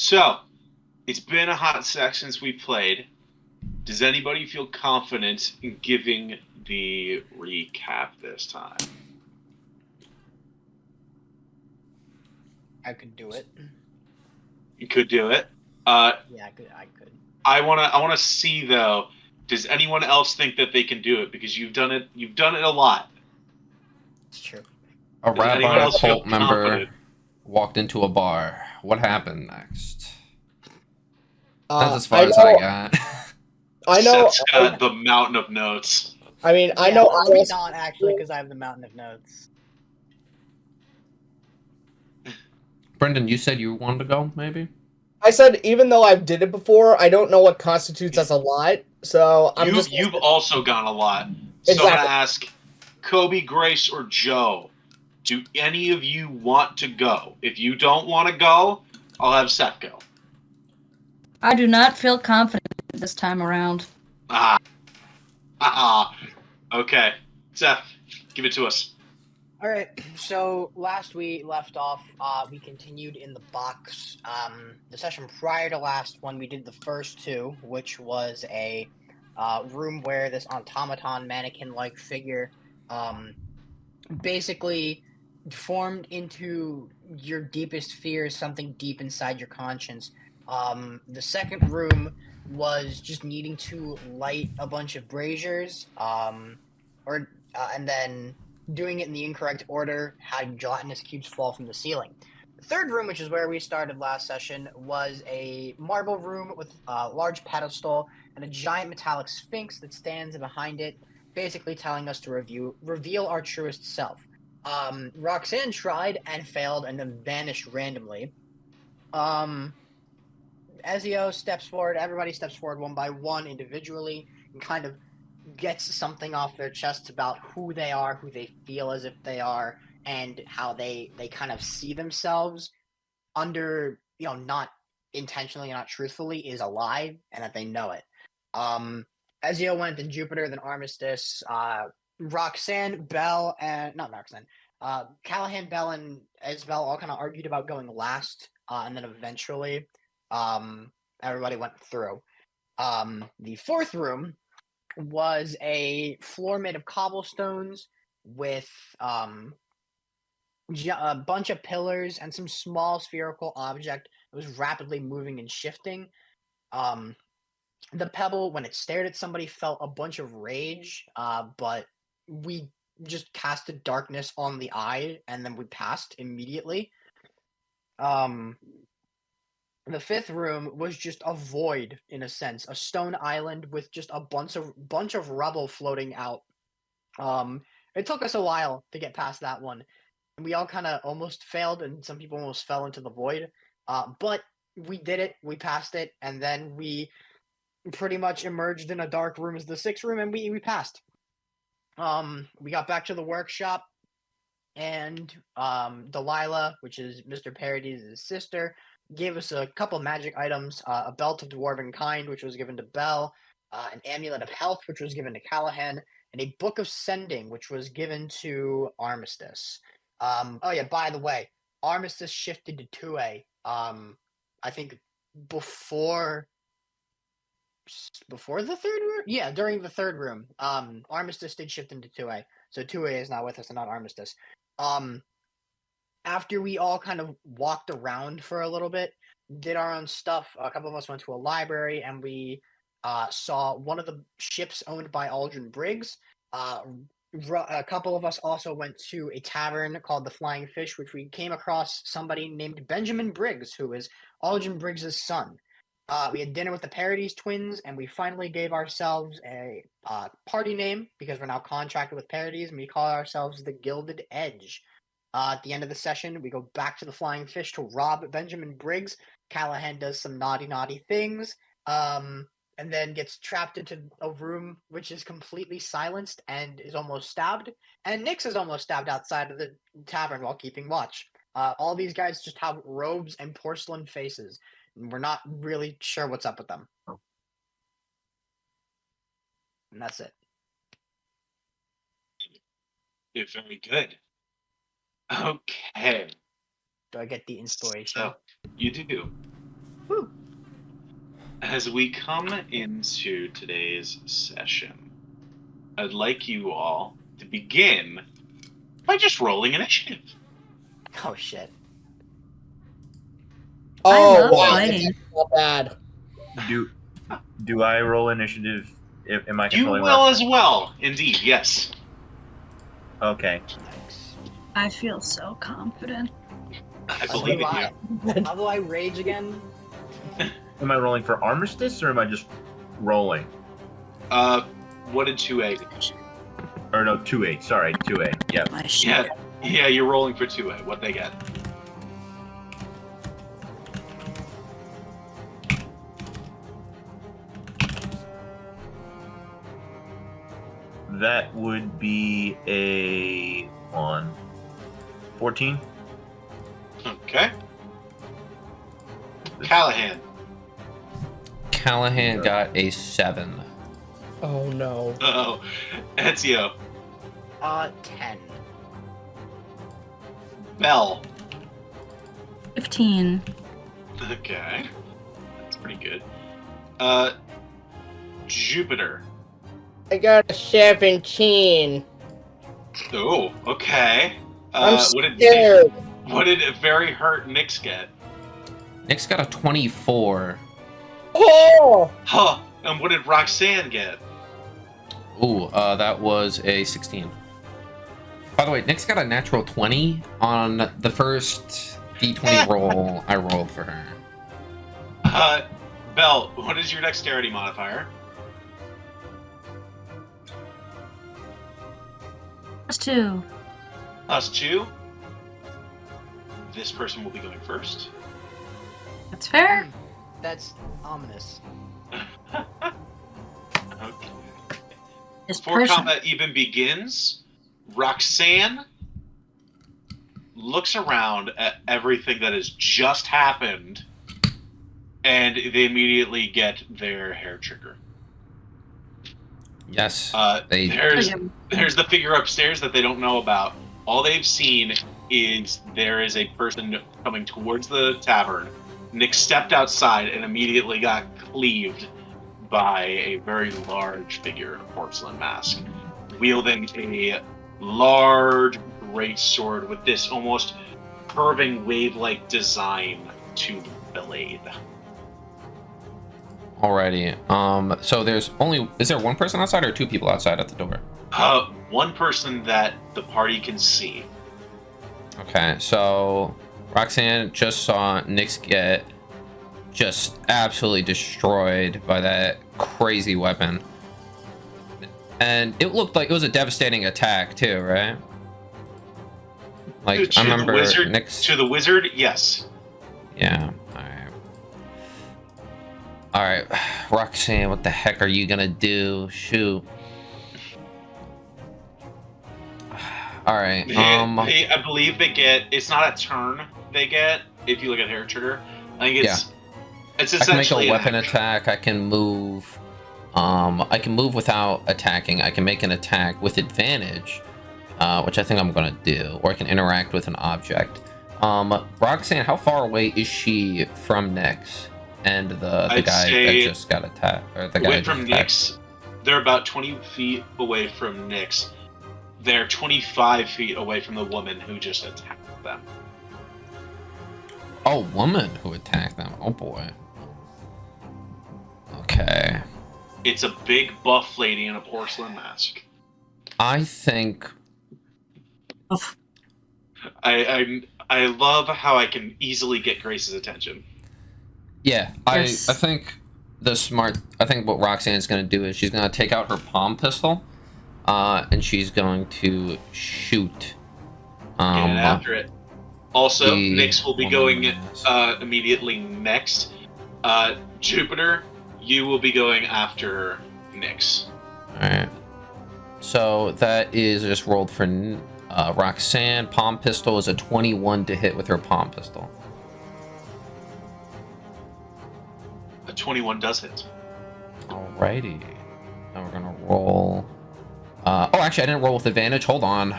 So, it's been a hot sec since we played. Does anybody feel confident in giving the recap this time? I could do it. You could do it. Yeah, I could. I wanna see though. Does anyone else think that they can do it? Because you've done it. You've done it a lot. It's true. A Does anyone rabbi else feel cult member confident? walked into a bar. What happened next? That's as far I as I know. got. I know. Seth's got the mountain of notes. I mean, I Yeah, know. let me not actually, because I have the mountain of notes. Brendan, you said you wanted to go, maybe? I said even though I've did it before, I don't know what constitutes as a lot. So You've also gone a lot. So I'm Exactly. gonna ask Kobe, Grace, or Joe. Do any of you want to go? If you don't want to go, I'll have Seth go. I do not feel confident this time around. Okay, Seth, give it to us. All right. So last we left off, we continued in the box. The session prior to last one, we did the first two, which was a room where this automaton mannequin-like figure, basically formed into your deepest fears, something deep inside your conscience. The second room was just needing to light a bunch of braziers, and then doing it in the incorrect order, had gelatinous cubes fall from the ceiling. The third room, which is where we started last session, was a marble room with a large pedestal and a giant metallic sphinx that stands behind it, basically telling us to reveal our truest self. Roxanne tried and failed and then vanished randomly. Ezio steps forward, everybody steps forward one by one individually, and kind of gets something off their chests about who they are, who they feel as if they are, and how they kind of see themselves under, not intentionally, not truthfully, is alive, and that they know it. Ezio went to Jupiter, then Armistice, Roxanne, Belle, and not Roxanne, Callahan, Belle, and Isabel all kind of argued about going last, and then eventually, everybody went through. The fourth room was a floor made of cobblestones with a bunch of pillars and some small spherical object that was rapidly moving and shifting. The pebble, when it stared at somebody, felt a bunch of rage, but we just casted darkness on the eye, and then we passed immediately. The fifth room was just a void, in a sense, a stone island with just a bunch of rubble floating out. It took us a while to get past that one, and we all kind of almost failed, and some people almost fell into the void. But we did it, we passed it, and then we pretty much emerged in a dark room as the sixth room, and we passed. We got back to the workshop, and Delilah, which is Mr. Parody's sister, gave us a couple magic items, a belt of dwarven kind, which was given to Belle, an amulet of health, which was given to Callahan, and a book of sending, which was given to Armistice. Oh yeah, by the way, Armistice shifted to 2A, I think before the third room? Yeah, during the third room. Armistice did shift into 2A, so 2A is not with us and not Armistice. After we all kind of walked around for a little bit, did our own stuff, a couple of us went to a library, and we saw one of the ships owned by Aldrin Briggs. A couple of us also went to a tavern called the Flying Fish, which we came across somebody named Benjamin Briggs, who is Aldrin Briggs' son. We had dinner with the Parody's twins, and we finally gave ourselves a party name, because we're now contracted with Parody's, and we call ourselves the Gilded Edge. At the end of the session, we go back to the Flying Fish to rob Benjamin Briggs. Callahan does some naughty things, and then gets trapped into a room which is completely silenced and is almost stabbed. And Nyx is almost stabbed outside of the tavern while keeping watch. All these guys just have robes and porcelain faces, and we're not really sure what's up with them. And that's it. You're very good. Okay. Do I get the inspiration? So, you do. As we come into today's session, I'd like you all to begin by just rolling initiative. Oh shit. Oh, love wow, fighting. that's not bad. Do I roll initiative? Am I You controlling will that? as well, indeed, yes. Okay. Yikes. I feel so confident. I So believe do in I. you. How do I rage again? Am I rolling for armistice or am I just rolling? What did 2A? Or no, 2A. Sorry, 2A. Yeah. My shit. Yeah, you're rolling for 2A. What they get? That would be a 14. Okay. Callahan. Callahan got a 7. Oh no. Uh-oh. Ezio. 10. Bell. 15. Okay. That's pretty good. Jupiter. I got a 17. Oh, okay. I'm what did scared. what did very hurt Nyx get? Nick's got a 24. Oh! Huh. And what did Roxanne get? Ooh, that was a 16. By the way, Nick's got a natural 20 on the first D20 roll I rolled for her. Bell, what is your dexterity modifier? +2. +2. This person will be going first. That's fair. That's ominous. Okay. This Before person. combat even begins, Roxanne looks around at everything that has just happened, and they immediately get their hair trigger. Yes, There's the figure upstairs that they don't know about. All they've seen is there is a person coming towards the tavern. Nick stepped outside and immediately got cleaved by a very large figure in a porcelain mask, wielding a large great sword with this almost curving wave-like design to the blade. Alrighty. So is there one person outside or two people outside at the door? One person that the party can see. Okay, so Roxanne just saw Nyx get just absolutely destroyed by that crazy weapon. And it looked like it was a devastating attack too, right? Like, I remember Nyx... To the wizard, yes. Yeah, alright, Roxanne, what the heck are you gonna do? Shoot. Alright, I believe they get, it's not a turn they get, if you look at hair trigger. I think it's essentially I can make a weapon attack, I can move. I can move without attacking, I can make an attack with advantage, which I think I'm gonna do, or I can interact with an object. Roxanne, how far away is she from Nyx and the guy that just got attacked, or the guy away from Nyx? They're about 20 feet away from Nyx. They're 25 feet away from the woman who just attacked them. Oh, woman who attacked them. Oh boy. Okay. It's a big buff lady in a porcelain mask. I think. I love how I can easily get Grace's attention. Yeah, Yes. I think I think what Roxanne's gonna do is she's gonna take out her palm pistol, and she's going to shoot. Get after it. Also, Nyx will be going mask. immediately next. Jupiter, you will be going after Nyx. Alright. So that is just rolled for Roxanne. Palm pistol is a 21 to hit with her palm pistol. A 21 does hit. Alrighty. Now we're gonna roll. Oh, actually, I didn't roll with advantage. Hold on.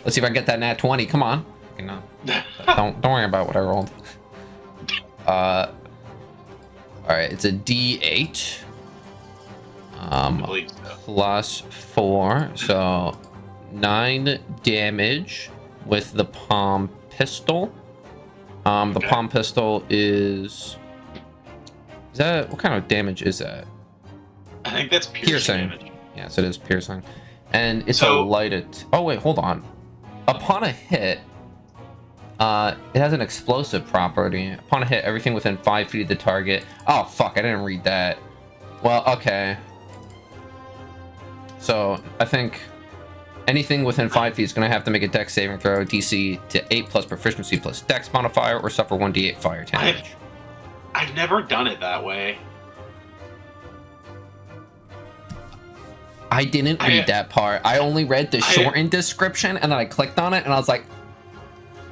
Let's see if I can get that nat 20. Come on. No. Don't worry about what I rolled. All right, it's a D8. I believe so. Plus 4, so 9 damage with the palm pistol. The Okay. palm pistol is that what kind of damage is that? I think that's piercing damage. Yes, it is piercing, and it's a So- lighted. Oh wait, hold on. Upon a hit, it has an explosive property. Upon a hit, everything within 5 feet of the target. Oh fuck, I didn't read that. Well, okay. So I think anything within 5 feet is going to have to make a Dex saving throw, DC to 8 plus proficiency plus Dex modifier, or suffer 1d8 fire damage. I've never done it that way. I didn't read that part. I only read the shortened description, and then I clicked on it, and I was like,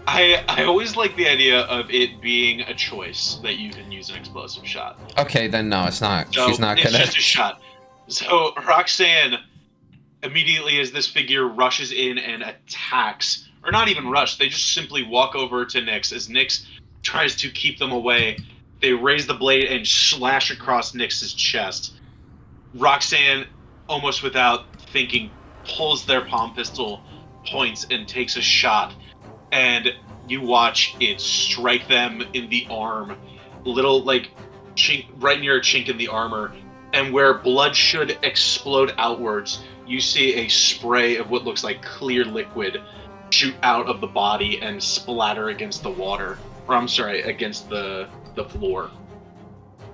I always like the idea of it being a choice that you can use an explosive shot. okay, then no, it's not. So She's not it's gonna. just a shot. So Roxanne, immediately as this figure rushes in and attacks, or not even rush, they just simply walk over to Nyx. As Nyx tries to keep them away, they raise the blade and slash across Nyx's chest. Roxanne, almost without thinking, pulls their palm pistol, points, and takes a shot. And you watch it strike them in the arm, little like chink, right near a chink in the armor, and where blood should explode outwards, you see a spray of what looks like clear liquid shoot out of the body and splatter against the water. Or I'm sorry, against the floor.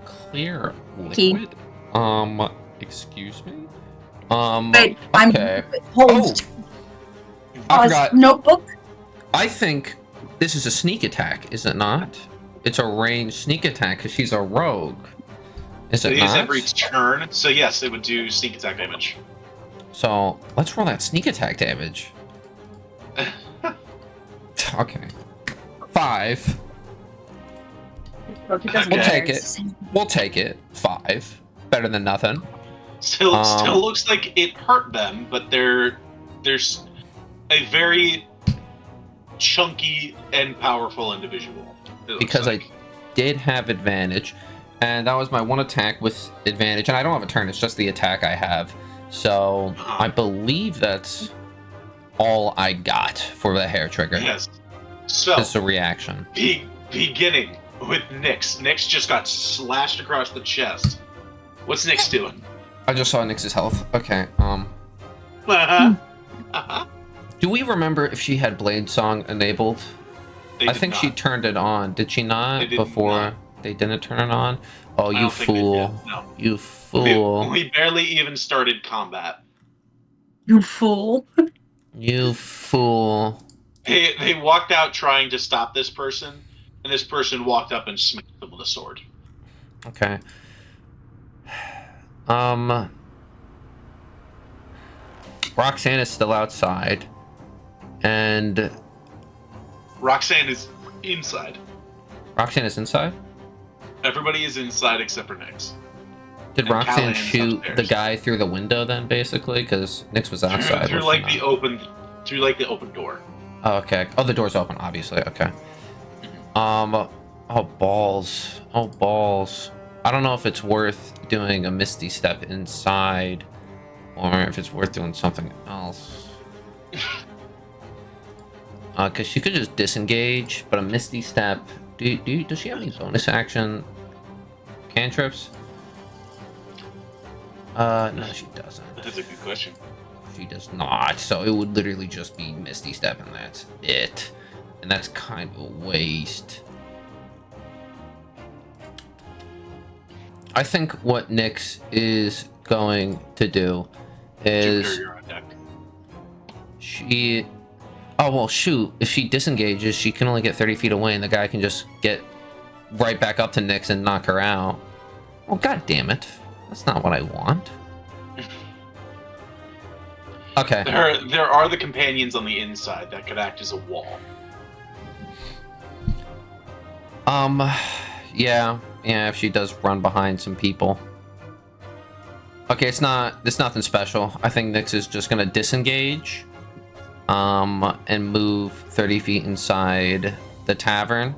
Clear Key. liquid. Excuse me. Wait, Okay. Hold. I forgot. Notebook. I think this is a sneak attack, is it not? It's a ranged sneak attack because she's a rogue. Is it It is not? every turn, so yes, it would do sneak attack damage. So let's roll that sneak attack damage. Okay. 5. Okay. We'll take it. We'll take it. 5. Better than nothing. Still looks like it hurt them, but there's a very chunky and powerful individual. Because I did have advantage, and that was my one attack with advantage, and I don't have a turn, it's just the attack I have. So I believe that's all I got for the hair trigger. Yes. So It's a reaction. beginning with Nyx. Nyx just got slashed across the chest. What's Nyx doing? I just saw Nyx's health. Okay, Uh-huh. do we remember if she had Blade Song enabled? I think she turned it on. Did she not? They did Before not. they didn't turn it on? Oh, I you don't think they fool. did, no. You fool. We barely even started combat. You fool. You fool. They walked out trying to stop this person, and this person walked up and smacked them with a sword. Okay. Roxanne is still outside, and Roxanne is inside. Roxanne is inside. Everybody is inside except for Nyx. Did And Roxanne Callahan's shoot upstairs. the guy through the window then, basically? Because Nyx was outside. Through was like she the not? open door. Oh, okay. Oh, the door's open, obviously. Okay. Oh balls. Oh balls. I don't know if it's worth doing a Misty Step inside, or if it's worth doing something else. Because she could just disengage, but a Misty Step. Does she have any bonus action cantrips? No, she doesn't. That's a good question. She does not. So it would literally just be Misty Step, and that's it. And that's kind of a waste. I think what Nyx is going to do is Jupiter, you're on deck. she. Oh well, shoot! If she disengages, she can only get 30 feet away, and the guy can just get right back up to Nyx and knock her out. Well, god damn it! That's not what I want. Okay. There are the companions on the inside that could act as a wall. Yeah, if she does run behind some people. Okay, it's nothing special. I think Nyx is just gonna disengage, and move 30 feet inside the tavern,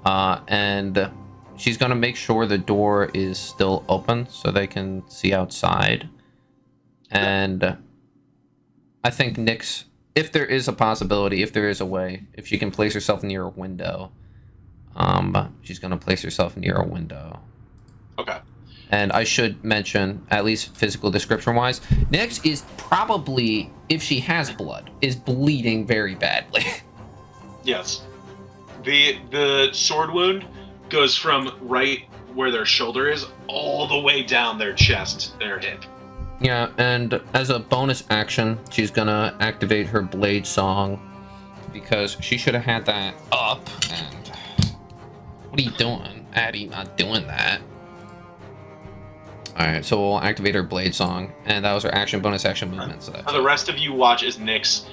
and she's gonna make sure the door is still open so they can see outside. And I think Nyx, if there is a possibility, if there is a way, if she can place herself near a window, she's gonna place herself near a window. Okay. And I should mention, at least physical description-wise, Nyx is probably, if she has blood, is bleeding very badly. Yes. The sword wound goes from right where their shoulder is all the way down their chest, their hip. Yeah, and as a bonus action, she's gonna activate her blade song because she should have had that up. And what are you doing, Addie? Not doing that. All right, so we'll activate her blade song, and that was her action, bonus action movement. So that's the rest of you watch as Nyx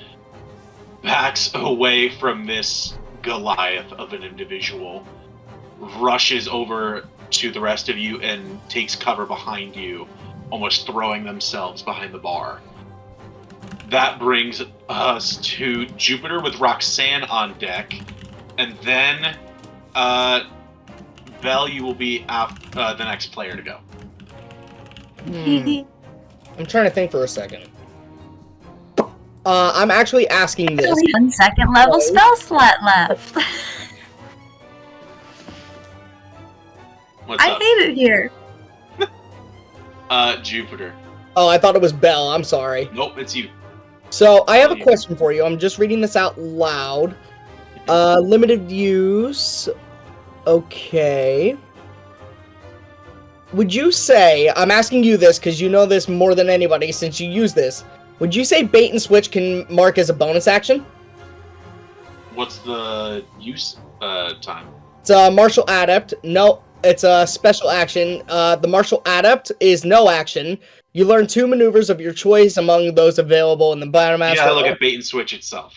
backs away from this Goliath of an individual, rushes over to the rest of you and takes cover behind you, almost throwing themselves behind the bar. That brings us to Jupiter with Roxanne on deck, and then Vel, you will be the next player to go. I'm trying to think for a second. I'm actually asking this. Only 1 second level spell slot left. What's I up? hate it here. Jupiter. Oh, I thought it was Belle. I'm sorry. Nope, it's you. So I have a question for you. I'm just reading this out loud. Limited use. Okay. Would you say, I'm asking you this because you know this more than anybody since you use this. Would you say bait and switch can mark as a bonus action? What's the use time? It's a martial adept. No, it's a special action. The martial adept is no action. You learn 2 maneuvers of your choice among those available in the Battlemaster. Yeah, look at bait and switch itself.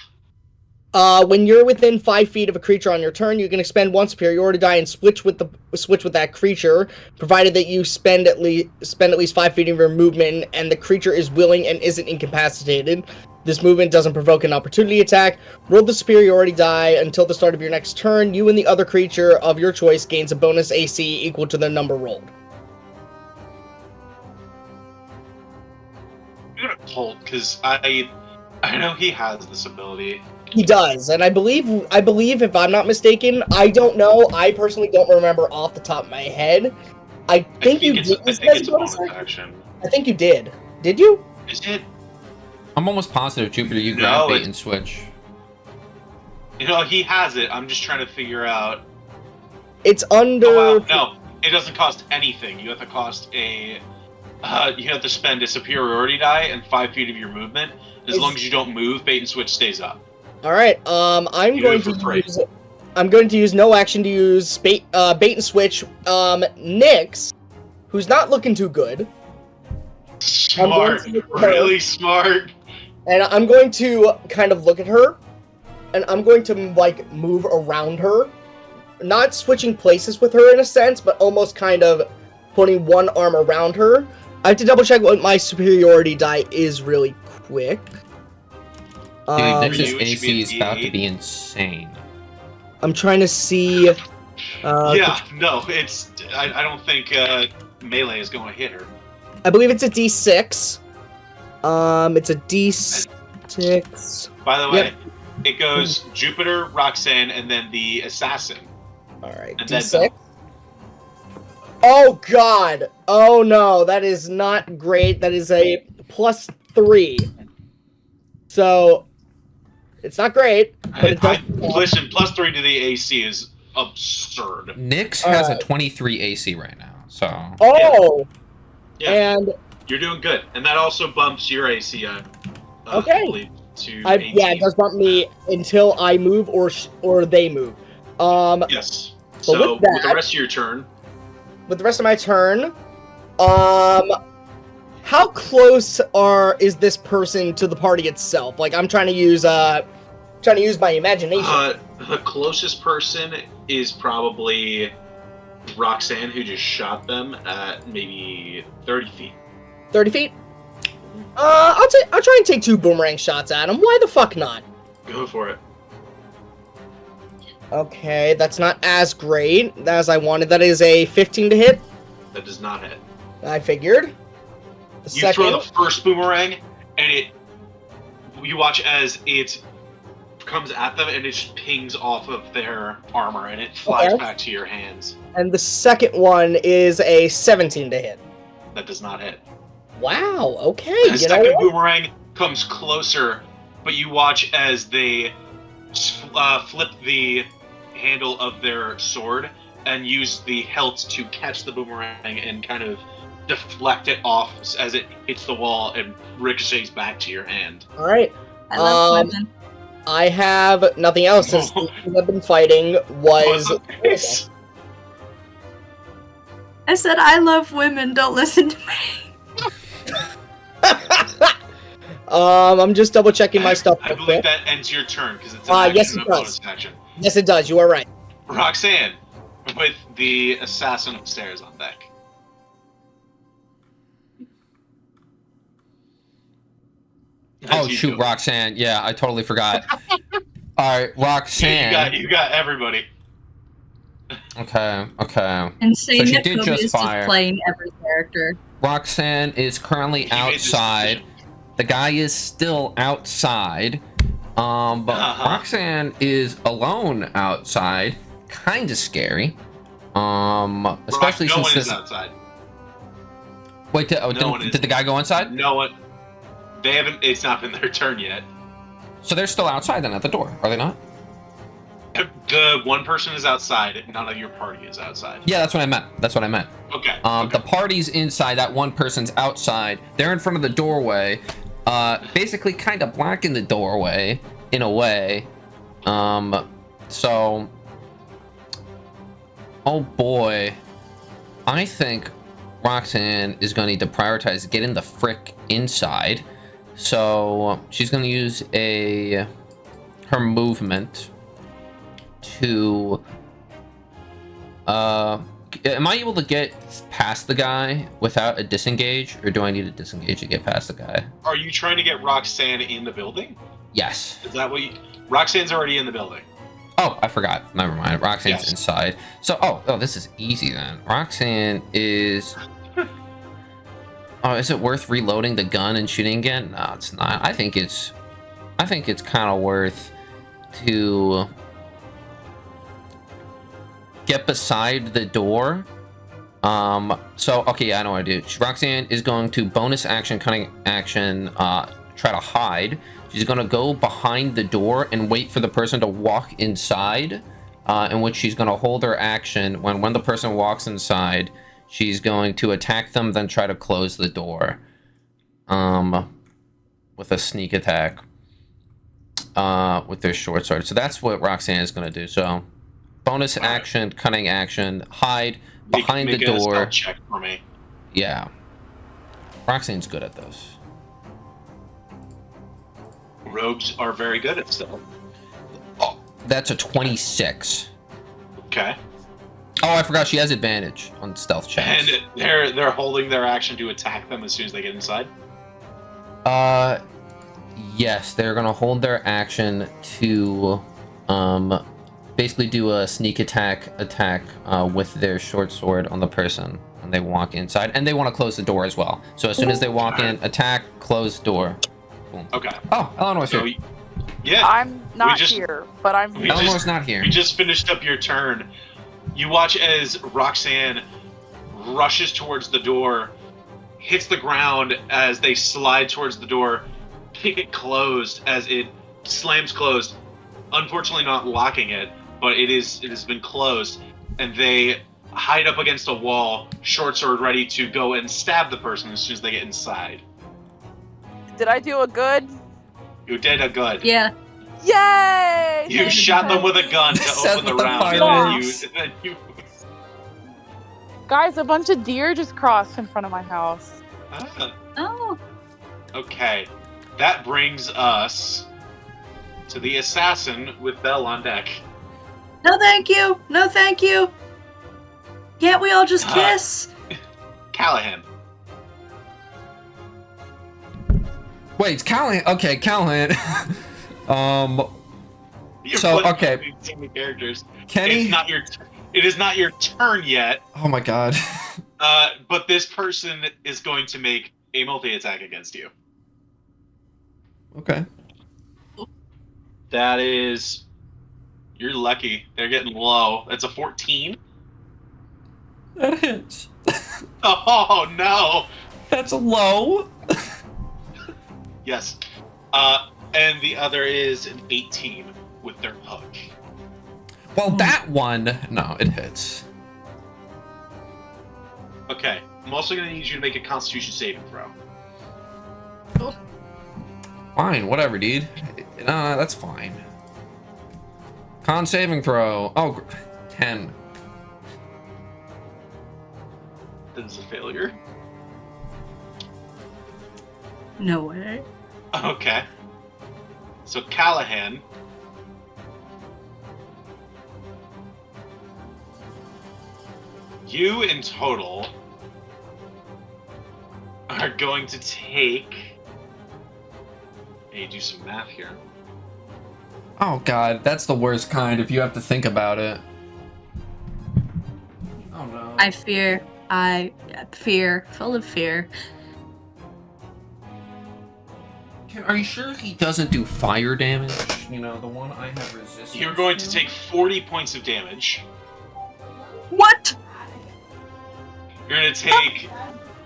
When you're within 5 feet of a creature on your turn, you can expend 1 superiority die and switch with that creature, provided that you spend at least 5 feet of your movement, and the creature is willing and isn't incapacitated. This movement doesn't provoke an opportunity attack. Roll the superiority die until the start of your next turn. You and the other creature of your choice gains a bonus AC equal to the number rolled. I'm gonna hold because I know he has this ability. He does, and I believe if I'm not mistaken, I don't know. I personally don't remember off the top of my head. I think you did. I think it's a bonus action. I think you did. Did you? Is it? I'm almost positive, Jupiter, you grab bait and switch. You know, he has it. I'm just trying to figure out. It's under. Oh, wow. No, it doesn't cost anything. You have to cost a. You have to spend a superiority die and 5 feet of your movement. As long as you don't move, bait and switch stays up. All right. I'm going to use no action to use bait and switch. Nyx, who's not looking too good. Smart, really smart. And I'm going to kind of look at her, and I'm going to like move around her, not switching places with her in a sense, but almost kind of putting one arm around her. I have to double check what my superiority die is really quick. Dude, Nyx's AC is about to be insane. I'm trying to see. Yeah, no, it's. I don't think melee is going to hit her. I believe it's a D6. It's a D6. By the way, it goes Jupiter, Roxanne, and then the assassin. All right, and D6. Oh God! Oh no, that is not great. That is a +3. So it's not great, but it does. Listen, +3 to the AC is absurd. Nyx has a 23 AC right now, so. Oh. Yeah. And you're doing good, and that also bumps your AC up. Okay. To yeah, it does bump me until I move or they move. Yes. So with the rest of your turn. With the rest of my turn, how close is this person to the party itself? Like, I'm trying to use my imagination. The closest person is probably Roxanne, who just shot them at maybe 30 feet. 30 feet? I'll try and take 2 boomerang shots at him. Why the fuck not? Go for it. Okay, that's not as great as I wanted. That is a 15 to hit. That does not hit. I figured. The You second. throw the first boomerang, and you watch as it comes at them, and it just pings off of their armor, and it flies Okay. back to your hands. And the second one is a 17 to hit. That does not hit. Wow, okay. The You know second what? boomerang comes closer, but you watch as they flip the handle of their sword and use the hilt to catch the boomerang and kind of deflect it off as it hits the wall and ricochets back to your hand. All right. I love Um, women. I have nothing else since the thing I've been fighting was. I said I love women. Don't listen to me. I'm just double checking my stuff. I real believe quick. that ends your turn because it's an action Yes, and it a bonus does. action. Yes, it does. You are right. Roxanne, with the assassin upstairs on deck. Oh As you shoot, go. Roxanne. Yeah, I totally forgot. All right, Roxanne. You got everybody. Okay. Insane So she that did Kobe just is fire. just playing every character. Roxanne is currently He made this outside. decision. The guy is still outside. But Roxanne is alone outside. Kind of scary. Especially no since one this. is outside. Wait, No one is. did the guy go inside? No one. They haven't. It's not been their turn yet. So they're still outside then at the door, are they not? The one person is outside. None of your party is outside. Yeah, that's what I meant. Okay. The party's inside. That one person's outside. They're in front of the doorway. Basically, kind of blocking the doorway in a way. So, oh boy, I think Roxanne is going to need to prioritize getting the frick inside. So she's going to use her movement to. Am I able to get past the guy without a disengage, or do I need a disengage to get past the guy? Are you trying to get Roxanne in the building? Yes. Is that what you? Roxanne's already in the building. Oh, I forgot. Never mind. Roxanne's Yes. inside. So, oh, this is easy then. Roxanne is. Oh, is it worth reloading the gun and shooting again? No, it's not. I think it's kind of worth to get beside the door. So okay, I know what to do. Roxanne is going to bonus action, cunning action, try to hide. She's gonna go behind the door and wait for the person to walk inside, in which she's gonna hold her action. When the person walks inside, she's going to attack them, then try to close the door, with a sneak attack, with their short sword. So that's what Roxanne is gonna do. So, bonus action, cunning action, hide behind Make the a door. stealth check for me. Yeah, Roxanne's good at this. Rogues are very good at stealth. Oh, that's a 26. Okay. Oh, I forgot she has advantage on stealth checks. And they're holding their action to attack them as soon as they get inside. Yes, they're gonna hold their action to, basically do a sneak attack with their short sword on the person when they walk inside, and they want to close the door as well. So as soon as they walk in, attack, close door. Boom. Okay. Oh, Eleanor's So, here. yeah. I'm not just- here, but I'm we here. just- Eleanor's not here. You just finished up your turn. You watch as Roxanne rushes towards the door, hits the ground as they slide towards the door, kick it closed as it slams closed. Unfortunately, not locking it, but it has been closed, and they hide up against a wall, short sword ready to go and stab the person as soon as they get inside. Did I do a good? You did a good. Yeah. Yay! You shot them with a gun to Says open the with the round, and fireworks. then you. Guys, a bunch of deer just crossed in front of my house. Ah, Oh. okay, that brings us to the assassin with Belle on deck. No, thank you. No, thank you. Can't we all just kiss? Callahan. Wait, it's Callahan. Okay, Callahan. You're So, playing okay. between so many characters. Kenny. It is not your turn yet. Oh my god. But this person is going to make a multi-attack against you. Okay. That is... You're lucky. They're getting low. That's a 14. That hits. Oh, no! That's low. Yes. And the other is an 18 with their hook. Well, that one... No, it hits. Okay. I'm also going to need you to make a Constitution saving throw. Fine, whatever, dude. That's fine. Con saving throw. Oh, 10. That is a failure. No way. Okay. So Callahan. You in total are going to take... I need to do some math here. Oh god, that's the worst kind if you have to think about it. Oh no. I fear, full of fear. Are you sure he doesn't do fire damage? You know, the one I have resistance. You're going to take 40 points of damage. What? You're going to take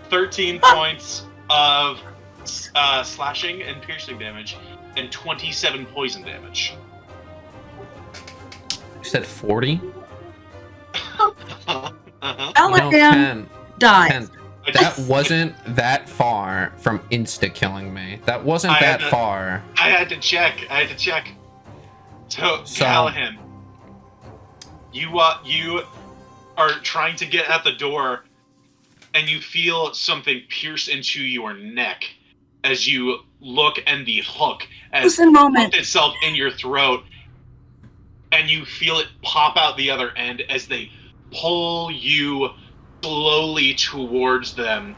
13 points of slashing and piercing damage, and 27 poison damage. You said 40? Uh-huh. No, Callahan 10. died. 10. That wasn't that far from insta-killing me. That wasn't I that had to- far. I had to check. So, Callahan, you are trying to get at the door, and you feel something pierce into your neck as you look, and the hook has Just a moment. hooked itself in your throat, and you feel it pop out the other end as they pull you slowly towards them,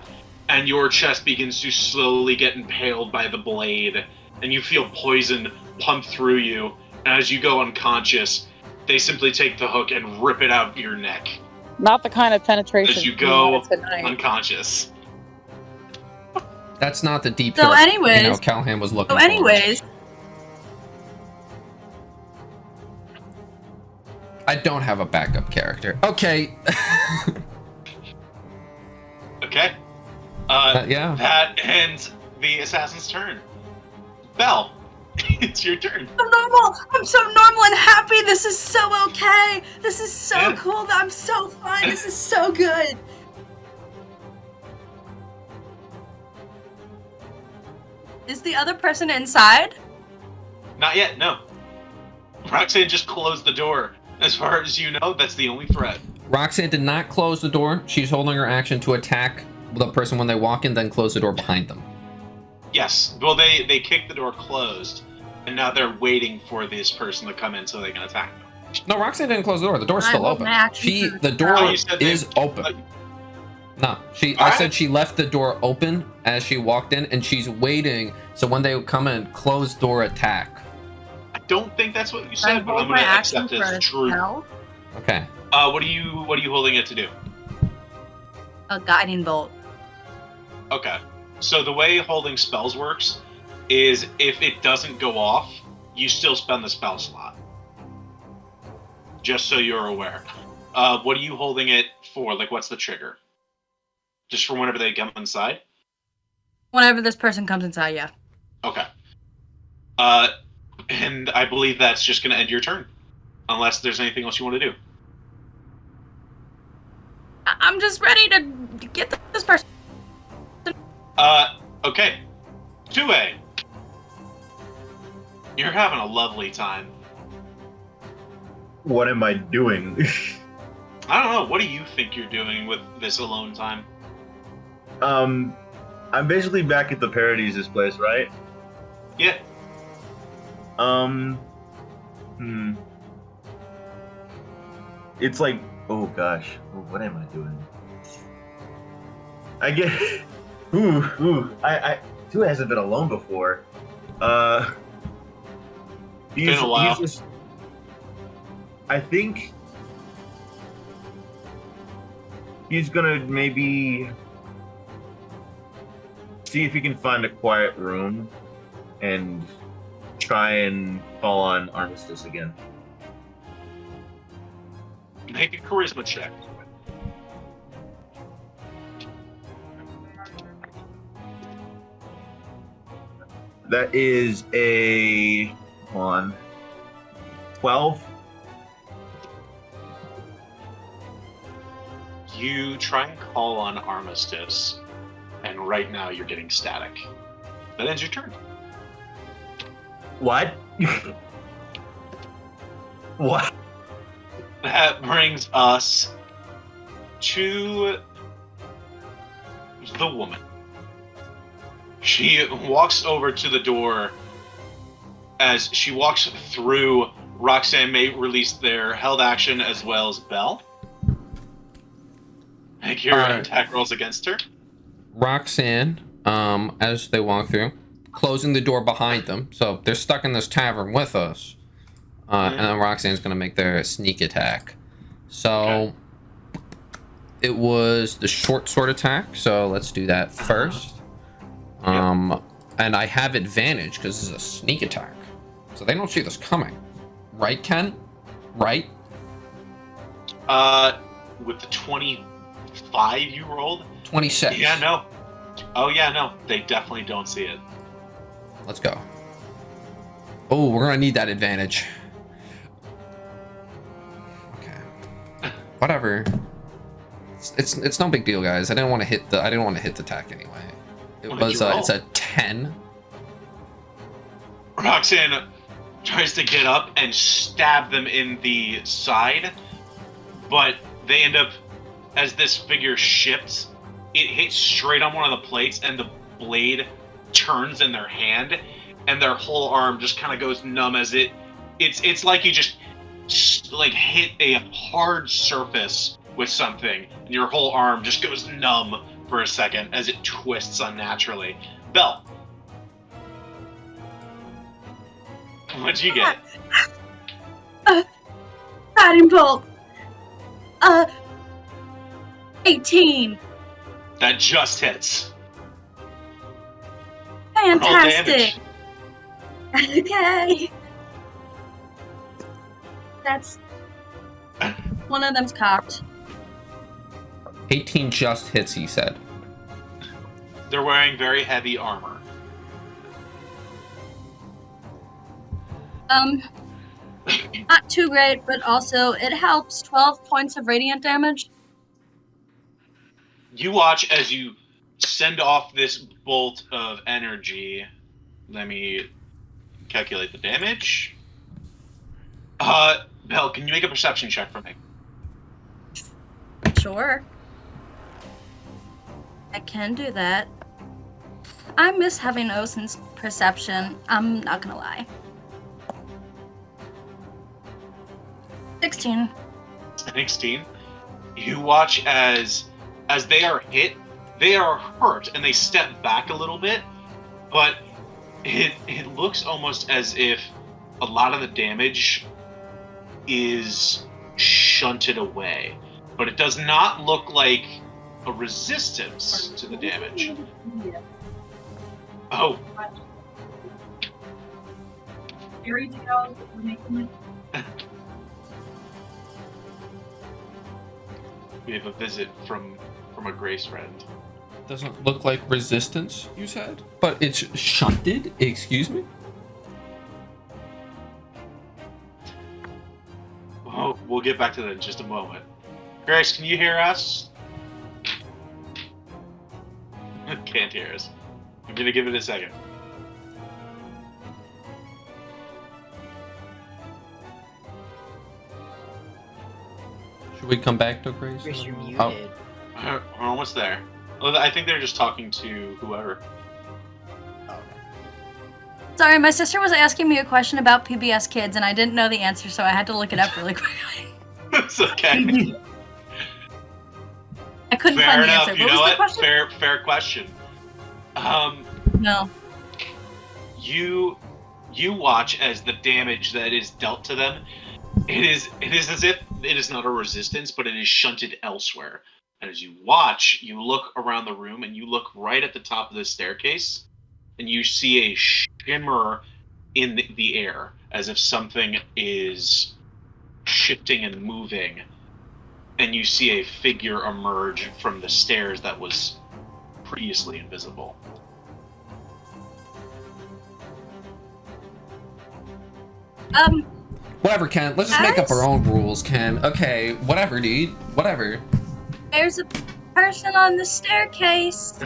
and your chest begins to slowly get impaled by the blade, and you feel poison pump through you. And as you go unconscious, they simply take the hook and rip it out your neck Not the kind of penetration as you we go wanted tonight. unconscious. That's not the deep So throat, anyways- you know, Callahan was looking So for. anyways, I don't have a backup character. Okay. Okay? Yeah. That ends the assassin's turn. Belle, it's your turn. I'm normal. I'm so normal and happy. This is so okay. This is so Yeah. cool. I'm so fine. This is so good. Is the other person inside? Not yet, no. Roxanne just closed the door. As far as you know, that's the only threat. Roxanne did not close the door. She's holding her action to attack the person when they walk in, then close the door behind them. Yes. Well, they kicked the door closed, and now they're waiting for this person to come in so they can attack them. No, Roxanne didn't close the door. The door's I still will open. match you. The door Oh, you said they- is open. No, I Alright. said she left the door open as she walked in, and she's waiting. So when they come in, closed door attack. I don't think that's what you I said, but hold I'm my going to action accept it for as a true. spell. Okay. What are you holding it to do? A guiding bolt. Okay. So the way holding spells works is if it doesn't go off, you still spend the spell slot. Just so you're aware. What are you holding it for? Like, what's the trigger? Just for whenever they come inside? Whenever this person comes inside, yeah. Okay. And I believe that's just going to end your turn. Unless there's anything else you want to do. I'm just ready to get this person. Okay. 2A. You're having a lovely time. What am I doing? I don't know. What do you think you're doing with this alone time? I'm basically back at the Paradises place, right? Yeah. It's like, oh gosh, what am I doing? I get, I Tua hasn't been alone before. Been a while. I think he's gonna maybe see if he can find a quiet room and try and call on Armistice again. Make a charisma check. That is a 12. You try and call on Armistice, and right now you're getting static. That ends your turn. What? What? That brings us to the woman. She walks over to the door. As she walks through, Roxanne may release their held action as well as Belle. Make your attack rolls against her. Roxanne, as they walk through, closing the door behind them, so they're stuck in this tavern with us. And then Roxanne's gonna make their sneak attack. So it was the short sword attack, so let's do that first. And I have advantage because this is a sneak attack, so they don't see this coming, right, Ken? Right? With the 25 you rolled. 26. Yeah, no. Oh yeah, no. They definitely don't see it. Let's go. Oh, we're gonna need that advantage. Okay. Whatever. It's no big deal, guys. I didn't want to hit the attack anyway. It's a 10. Roxanne tries to get up and stab them in the side, but they end up, as this figure shifts, it hits straight on one of the plates and the blade turns in their hand and their whole arm just kind of goes numb as it's like you just like hit a hard surface with something and your whole arm just goes numb for a second as it twists unnaturally. Belle, what'd you get? Guiding bolt. 18. That just hits. Fantastic. Okay. That's one of them's cocked. 18 just hits, he said. They're wearing very heavy armor. Not too great, but also it helps. 12 points of radiant damage. You watch as you send off this bolt of energy. Let me calculate the damage. Belle, can you make a perception check for me? Sure. I can do that. I miss having Osin's perception. I'm not gonna lie. 16. 16. You watch as they are hit, they are hurt, and they step back a little bit, but it looks almost as if a lot of the damage is shunted away. But it does not look like a resistance to the damage. Oh. We have a visit from a Grace friend. Doesn't look like resistance, you said? But it's shunted? Excuse me? Oh, we'll get back to that in just a moment. Grace, can you hear us? Can't hear us. I'm gonna give it a second. Should we come back to Grace? Grace, you're muted. Oh. We're almost there. Well, I think they're just talking to whoever. Oh, okay. Sorry, my sister was asking me a question about PBS Kids, and I didn't know the answer, so I had to look it up really quickly. It's okay. I couldn't Fair find the enough. answer. You What know was the what? question? Fair question. No. You watch as the damage that is dealt to them, It is as if it is not a resistance, but it is shunted elsewhere. And as you watch, you look around the room and you look right at the top of the staircase, and you see a shimmer in the air, as if something is shifting and moving. And you see a figure emerge from the stairs that was previously invisible. Whatever, Ken. Let's just make up our own rules, Ken. Okay, whatever, dude. Whatever. There's a person on the staircase.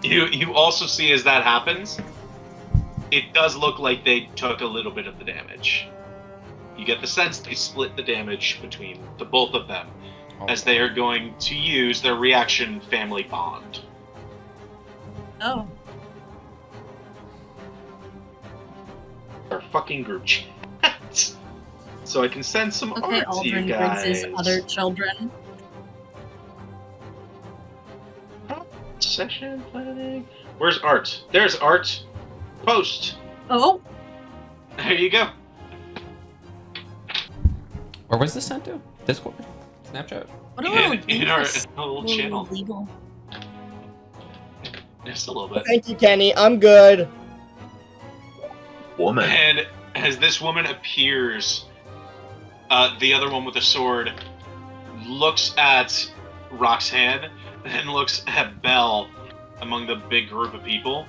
You also see as that happens, it does look like they took a little bit of the damage. You get the sense they split the damage between the both of them, as they are going to use their reaction family bond. Oh. Our fucking group chat. So I can send some Okay, art to you Aldrin guys. Briggs' other children. Session planning. Where's Art? There's Art. Post. Oh. There you go. Where was this sent to? Discord? Snapchat? What a little In our devious. little channel. Legal. Just a little bit. Thank you, Kenny. I'm good. Woman. And as this woman appears, the other one with the sword looks at Roxanne and looks at Belle among the big group of people,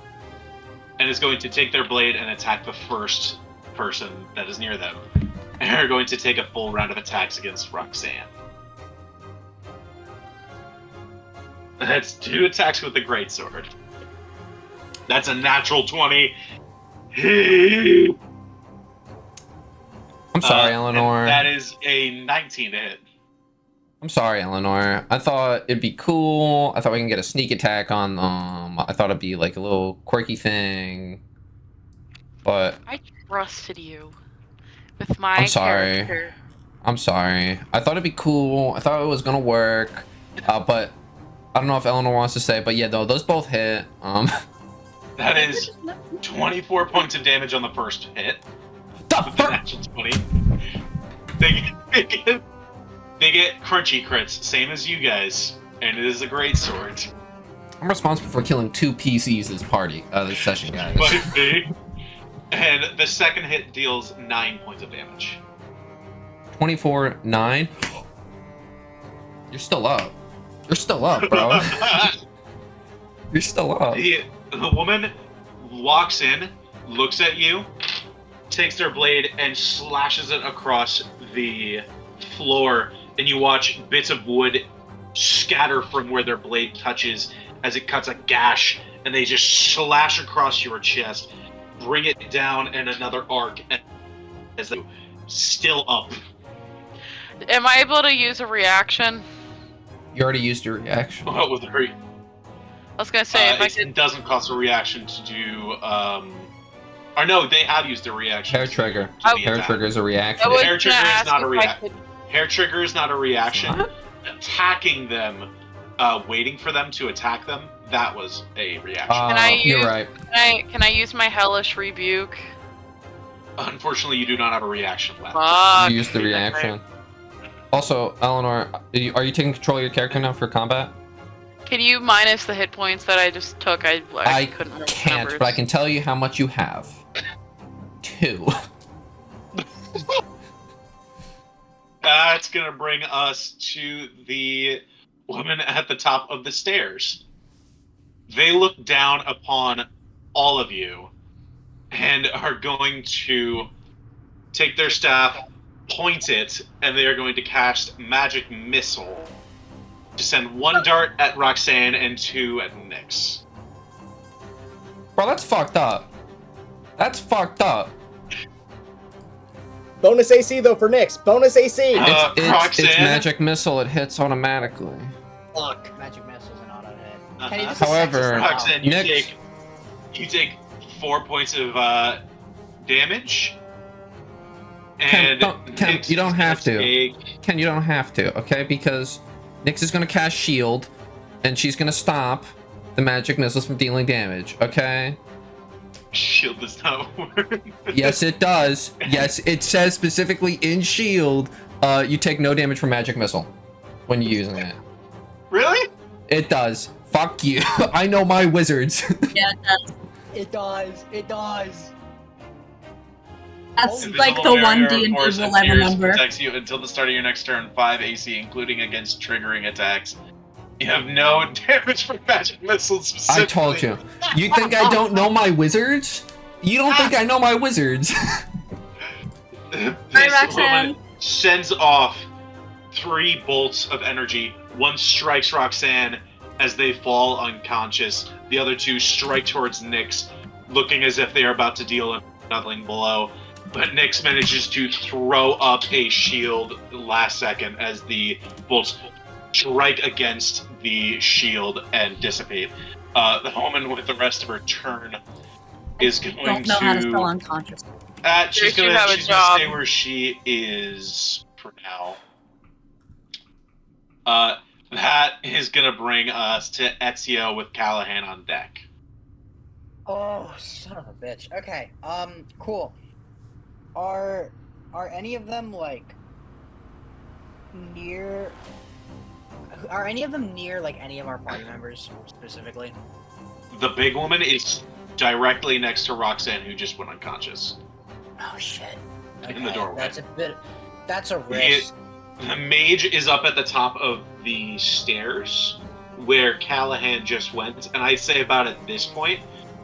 and is going to take their blade and attack the first person that is near them. And are going to take a full round of attacks against Roxanne. That's 2 attacks with the greatsword. That's a natural 20. I'm sorry, and Eleanor. that is a 19 to hit. I'm sorry, Eleanor. I thought it'd be cool. I thought we can get a sneak attack on them. I thought it'd be like a little quirky thing. But I trusted you with my I'm sorry. character. I'm sorry. I thought it'd be cool. I thought it was gonna work. But I don't know if Eleanor wants to say. But yeah, though those both hit. That is 24 points of damage on the first hit. The With the fuck? natural 20. They get crunchy crits, same as you guys, and it is a great sword. I'm responsible for killing 2 PCs this session, guys. Might be. And the second hit deals 9 points of damage. 24, 9. You're still up. You're still up, bro. You're still up. The woman walks in, looks at you, takes their blade and slashes it across the floor, and you watch bits of wood scatter from where their blade touches as it cuts a gash, and they just slash across your chest, bring it down, and another arc as they still up. Am I able to use a reaction? You already used your reaction. What with her? I was gonna say if I It could. doesn't cost a reaction to do. Or no, they have used a reaction. Hair trigger. to the Hair attack. trigger is a reaction. I was Hair trigger gonna is ask not a if I react- could- Hair trigger is not a reaction. What? Attacking them, waiting for them to attack them, that was a reaction. Can I You're use- right. Can I use my hellish rebuke? Unfortunately, you do not have a reaction left. Fuck. You used the reaction. Also, Eleanor, are you taking control of your character now for combat? Can you minus the hit points that I just took? I couldn't remember the Can't, numbers. but I can tell you how much you have. 2. That's gonna bring us to the woman at the top of the stairs. They look down upon all of you and are going to take their staff, point it, and they are going to cast Magic Missile to send 1 dart at Roxanne and 2 at Nyx. Bro, that's fucked up. That's fucked up. Bonus AC though for Nyx. Bonus AC. It's Roxanne? magic missile. It hits automatically. Fuck. Magic missiles and auto hit. Uh-huh. Kenny, this is However, sexist. Roxanne, you Nyx- take 4 points of damage. Ken, And Ken, Nyx you don't is have gonna to. take- Ken, you don't have to, okay? Because Nyx is gonna cast shield, and she's gonna stop the magic missiles from dealing damage, okay? Shield does not work. Yes, it does. Yes, it says specifically in shield, you take no damage from magic missile when you're using it. Really? It does. Fuck you. I know my wizards. Yeah, it does. It does. It does. That's Invisible like the one barrier, D&D of course, rule I appears, remember. protects you until the start of your next turn. 5 AC, including against triggering attacks. You have no damage from magic missiles specifically. I told you. You think I don't know my wizards? You don't think I know my wizards? This Roxanne. woman sends off 3 bolts of energy. One strikes Roxanne as they fall unconscious. The other 2 strike towards Nyx, looking as if they are about to deal nothing below. But Nyx manages to throw up a shield last second as the bolts strike against the shield and dissipate. The woman with the rest of her turn is going Don't know how to spell unconscious. she's You gonna have a stay job. where she is for now. That is gonna bring us to Ezio with Callahan on deck. Oh, son of a bitch. Okay. Cool. Are any of them like near? Are any of them near like any of our party members specifically? The big woman is directly next to Roxanne, who just went unconscious. Oh shit. In the doorway. That's a risk. The mage is up at the top of the stairs where Callahan just went, and I'd say about at this point,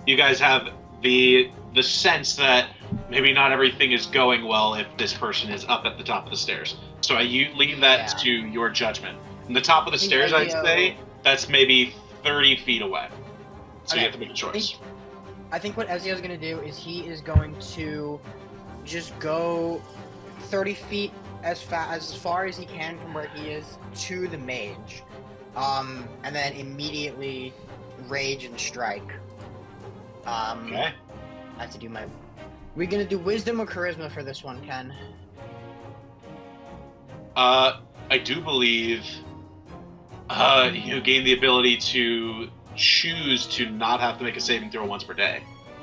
you guys have the sense that maybe not everything is going well if this person is up at the top of the stairs. So you leave that to your judgment. From the top of the stairs, I'd say that's maybe 30 feet away. So you have to make a choice. I think what Ezio's gonna do is he is going to just go 30 feet as far as he can from where he is to the mage, and then immediately rage and strike. Okay. I have to do my. We're gonna do wisdom or charisma for this one, Ken. I do believe you gain the ability to choose to not have to make a saving throw once per day.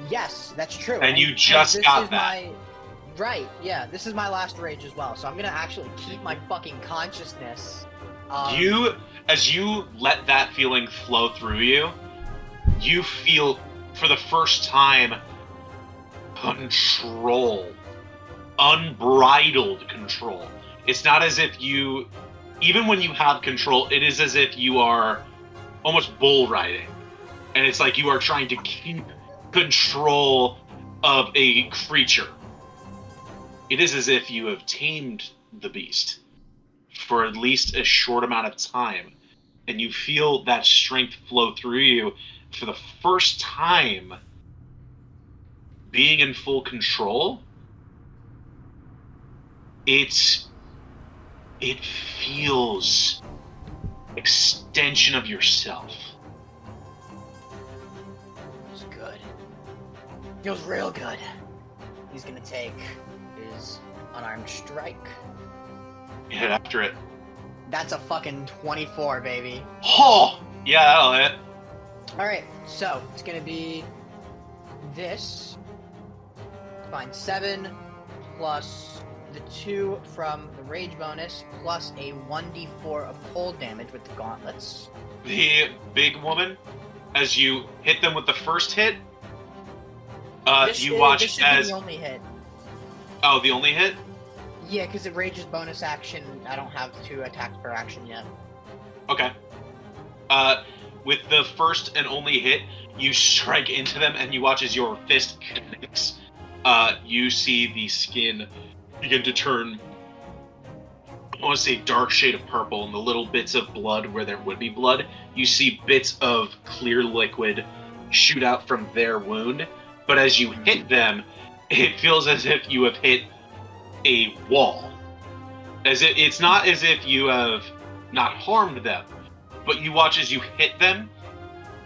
Yes, that's true. And you just got that. Right, yeah, this is my last rage as well, so I'm gonna actually keep my fucking consciousness. As you let that feeling flow through you, you feel, for the first time, control. Unbridled control. It's not as if you, even when you have control, it is as if you are almost bull riding. And it's like you are trying to keep control of a creature. It is as if you have tamed the beast for at least a short amount of time, and you feel that strength flow through you for the first time. Being in full control, it feels extension of yourself. It's good. Feels real good. He's gonna take his unarmed strike. Hit after it. That's a fucking 24, baby. Oh! Yeah, that'll hit. Alright, so it's gonna be this. Fine, 7 plus the 2 from the rage bonus plus a 1d4 of cold damage with the gauntlets. The big woman, as you hit them with the first hit, you watch this should as... be the only hit. Oh, the only hit? Yeah, because it rages bonus action. I don't have 2 attacks per action yet. Okay. With the first and only hit, you strike into them, and you watch as your fist connects. You see the skin begin to turn, I want to say, dark shade of purple, and the little bits of blood where there would be blood, you see bits of clear liquid shoot out from their wound. But as you hit them, it feels as if you have hit a wall. It's not as if you have not harmed them, but you watch as you hit them,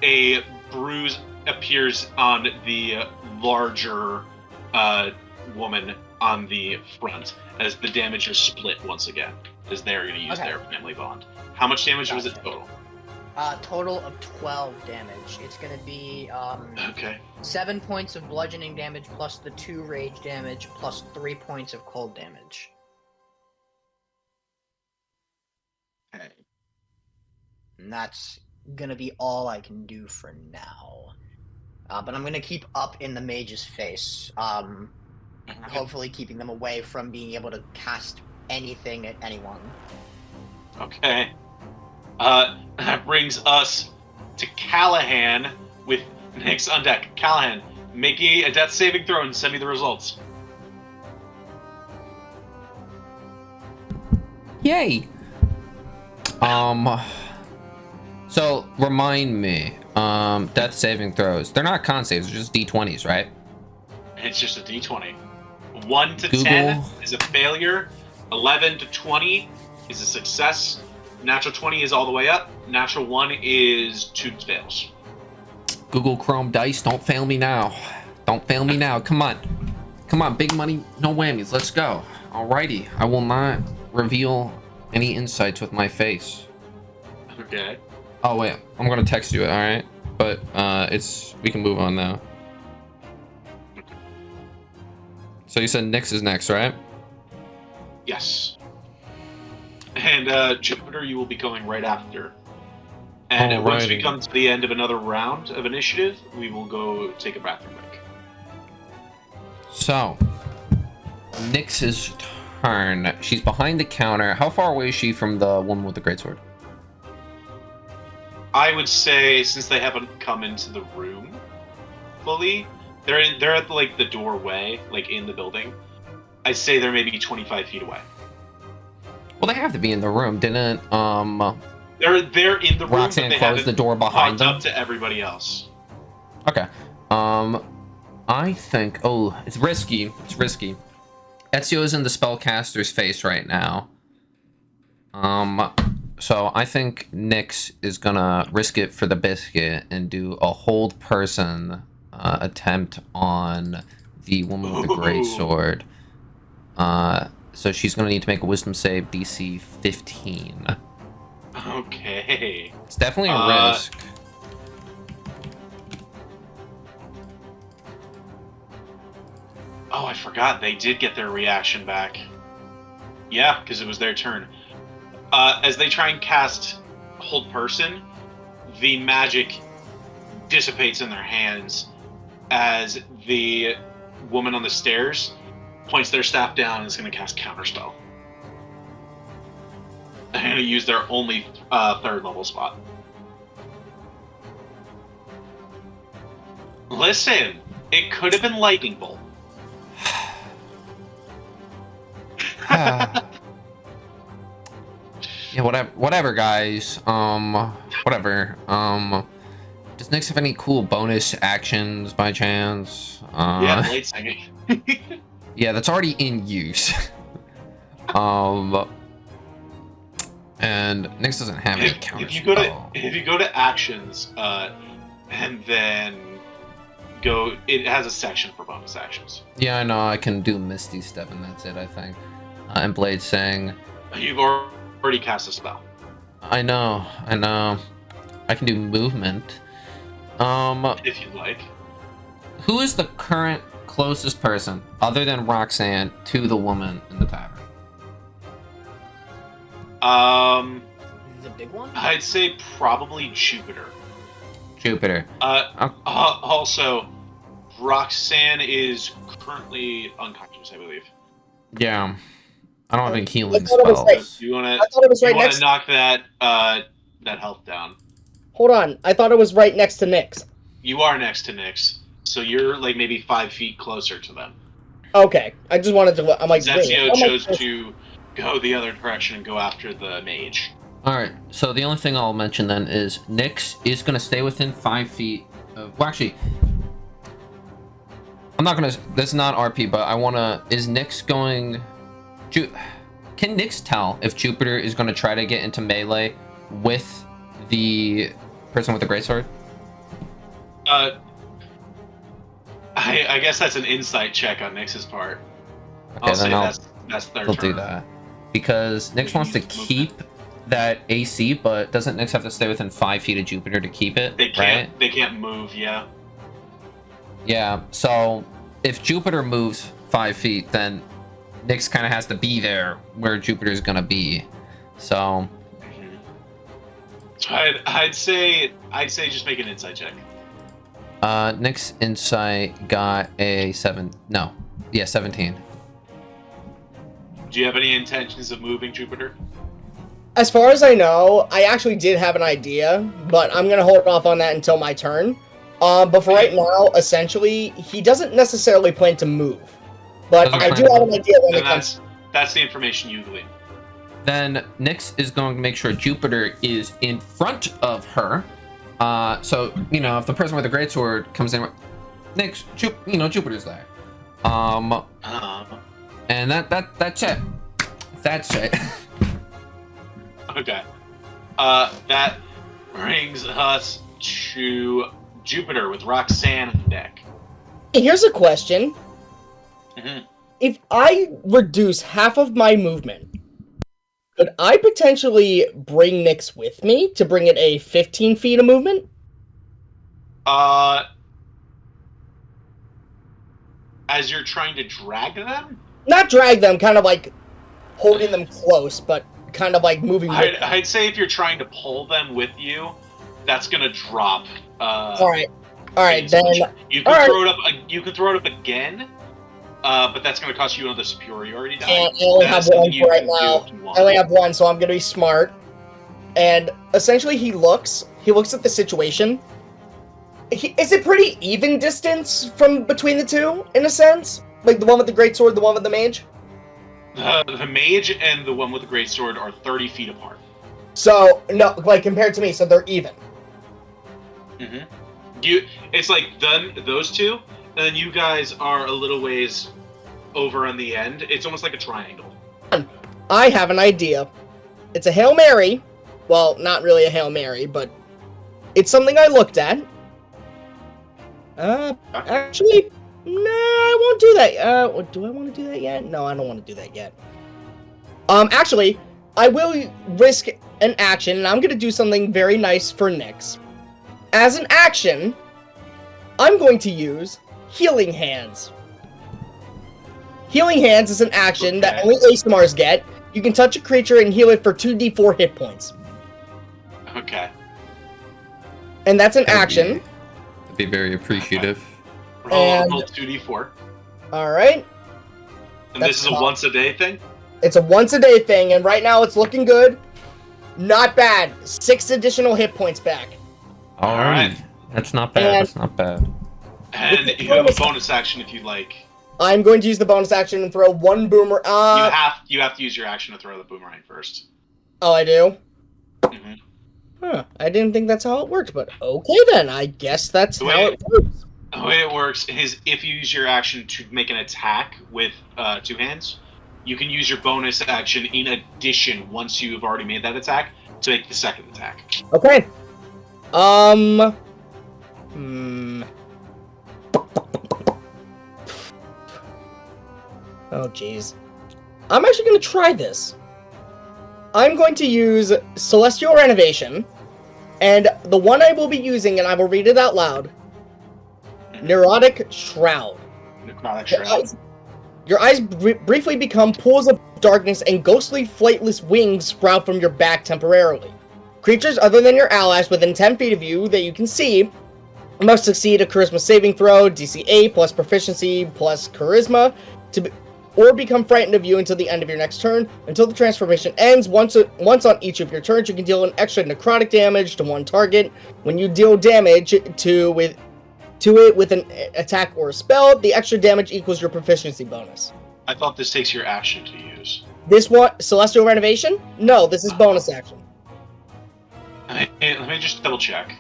a bruise appears on the larger woman on the front as the damage is split once again, as they're going to use their family bond. How much damage was it total? Total of 12 damage. It's gonna be Okay. 7 points of bludgeoning damage plus the 2 rage damage plus 3 points of cold damage. Okay. And that's gonna be all I can do for now. But I'm gonna keep up in the mage's face. Hopefully keeping them away from being able to cast anything at anyone. Okay. That brings us to Callahan with Nyx on deck. Callahan, make me a death saving throw and send me the results. Yay! So remind me, death saving throws. They're not con saves, they're just d20s, right? It's just a d20. 1 to Google. 10 is a failure. 11 to 20 is a success. Natural 20 is all the way up. Natural 1 is 2 fails. Google Chrome dice, don't fail me now. Don't fail me now. Come on. Come on, big money, no whammies. Let's go. Alrighty. I will not reveal any insights with my face. Okay. Oh wait, I'm gonna text you it, alright? But we can move on now. So you said Nyx is next, right? Yes. And Jupiter, you will be going right after. And once we come to the end of another round of initiative, we will go take a bathroom break. So, Nyx's turn. She's behind the counter. How far away is she from the woman with the greatsword? I would say, since they haven't come into the room fully, they're at like the doorway, like in the building. I'd say they're maybe 25 feet away. Well, they have to be in the room, didn't They're in the room, Roxanne but they closed haven't the door behind walked them? up to everybody else. Okay. I think it's risky. It's risky. Ezio is in the spellcaster's face right now. So I think Nyx is gonna risk it for the biscuit and do a hold person attempt on the woman with the greatsword. So she's gonna need to make a wisdom save DC 15. Okay. It's definitely a risk. Oh, I forgot. They did get their reaction back. Yeah, because it was their turn. As they try and cast Hold Person, the magic dissipates in their hands as the woman on the stairs points their staff down and is going to cast Counterspell. They're going to use their only third level spot. Listen, it could have been Lightning Bolt. Yeah, whatever, guys. Whatever. Does Nyx have any cool bonus actions by chance? Yeah, blade singing. Yeah, that's already in use. And Nyx doesn't have any counter. If you go to actions, and then go, it has a section for bonus actions. Yeah, I know. I can do Misty Step, and that's it. I think. And Blade Sing. You've already cast a spell. I know. I can do movement. If you'd like. Who is the current closest person, other than Roxanne, to the woman in the tavern? The big one? I'd say probably Jupiter. Jupiter. Also, Roxanne is currently unconscious, I believe. Yeah. I don't have any healing I thought it was spells. like- You wanna I thought it was right next. knock that health down. Hold on, I thought it was right next to Nyx. You are next to Nyx, so you're like maybe 5 feet closer to them. Okay, I just wanted to. I'm like, Ezio wait, chose to go the other direction and go after the mage. Alright, so the only thing I'll mention then is Nyx is going to stay within 5 feet of... Well, actually, I'm not going to... This is not RP, but I want to... Is Nyx going... Can Nyx tell if Jupiter is going to try to get into melee with the person with the greatsword? I guess that's an insight check on Nyx's part. Okay, I'll say then that's their I'll turn. do that. Because Nyx wants to keep that AC, but doesn't Nyx have to stay within 5 feet of Jupiter to keep it? They can't. Right? They can't move. Yeah. Yeah. So if Jupiter moves 5 feet, then Nyx kind of has to be there where Jupiter's gonna be. So. So I'd say just make an insight check. Nyx insight got a 17. Do you have any intentions of moving Jupiter? As far as I know, I actually did have an idea, but I'm gonna hold off on that until my turn. But for right now, essentially, he doesn't necessarily plan to move. But I do have an idea when it comes. That's the information you glean. Then Nyx is going to make sure Jupiter is in front of her. So, if the person with the greatsword comes in, Nyx, Jupiter's there. And that's it. That's it. Okay. That brings us to Jupiter with Roxanne on deck. Here's a question. Mm-hmm. If I reduce half of my movement, could I potentially bring Nyx with me to bring it a 15 feet of movement? As you're trying to drag them? Not drag them, kind of like holding them close, but kind of like moving with them. I'd say if you're trying to pull them with you, that's gonna drop. All right, then you can throw it up. You can throw it up again, but that's gonna cost you another superiority die. I only have one for right now. I only have one, so I'm gonna be smart. And essentially, he looks at the situation. Is it pretty even distance from between the two, in a sense? Like the one with the greatsword, the one with the mage? The mage and the one with the greatsword are 30 feet apart. So, no, like compared to me, so they're even. Mm-hmm. It's like those two, and then you guys are a little ways over on the end. It's almost like a triangle. I have an idea. It's a Hail Mary. Well, not really a Hail Mary, but it's something I looked at. Actually, no, I won't do that. Do I want to do that yet? No, I don't want to do that yet. Actually, I will risk an action, and I'm going to do something very nice for Nyx. As an action, I'm going to use Healing Hands. Healing Hands is an action that only ASMRs get. You can touch a creature and heal it for 2d4 hit points. Okay. And that's an action. I'd be very appreciative. Roll 2d4. Alright. And this is a once a day thing? It's a once a day thing, and right now it's looking good. Not bad. 6 additional hit points back. Alright. That's not bad. That's not bad. And you have a bonus action if you'd like. I'm going to use the bonus action and throw one boomer. You have to use your action to throw the boomerang first. Oh, I do? Mm-hmm. Huh. I didn't think that's how it worked, but okay then. I guess that's how it works. The way it works is if you use your action to make an attack with 2 hands, you can use your bonus action in addition once you have already made that attack to make the second attack. Okay. Oh, jeez. I'm actually going to try this. I'm going to use Celestial Renovation, and the one I will be using, and I will read it out loud, Neurotic Shroud. Necrotic Shroud. Your eyes briefly become pools of darkness, and ghostly, flightless wings sprout from your back temporarily. Creatures other than your allies within 10 feet of you that you can see must succeed a Charisma saving throw, DC 8 plus proficiency plus Charisma, or become frightened of you until the end of your next turn. Until the transformation ends, once on each of your turns, you can deal an extra necrotic damage to one target. When you deal damage to it with an attack or a spell, the extra damage equals your proficiency bonus. I thought this takes your action to use. This one, Celestial Renovation? No, this is bonus action. Let me just double check.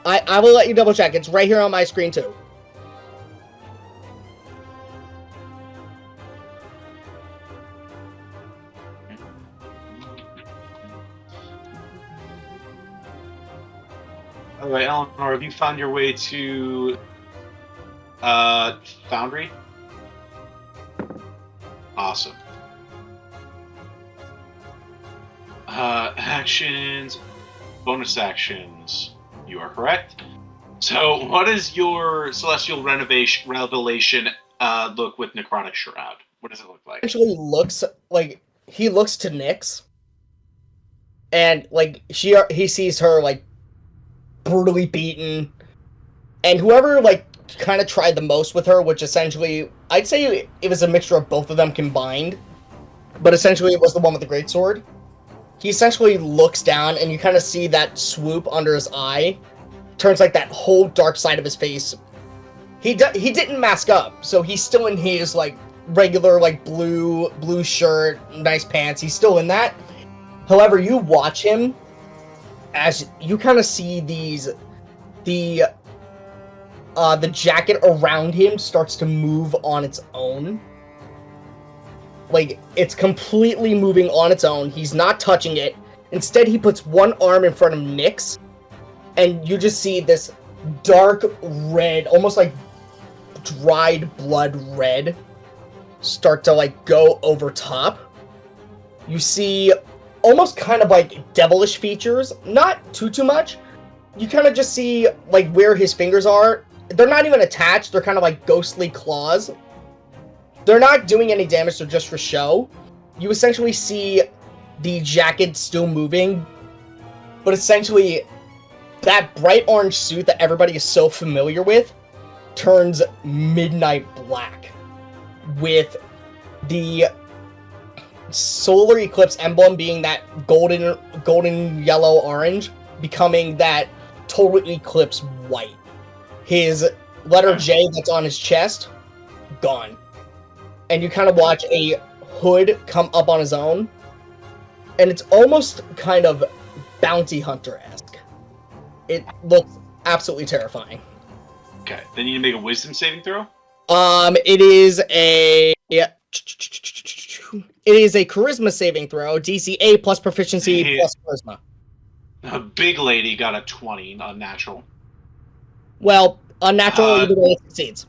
I will let you double check. It's right here on my screen too. Alright, Eleanor, have you found your way to Foundry? Awesome. actions, bonus actions. You are correct. So, what is your celestial revelation look with necrotic shroud? What does it look like? Actually, looks like he looks to Nyx, and like he sees her like brutally beaten, and whoever like kind of tried the most with her, which essentially I'd say it was a mixture of both of them combined, but essentially it was the one with the greatsword. He essentially looks down, and you kind of see that swoop under his eye, turns like that whole dark side of his face. He didn't mask up, so he's still in his like regular like blue shirt, nice pants. He's still in that. However, you watch him as you kind of see the jacket around him starts to move on its own. Like, it's completely moving on its own. He's not touching it. Instead, he puts one arm in front of Nyx, and you just see this dark red, almost like dried blood red, start to like go over top. You see almost kind of like devilish features, not too much. You kind of just see like where his fingers are. They're not even attached, they're kind of like ghostly claws. They're not doing any damage, they're just for show. You essentially see the jacket still moving, but essentially that bright orange suit that everybody is so familiar with turns midnight black, with the solar eclipse emblem being that golden yellow orange becoming that total eclipse white. His letter J that's on his chest, gone. And you kind of watch a hood come up on his own, and it's almost kind of bounty hunter-esque. It looks absolutely terrifying. Okay, then you need to make a wisdom saving throw? It is a charisma saving throw, DC A plus proficiency plus charisma. A big lady got a 20, unnatural. Well, unnatural either way it succeeds.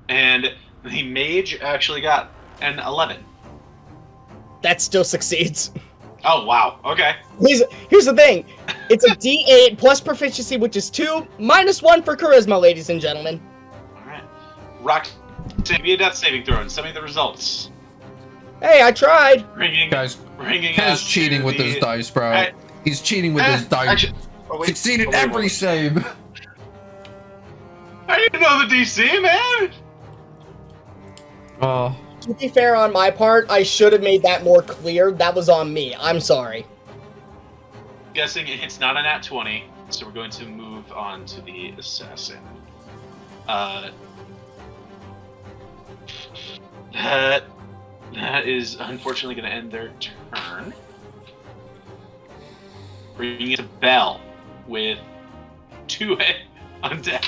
And the mage actually got an 11. That still succeeds. Oh, wow. Okay. Here's the thing. It's a D8 plus proficiency, which is 2, minus 1 for charisma, ladies and gentlemen. Alright. Rock, give me a death saving throw and send me the results. Hey, I tried. Guys, Ken's cheating with his dice, bro. He's cheating with his dice. Succeeded every save. I didn't know the DC, man! Oh. To be fair on my part, I should have made that more clear. That was on me. I'm sorry. Guessing it's not a nat 20, so we're going to move on to the assassin. That is unfortunately going to end their turn. Bringing in a bell with 2 on deck.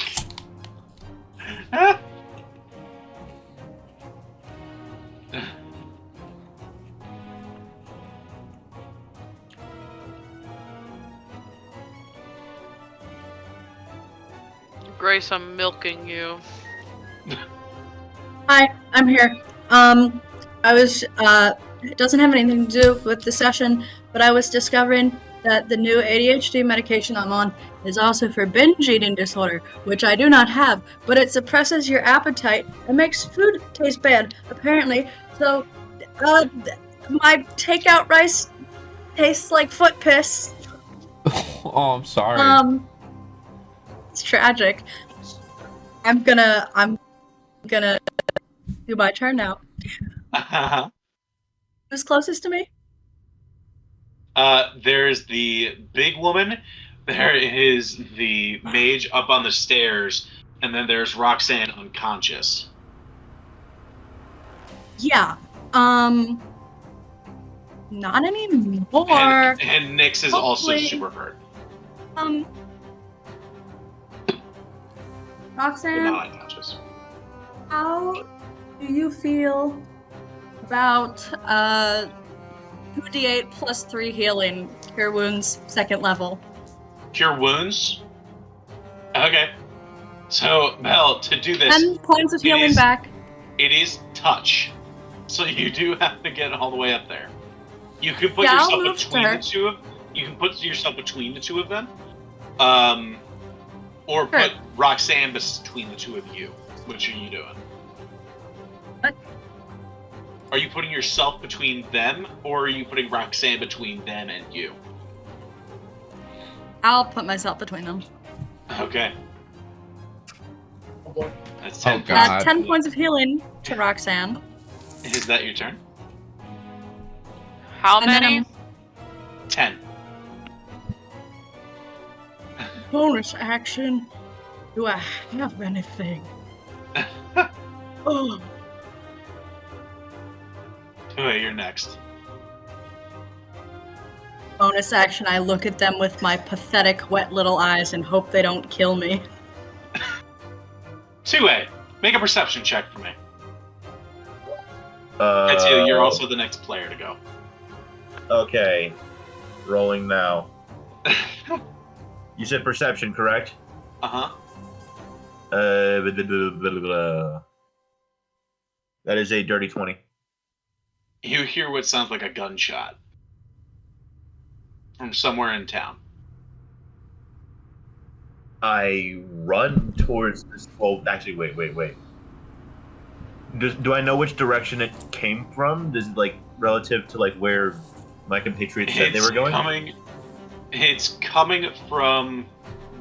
Grace, I'm milking you. Hi, I'm here. I was, it doesn't have anything to do with the session, but I was discovering that the new ADHD medication I'm on is also for binge eating disorder, which I do not have, but it suppresses your appetite and makes food taste bad, apparently. So, my takeout rice tastes like foot piss. Oh, I'm sorry. It's tragic. I'm gonna do my turn now. Who's closest to me? There's the big woman, there is the mage up on the stairs, and then there's Roxanne unconscious. Yeah. Not anymore. And Nyx is also super hurt. Roxanne, But not unconscious. how do you feel about 2d8 plus 3 healing, cure wounds, 2nd level? Cure wounds? Okay. So, Mel, to do this... 10 points of healing back. It is touch. So you do have to get all the way up there. You could put Yeah, I'll yourself move between her. the two of you can put yourself between the two of them, or put Sure. Roxanne between the two of you. Which are you doing? What? Are you putting yourself between them, or are you putting Roxanne between them and you? I'll put myself between them. Okay. That's Oh, 10 God. 10 points of healing to Roxanne. Is that your turn? How And then many? 10. Bonus action. Do I have anything? Oh. Okay, you're next. Bonus action, I look at them with my pathetic, wet little eyes and hope they don't kill me. 2A, make a perception check for me. Uh, That's you. You're also the next player to go. Okay. Rolling now. You said perception, correct? Uh-huh. Blah, blah, blah, blah, blah. That is a dirty 20. You hear what sounds like a gunshot from somewhere in town. I run towards this. Well, actually, wait. Do I know which direction it came from? Is it like relative to like where my compatriots said they were going? It's coming from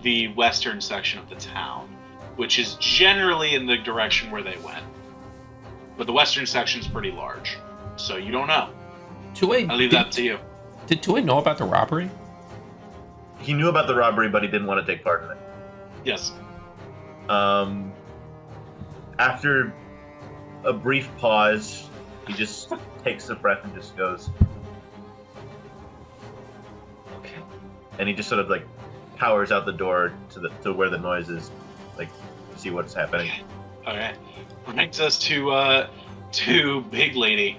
the western section of the town, which is generally in the direction where they went. But the western section's pretty large, so you don't know. I'll leave that to you. Did Tui know about the robbery? He knew about the robbery, but he didn't want to take part in it. Yes. After a brief pause, he just takes a breath and just goes, okay. And he just sort of like powers out the door to where the noise is, like to see what's happening. Okay. Brings us to Big Lady.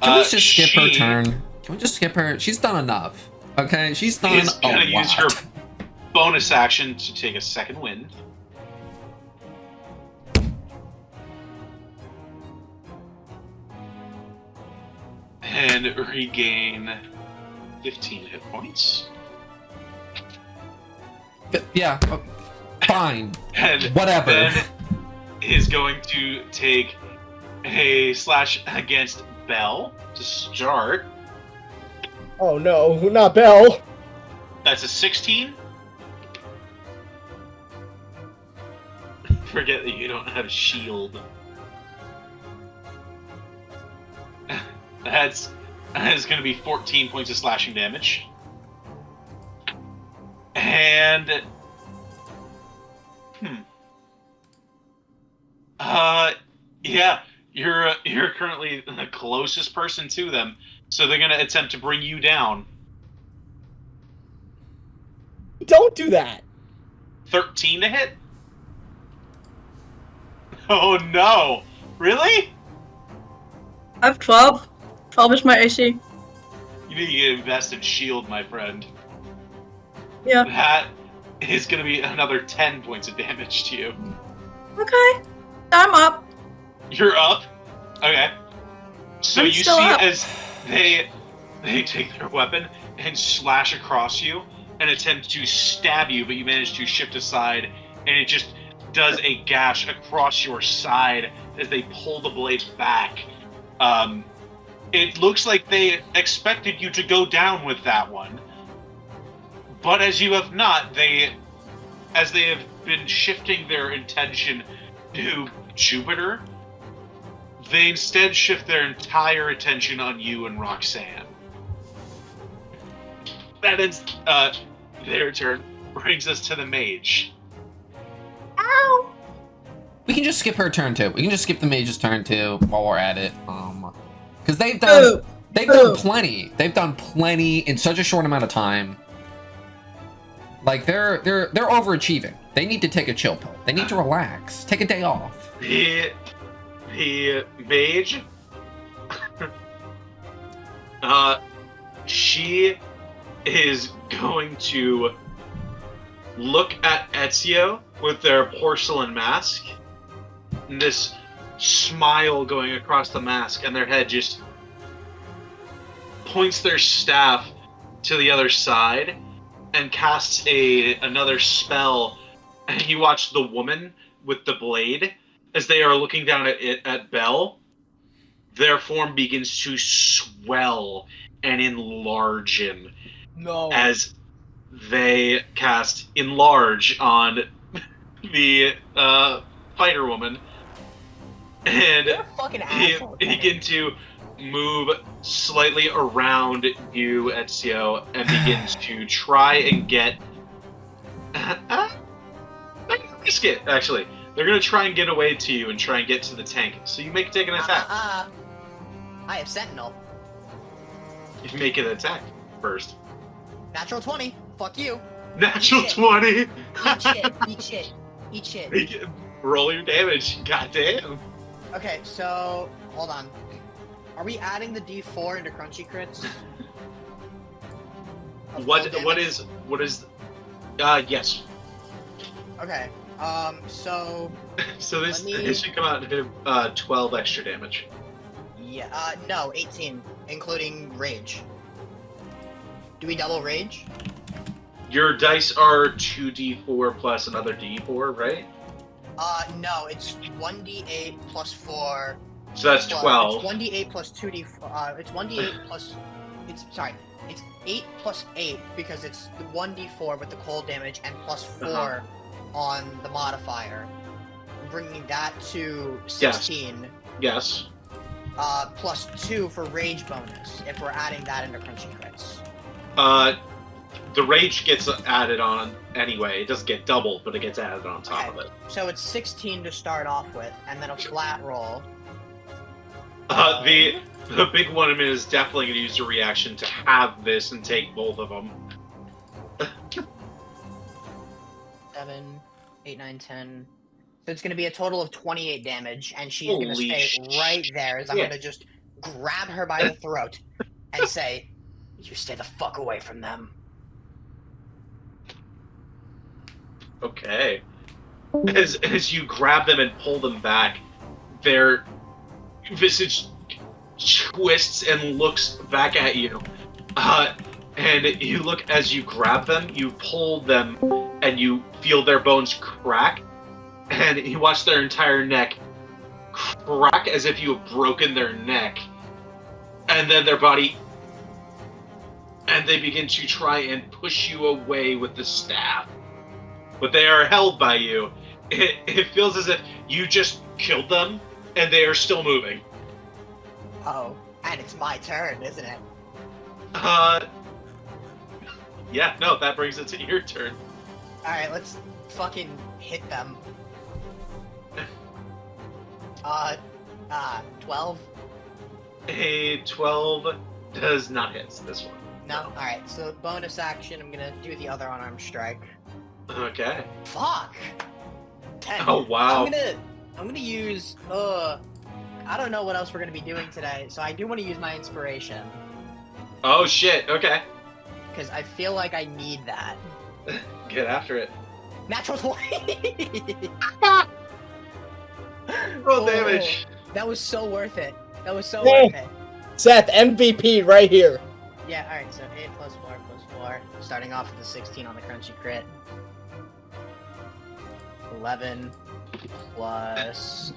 Can we just skip her turn? Can we just skip her? She's done enough. Okay, she's done She's a gonna lot. use her bonus action to take a second wind. And regain 15 hit points. Yeah, fine. And Whatever. then is going to take a slash against Belle to start. Oh no, not Belle. That's a 16. Forget that you don't have a shield. That's going to be 14 points of slashing damage. And yeah, you're currently the closest person to them, so they're going to attempt to bring you down. Don't do that. 13 to hit? Oh no! Really? I have 12. 12 is my AC. You need to invest in shield, my friend. Yeah. That is going to be another 10 points of damage to you. Okay. I'm up. You're up? Okay. So I'm you still see up. as they take their weapon and slash across you and attempt to stab you, but you manage to shift aside, and it just does a gash across your side as they pull the blade back. It looks like they expected you to go down with that one, but as you have not, as they have been shifting their intention to Jupiter, they instead shift their entire attention on you and Roxanne. That is their turn. Brings us to the mage. Ow! We can just skip her turn too. We can just skip the mage's turn too while we're at it. Because they've done plenty. They've done plenty in such a short amount of time. Like they're overachieving. They need to take a chill pill. They need to relax. Take a day off. The mage, she is going to look at Ezio with their porcelain mask, and this smile going across the mask, and their head just points their staff to the other side and casts another spell. And you watch the woman with the blade, as they are looking down at Belle, their form begins to swell and enlarge as they cast Enlarge on the fighter woman. And You're a fucking he asshole. begin to move slightly around you, Ezio, and begins to try and get... risk it, actually. They're going to try and get away to you and try and get to the tank. So you take an attack. I have Sentinel. You make an attack first. Natural 20. Fuck you. Natural Eat 20! Eat shit. Eat shit. Eat shit. Roll your damage. Goddamn. Okay, so hold on. Are we adding the D4 into crunchy crits? What is yes. Okay. So So this should come out to 12 extra damage. yeah, no, 18, including rage. Do we double rage? Your dice are 2d4 plus another d4, right? No, it's 1d8 plus 4. So that's 12. It's 1d8 plus 2d4. It's 1d8 plus. It's 8 plus 8 because it's the 1d4 with the cold damage and plus 4 on the modifier, bringing that to 16. Yes. Plus 2 for rage bonus if we're adding that into crunchy crits. The rage gets added on anyway. It doesn't get doubled, but it gets added on top of it. So it's 16 to start off with, and then a flat roll. The big one is definitely going to use a reaction to have this and take both of them. 7, 8, 9, 10. So it's going to be a total of 28 damage, and she's going to stay right there as I'm going to just grab her by the throat and say, "You stay the fuck away from them." Okay. As you grab them and pull them back, their visage twists and looks back at you. And you look as you grab them, you pull them, and you feel their bones crack, and you watch their entire neck crack as if you have broken their neck. And then their body... And they begin to try and push you away with the staff. But they are held by you. It feels as if you just killed them, and they are still moving. Oh, and it's my turn, isn't it? Yeah, no, that brings it to your turn. Alright, let's fucking hit them. 12? A 12 does not hit this one. No? Alright, so bonus action, I'm gonna do the other unarmed strike. Okay. Fuck! 10. Oh, wow. I'm gonna use, I don't know what else we're gonna be doing today, so I do want to use my inspiration. Oh, shit, okay. Because I feel like I need that. Get after it. Natural 20! Roll damage. That was so worth it. That was so Hey. worth it. Seth, MVP right here. Yeah, alright, so 8 plus 4 plus 4. Starting off with a 16 on the crunchy crit. 11 plus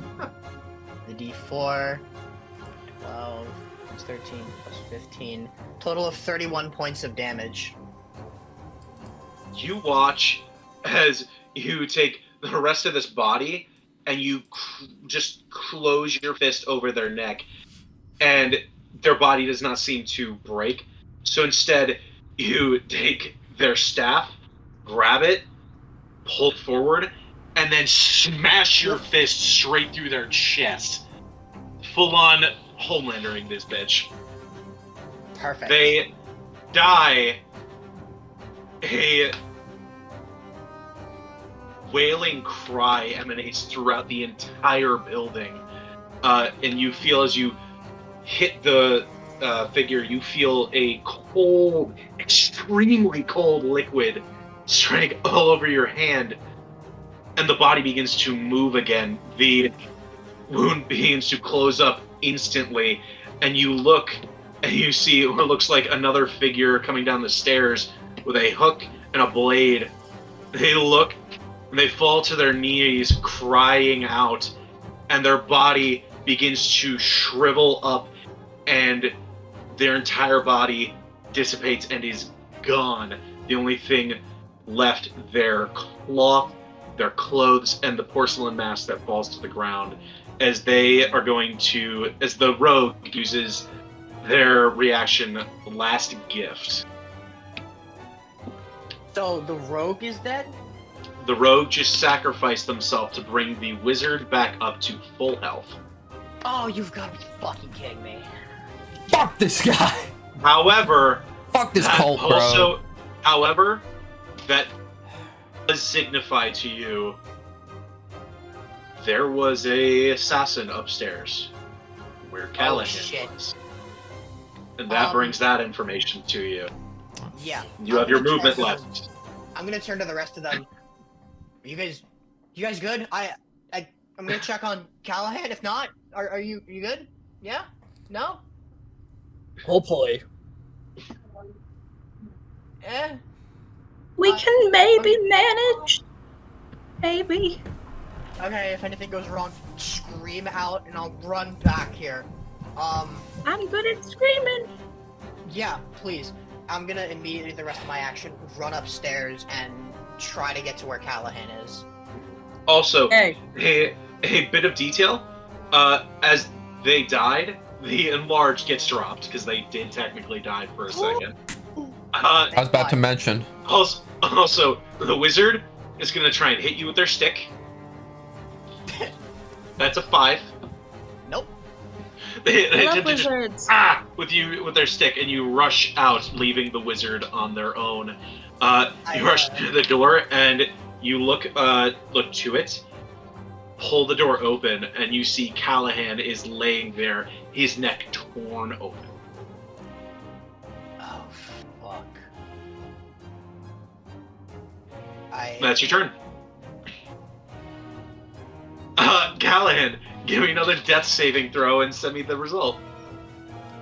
the d4. 12 plus 13 plus 15. Total of 31 points of damage. You watch as you take the rest of this body and you just close your fist over their neck, and their body does not seem to break. So instead, you take their staff, grab it, pull it forward, and then smash your fist straight through their chest. Full on Homelandering this bitch. Perfect. They die. A wailing cry emanates throughout the entire building. And you feel as you hit the figure, you feel a cold, extremely cold liquid strike all over your hand. And the body begins to move again. The wound begins to close up instantly. And you look and you see what looks like another figure coming down the stairs with a hook and a blade. They look, and they fall to their knees, crying out, and their body begins to shrivel up, and their entire body dissipates and is gone. The only thing left, their cloth, their clothes, and the porcelain mask that falls to the ground, as they are going to, as the rogue uses their reaction, last gift. So the rogue is dead? The rogue just sacrificed themselves to bring the wizard back up to full health. Oh, you've got to be fucking kidding me. Fuck this guy. However, Fuck this that cult, bro. However, that does signify to you there was a assassin upstairs where Callahan was. And that brings that information to you. Yeah. You have your movement left. I'm gonna turn to the rest of them. You guys good? I'm gonna check on Callahan. If not, are you good? Yeah? No? Hopefully. Eh? We can maybe manage. Maybe. Okay, if anything goes wrong, scream out and I'll run back here. I'm good at screaming. Yeah, please. I'm gonna immediately, the rest of my action, run upstairs and try to get to where Callahan is. Also, Hey. a bit of detail. As they died, the enlarged gets dropped, because they did technically die for a second. I was about to mention. Also, the wizard is going to try and hit you with their stick. That's a 5. Nope. I love wizards. With their stick, and you rush out, leaving the wizard on their own. You rush to the door, and you look to it, pull the door open, and you see Callahan is laying there, his neck torn open. Oh, fuck. That's your turn. Callahan, give me another death saving throw and send me the result.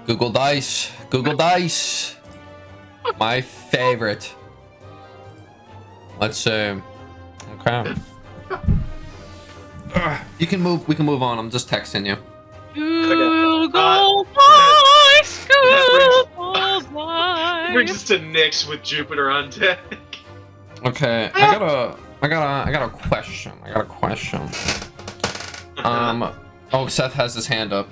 Google Dice. Google Dice. My favorite. Let's see. Okay. You can move. We can move on. I'm just texting you. Google Dice. Google Dice. Brings us to Nyx with Jupiter on deck. Okay. I got a question. Oh, Seth has his hand up.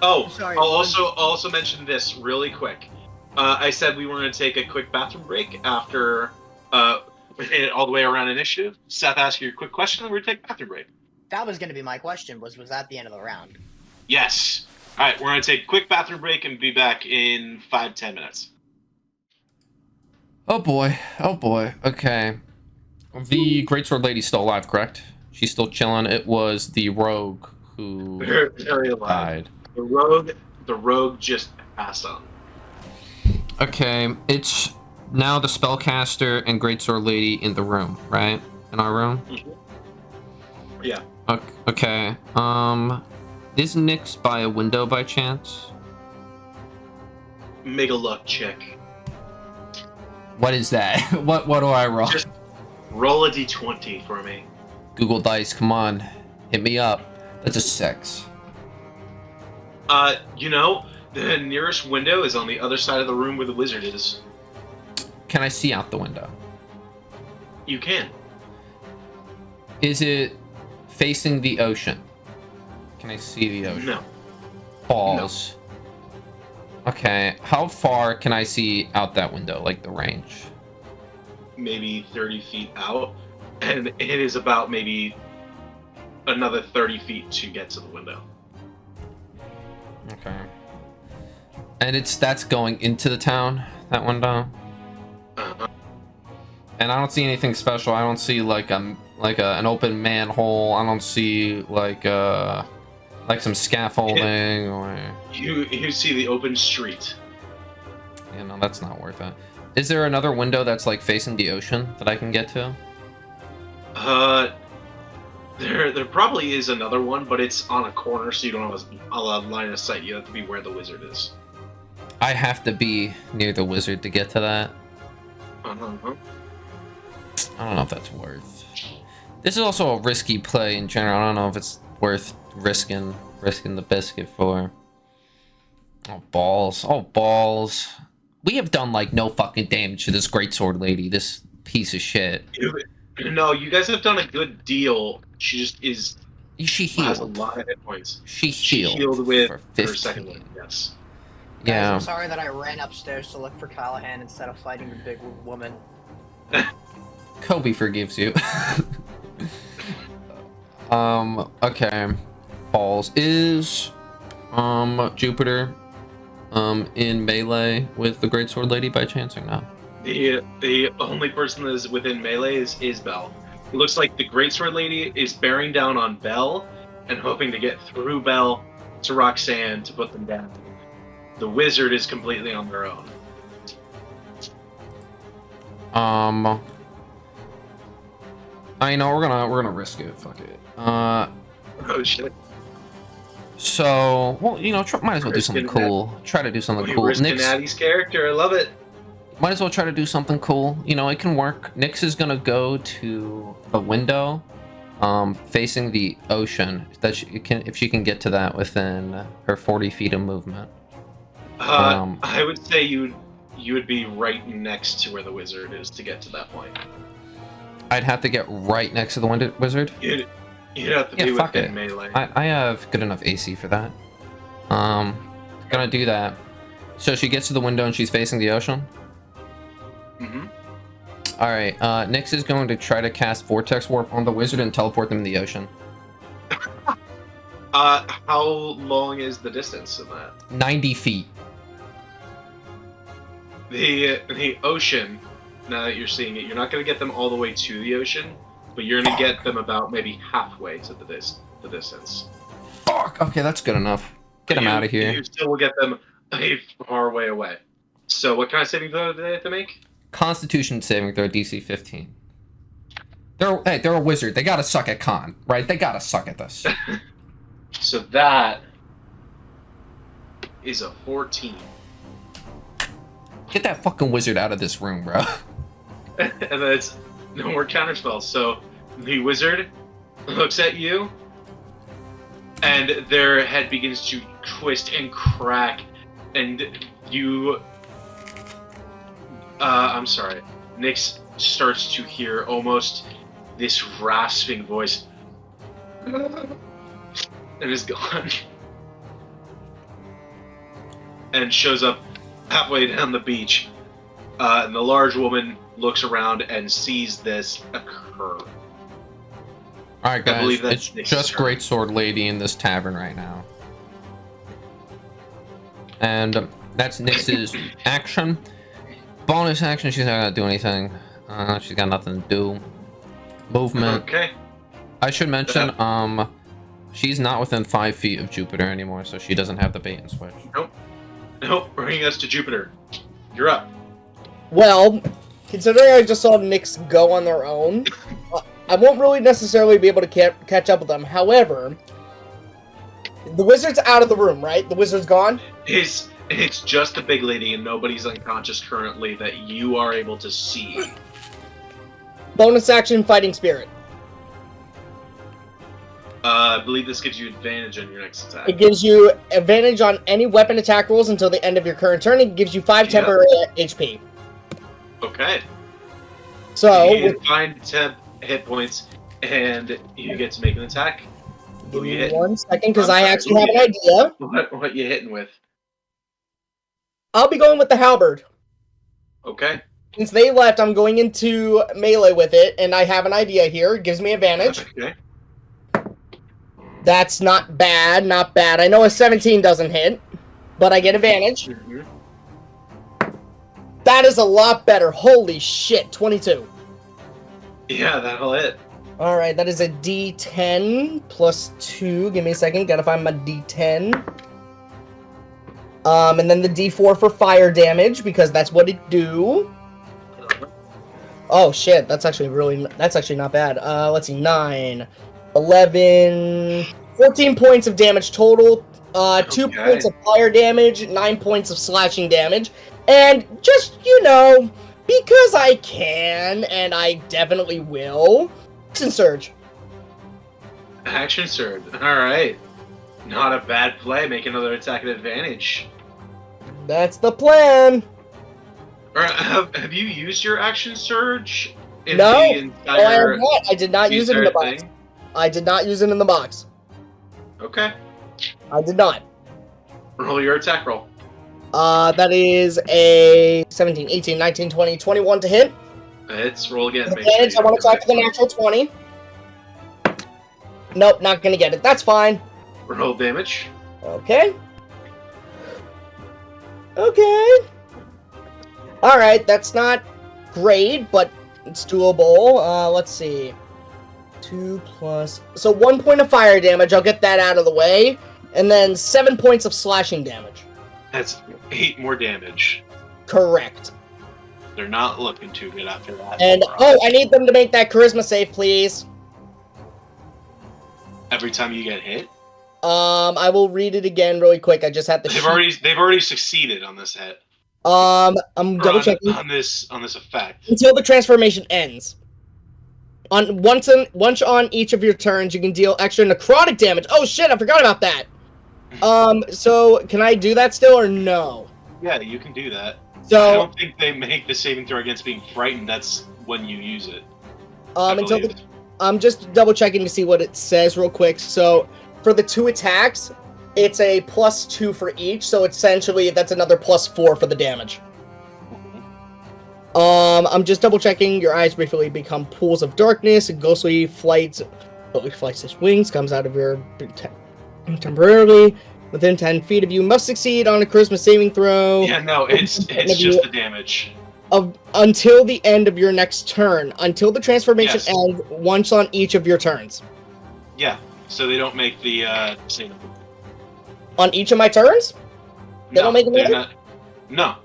Oh, Sorry, I'll also mention this really quick. I said we were going to take a quick bathroom break after all the way around initiative. Seth asked you a quick question, and we're going to take a bathroom break. That was gonna be my question, was that the end of the round? Yes. All right, we're going to take a quick bathroom break and be back in 5-10 minutes. Oh boy. Okay. The Greatsword Lady's still alive, correct? She's still chilling. It was the rogue who Very alive. died. The rogue just passed on. Okay, it's now the spellcaster and Greatsword Lady in the room, right? In our room? Mm-hmm. Yeah. Okay. Is Nyx by a window by chance? Make a luck check. What is that? What do I roll? Just roll a d20 for me. Google Dice, come on. Hit me up. That's a 6. The nearest window is on the other side of the room where the wizard is. Can I see out the window? You can. Is it facing the ocean? Can I see the ocean? No. Pause. Okay, how far can I see out that window, like the range? Maybe 30 feet out, and it is about maybe another 30 feet to get to the window. Okay. And that's going into the town, that window? Uh-huh. And I don't see anything special. I don't see like an open manhole. I don't see like some scaffolding or. You see the open street. You know, that's not worth it. Is there another window that's like facing the ocean that I can get to? There probably is another one, but it's on a corner, so you don't have a line of sight. You have to be where the wizard is. I have to be near the wizard to get to that. Uh-huh. I don't know if that's worth. This is also a risky play in general. I don't know if it's worth risking the biscuit for. Oh balls! Oh balls! We have done like no fucking damage to this greatsword lady. This piece of shit. No, you guys have done a good deal. She just is. She Has a healed. lot of hit points. She She healed, healed with for her 15. second one. Yes. Guys, Yeah. I'm sorry that I ran upstairs to look for Callahan instead of fighting the big woman. Kobe forgives you. Okay. Balls. Is Jupiter in melee with the greatsword lady by chance or no? The only person that is within melee is Belle. It looks like the greatsword lady is bearing down on Belle and hoping to get through Belle to Roxanne to put them down. The wizard is completely on their own. I know we're gonna risk it. Fuck it. Oh shit! So, well, you know, might as well do something Risking that. cool. Try to do something You're cool. risking Nick's, Addie's character. I love it. might as well try to do something cool. You know, it can work. Nyx is gonna go to a window, facing the ocean. That if she can get to that within her 40 feet of movement. I would say you would be right next to where the wizard is to get to that point. I'd have to get right next to the wizard. You'd have to be fuck within it. melee. I have good enough AC for that. Gonna do that. So she gets to the window and she's facing the ocean. Mm-hmm. All right. Nyx is going to try to cast Vortex Warp on the wizard and teleport them in the ocean. How long is the distance in that? 90 feet. The ocean. Now that you're seeing it, you're not going to get them all the way to the ocean, but you're going to get them about maybe halfway to the distance. Fuck. Okay, that's good enough. Get them out of here. You still will get them a far way away. So, what kind of saving throw do they have to make? Constitution saving throw DC 15. They're a wizard. They gotta suck at con, right? They gotta suck at this. So that is a 14. Get that fucking wizard out of this room, bro. And then it's no more counterspells. So the wizard looks at you, and their head begins to twist and crack, and you. I'm sorry. Nyx starts to hear almost this rasping voice, and is gone, and shows up halfway down the beach. And the large woman looks around and sees this occur. Alright, guys. believe that's It's Nyx's just turn. Greatsword Lady in this tavern right now. And that's Nyx's action. Bonus action, she's not gonna do anything. She's got nothing to do. Movement. Okay. I should mention, she's not within 5 feet of Jupiter anymore, so she doesn't have the bait and switch. Nope, bringing us to Jupiter. You're up. Well, considering I just saw Nyx go on their own, I won't really necessarily be able to catch up with them. However, the wizard's out of the room, right? The wizard's gone? It's just a big lady and nobody's unconscious currently that you are able to see. Bonus action, Fighting Spirit. I believe this gives you advantage on your next attack. It gives you advantage on any weapon attack rolls until the end of your current turn. It gives you 5 temporary HP. Okay. So, You find 10 hit points and you get to make an attack. give Who you me hitting? 1 second because I'm I sorry, actually who have you an idea. What you hitting with? I'll be going with the halberd. Okay. Since they left, I'm going into melee with it, and I have an idea here. It gives me advantage. Okay. That's not bad, not bad. I know a 17 doesn't hit, but I get advantage. Mhm. That is a lot better. Holy shit, 22. Yeah, that'll hit. Alright, that is a D10 plus 2. Give me a second, gotta find my D10. And then the D4 for fire damage, because that's what it do. Oh shit, that's actually not bad. Let's see, 9, 11, 14 points of damage total. 2 Okay. points of fire damage, 9 points of slashing damage, and just, you know, because I can, and I definitely will, action surge. Action surge. Alright. Not a bad play. Make another attack at advantage. That's the plan. Have you used your action surge? In No. the entire I did not use it in the box. thing? I did not use it in the box. Okay. I did not. Roll your attack roll. That is a 17, 18, 19, 20, 21 to hit. Hits. Roll again. With advantage, I want to try for the natural 20. Nope, not gonna get it. That's fine. Roll damage. Okay. Okay. Alright, that's not great, but it's doable. Let's see. 2 plus... So 1 point of fire damage, I'll get that out of the way. And then 7 points of slashing damage. That's 8 more damage. Correct. They're not looking too good after that. And, oh, I need them to make that charisma save, please. Every time you get hit? I will read it again really quick. I just had to... They've already succeeded on this hit. I'm double checking. On this effect. Until the transformation ends. Once on each of your turns, you can deal extra necrotic damage. Oh shit, I forgot about that. So can I do that still or no? Yeah, you can do that. So I don't think they make the saving throw against being frightened. That's when you use it. I'm just double checking to see what it says real quick. So for the 2 attacks, it's a +2 for each. So essentially, that's another +4 for the damage. I'm just double checking. Your eyes briefly become pools of darkness. And ghostly flights its wings, comes out of your temporarily. Within 10 feet of you, must succeed on a charisma saving throw. Yeah, no, it's just the damage. Until the end of your next turn. Until the transformation ends, once on each of your turns. Yeah, so they don't make the saving. On each of my turns? They don't make it? No.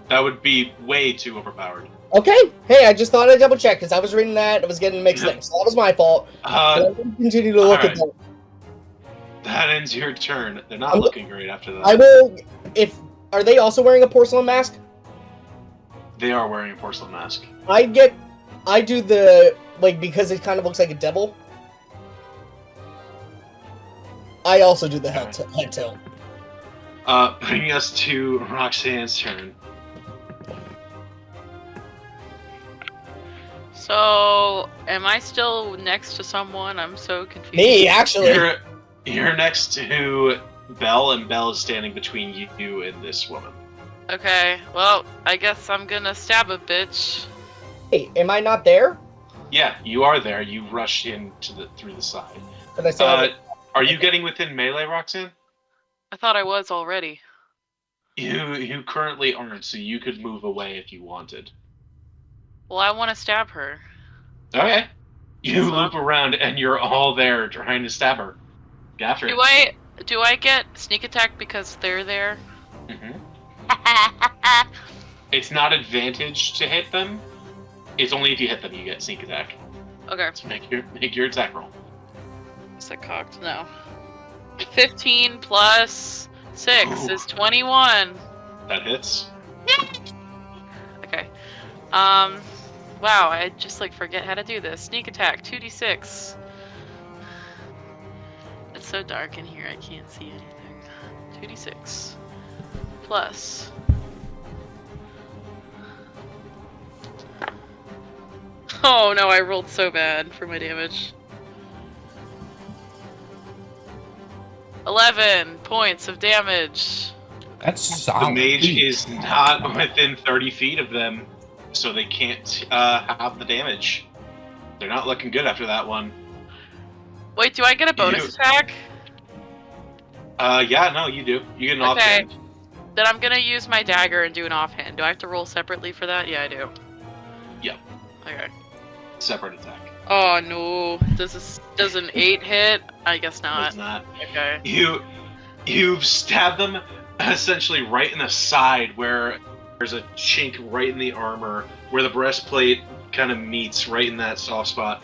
That would be way too overpowered. Okay. Hey, I just thought I'd double check, because I was reading that, it was getting mixed things. So that was my fault. I'm going to continue to look at that. That ends your turn. They're not looking great after that. I will... Are they also wearing a porcelain mask? They are wearing a porcelain mask. I do the... because it kind of looks like a devil. I also do the head tilt. Bringing us to Roxanne's turn. So, am I still next to someone? I'm so confused. Me, actually. You're next to Belle, and Belle is standing between you and this woman. Okay, well, I guess I'm gonna stab a bitch. Hey, am I not there? Yeah, you are there. You rushed in through the side. Did I say are you getting within melee, Roxanne? I thought I was already. You currently aren't, so you could move away if you wanted. Well, I want to stab her. Okay. You loop around, and you're all there trying to stab her. Get after it. Do I get sneak attack because they're there? Mm-hmm. It's not advantage to hit them. It's only if you hit them you get sneak attack. Okay. So make your attack roll. Is that cocked? No. 15 plus 6 is 21. That hits. Okay. Wow, I just forget how to do this. Sneak attack, 2d6. It's so dark in here, I can't see anything. 2d6 plus. Oh no, I rolled so bad for my damage. 11 points of damage. That's solid. The mage is not within 30 feet of them, so they can't have the damage. They're not looking good after that one. Wait, do I get a bonus attack? Yeah, no, you do. You get an offhand. Then I'm gonna use my dagger and do an offhand. Do I have to roll separately for that? Yeah, I do. Yep. Okay. Separate attack. Oh no. Does an 8 hit? I guess not. Does not. Okay. You've stabbed them essentially right in the side where there's a chink right in the armor where the breastplate kind of meets right in that soft spot.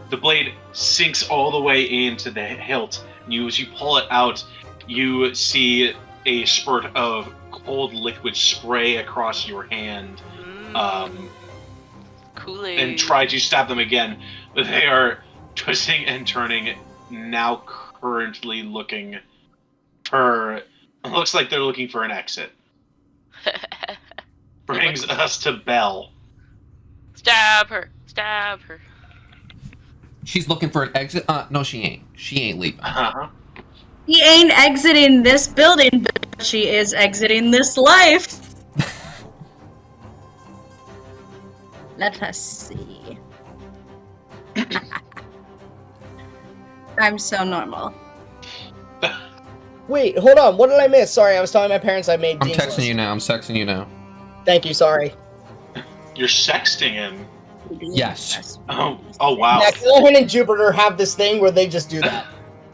The blade sinks all the way into the hilt. As you pull it out, you see a spurt of cold liquid spray across your hand, Kool-Aid. and try to stab them again, but they are twisting and turning, now currently looking for... Looks like they're looking for an exit. Brings us to Belle. Stab her! Stab her! She's looking for an exit. No, she ain't. She ain't leaving. Uh-huh. She ain't exiting this building, but she is exiting this life. Let us see. I'm so normal. Wait, hold on. What did I miss? Sorry, I was telling my parents I made I'm Dean's texting list. you now. I'm sexting you now. Thank you, sorry. You're sexting him. Yes. Oh wow. Yeah, Callahan and Jupiter have this thing where they just do that.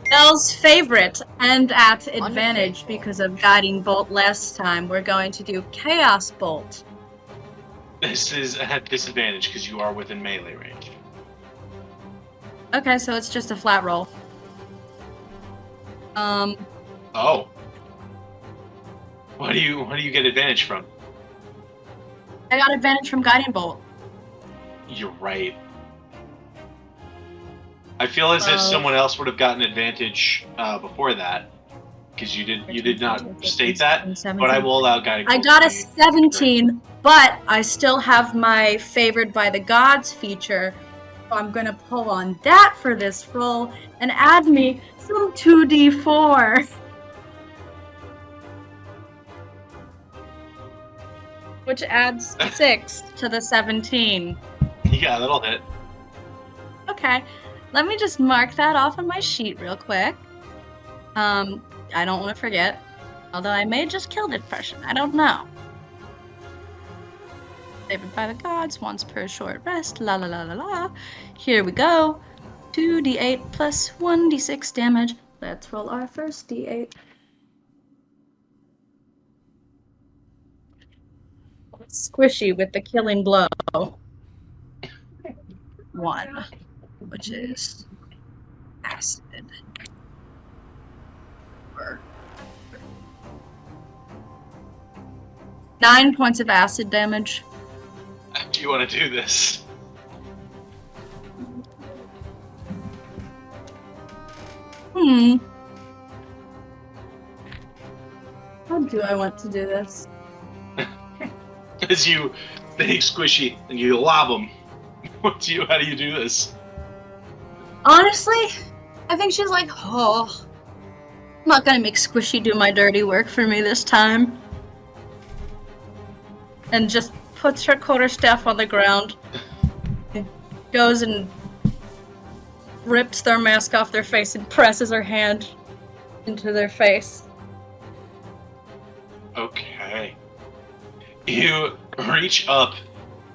Belle's favorite and at advantage because of Guiding Bolt last time. We're going to do Chaos Bolt. This is at disadvantage because you are within melee range. Okay, so it's just a flat roll. Oh. What do you get advantage from? I got advantage from Guiding Bolt. You're right. I feel as if someone else would have gotten advantage before that, because you did not state that. But I will allow guiding. I bolt got to a be 17, but I still have my Favored by the Gods feature. So I'm gonna pull on that for this roll and add me some 2d4. Which adds 6 to the 17. Yeah, that'll hit. Okay, let me just mark that off on my sheet real quick. I don't want to forget. Although I may just kill depression, I don't know. Favored by the gods, once per short rest, la la la la la. Here we go. 2d8 plus 1d6 damage. Let's roll our first d8. Squishy with the killing blow. 1, which is acid. 9 points of acid damage. Do you want to do this? How do I want to do this? As you stay squishy and you lob them. How do you do this? Honestly, I think she's like, oh, I'm not gonna make Squishy do my dirty work for me this time. And just puts her quarterstaff on the ground. And goes and rips their mask off their face and presses her hand into their face. Okay. You reach up.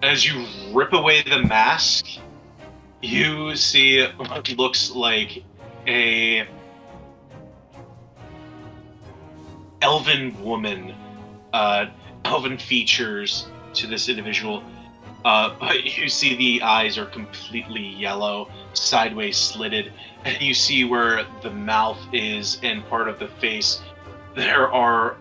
As you rip away the mask, you see what looks like a elven woman. Elven features to this individual. But you see the eyes are completely yellow, sideways slitted, and you see where the mouth is and part of the face. There are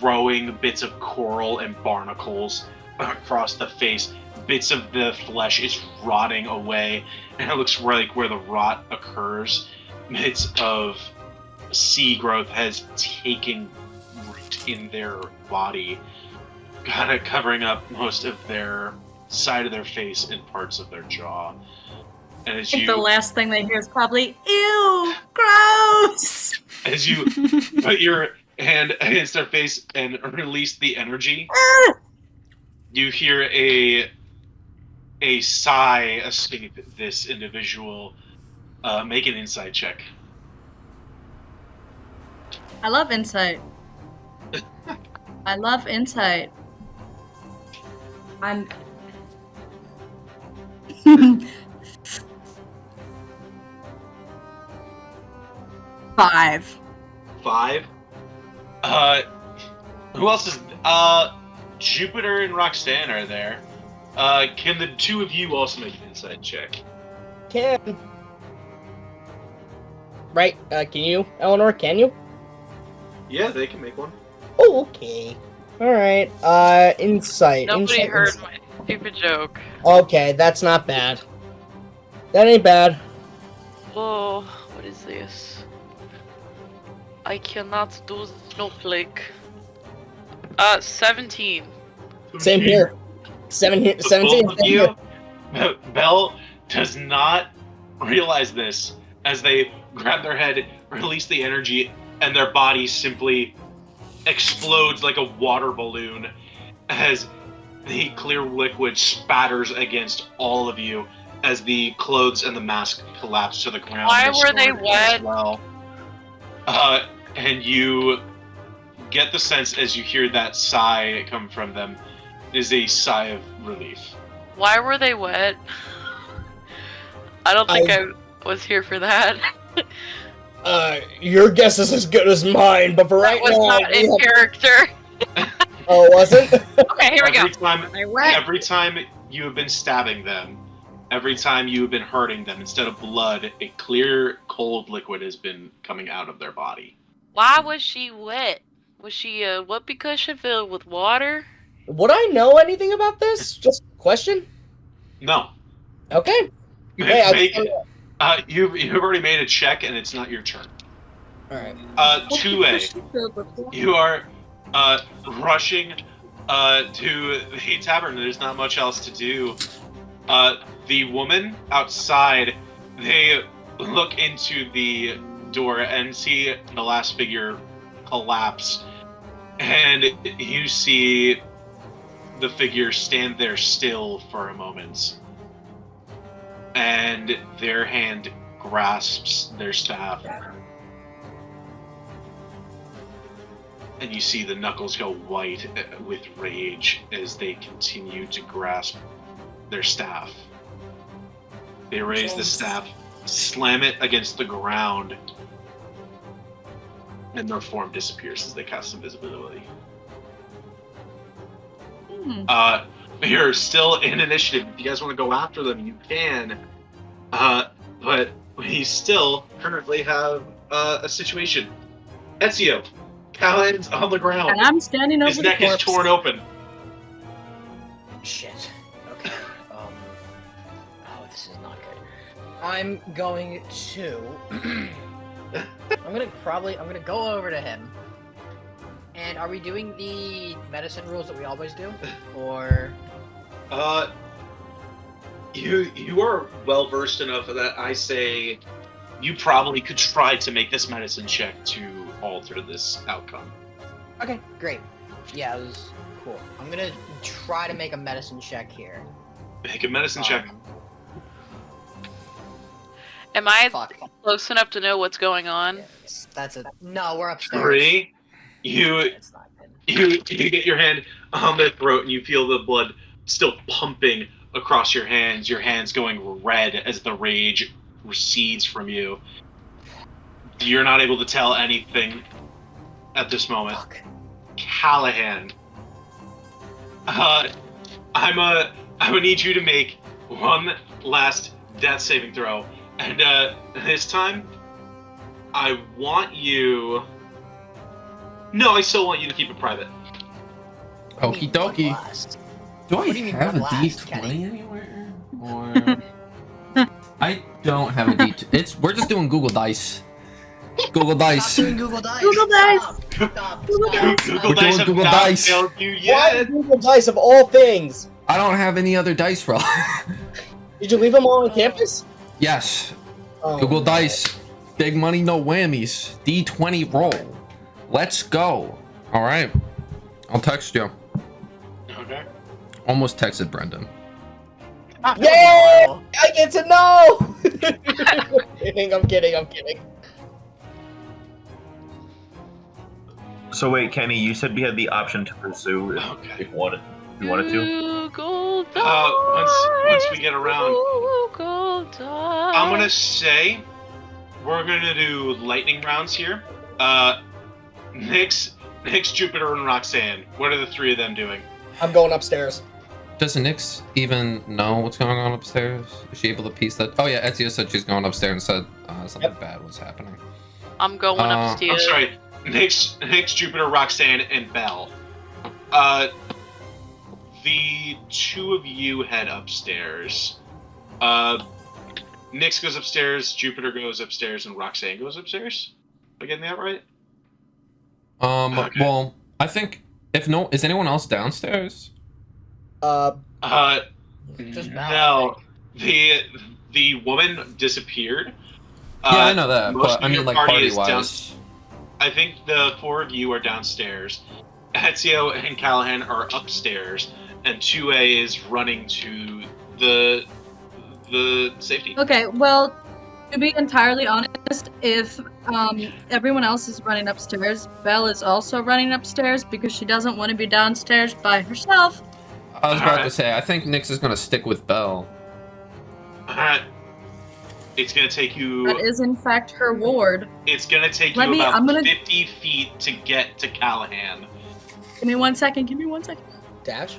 growing bits of coral and barnacles across the face. Bits of the flesh is rotting away, and it looks like where the rot occurs. Bits of sea growth has taken root in their body, kind of covering up most of their side of their face and parts of their jaw. And as I think the last thing they hear is probably, ew, gross! As you put your hand against their face and release the energy, you hear a sigh escape this individual. Make an insight check. I love insight. I love insight. I'm... 5. 5? Who else is... Jupiter and Roxanne are there. Can the two of you also make an insight check? Can. Right, can you, Eleanor, can you? Yeah, they can make one. Oh, okay. All right. Insight. Nobody Insight, heard insight. my stupid joke. Okay, that's not bad. That ain't bad. Oh, what is this? I cannot do the snowflake. 17. Same here. 17. The 17. both of you, Belle does not realize this as they grab their head, release the energy, and their body simply explodes like a water balloon as the clear liquid spatters against all of you as the clothes and the mask collapse to the ground. Why were they restored as wet? well. And you get the sense as you hear that sigh come from them is a sigh of relief. Why were they wet? I don't think I was here for that. Your guess is as good as mine, but for That right was now, not in character. Oh, was it? Okay, here we go. Every time you have been stabbing them, every time you have been hurting them, instead of blood, a clear, cold liquid has been coming out of their body. Why was she wet? Was she a whoopee cushion filled with water? Would I know anything about this? Just a question. No. Okay. You've already made a check, and it's not your turn. All right. 2A. You are rushing to the tavern. There's not much else to do. The woman outside, they look into the door and see the last figure collapse. And you see the figure stand there still for a moment. And their hand grasps their staff. And you see the knuckles go white with rage as they continue to grasp their staff. They raise the staff, slam it against the ground, and their form disappears as they cast invisibility. You're still in initiative. If you guys want to go after them, you can. But we still currently have a situation. Ezio, Callahan's on the ground. And I'm standing over His the neck is corpse. torn open. Shit. Okay. Oh, this is not good. I'm going to. I'm gonna go over to him. And are we doing the medicine rules that we always do, or? You are well versed enough that I say you probably could try to make this medicine check to alter this outcome. Okay, great. Yeah, it was cool. I'm gonna try to make a medicine check here. Make a medicine check. Am I Fuck. close enough to know what's going on? That's it. No, we're upstairs. 3. It's not good. You get your hand on their throat and you feel the blood still pumping across your hands going red as the rage recedes from you. You're not able to tell anything at this moment. Fuck. Callahan, I'm gonna need you to make one last death saving throw, and this time I want you. No, I still want you to keep it private. Okie dokie. Do I What do you mean, have a what last, D20 Kenny? anywhere? Or I don't have a D20. We're just doing Google Dice. Google Dice. Stop doing Google Dice. Google Dice. Stop. Google Dice. Google We're Dice doing have Google not Dice. failed you Why yet. Google Dice of all things? I don't have any other dice roll. Did you leave them all on campus? Yes. Oh, Google no. Dice. Big money, no whammies. D20 roll. Let's go. All right. I'll text you. Okay. Almost texted Brendan. Yay! I get to know. I'm kidding. So wait, Kenny, you said we had the option to pursue if Okay. we wanted to. Google Dice. Once we get around, Google Dice. I'm gonna say we're gonna do lightning rounds here. Nyx, Jupiter, and Roxanne. What are the three of them doing? I'm going upstairs. Does Nyx even know what's going on upstairs? Is she able to piece that? Oh yeah, Ezio said she's going upstairs and said something bad was happening. I'm going I'm upstairs. I'm sorry. Nyx, Jupiter, Roxanne, and Belle. The two of you head upstairs. Nyx goes upstairs, Jupiter goes upstairs, and Roxanne goes upstairs. Am I getting that right? Okay. Well, I think is anyone else downstairs? Just no. The woman disappeared. Yeah, I know that, most but of I mean, your like, party party-wise. I think the four of you are downstairs. Ezio and Callahan are upstairs, and 2A is running to the safety. Okay, well, to be entirely honest, if everyone else is running upstairs, Belle is also running upstairs because she doesn't want to be downstairs by herself. I was about to say, I think Nyx is going to stick with Belle. Alright. It's going to take you... That is, in fact, her ward. It's going to take you about 50 feet to get to Callahan. Give me 1 second, Dash?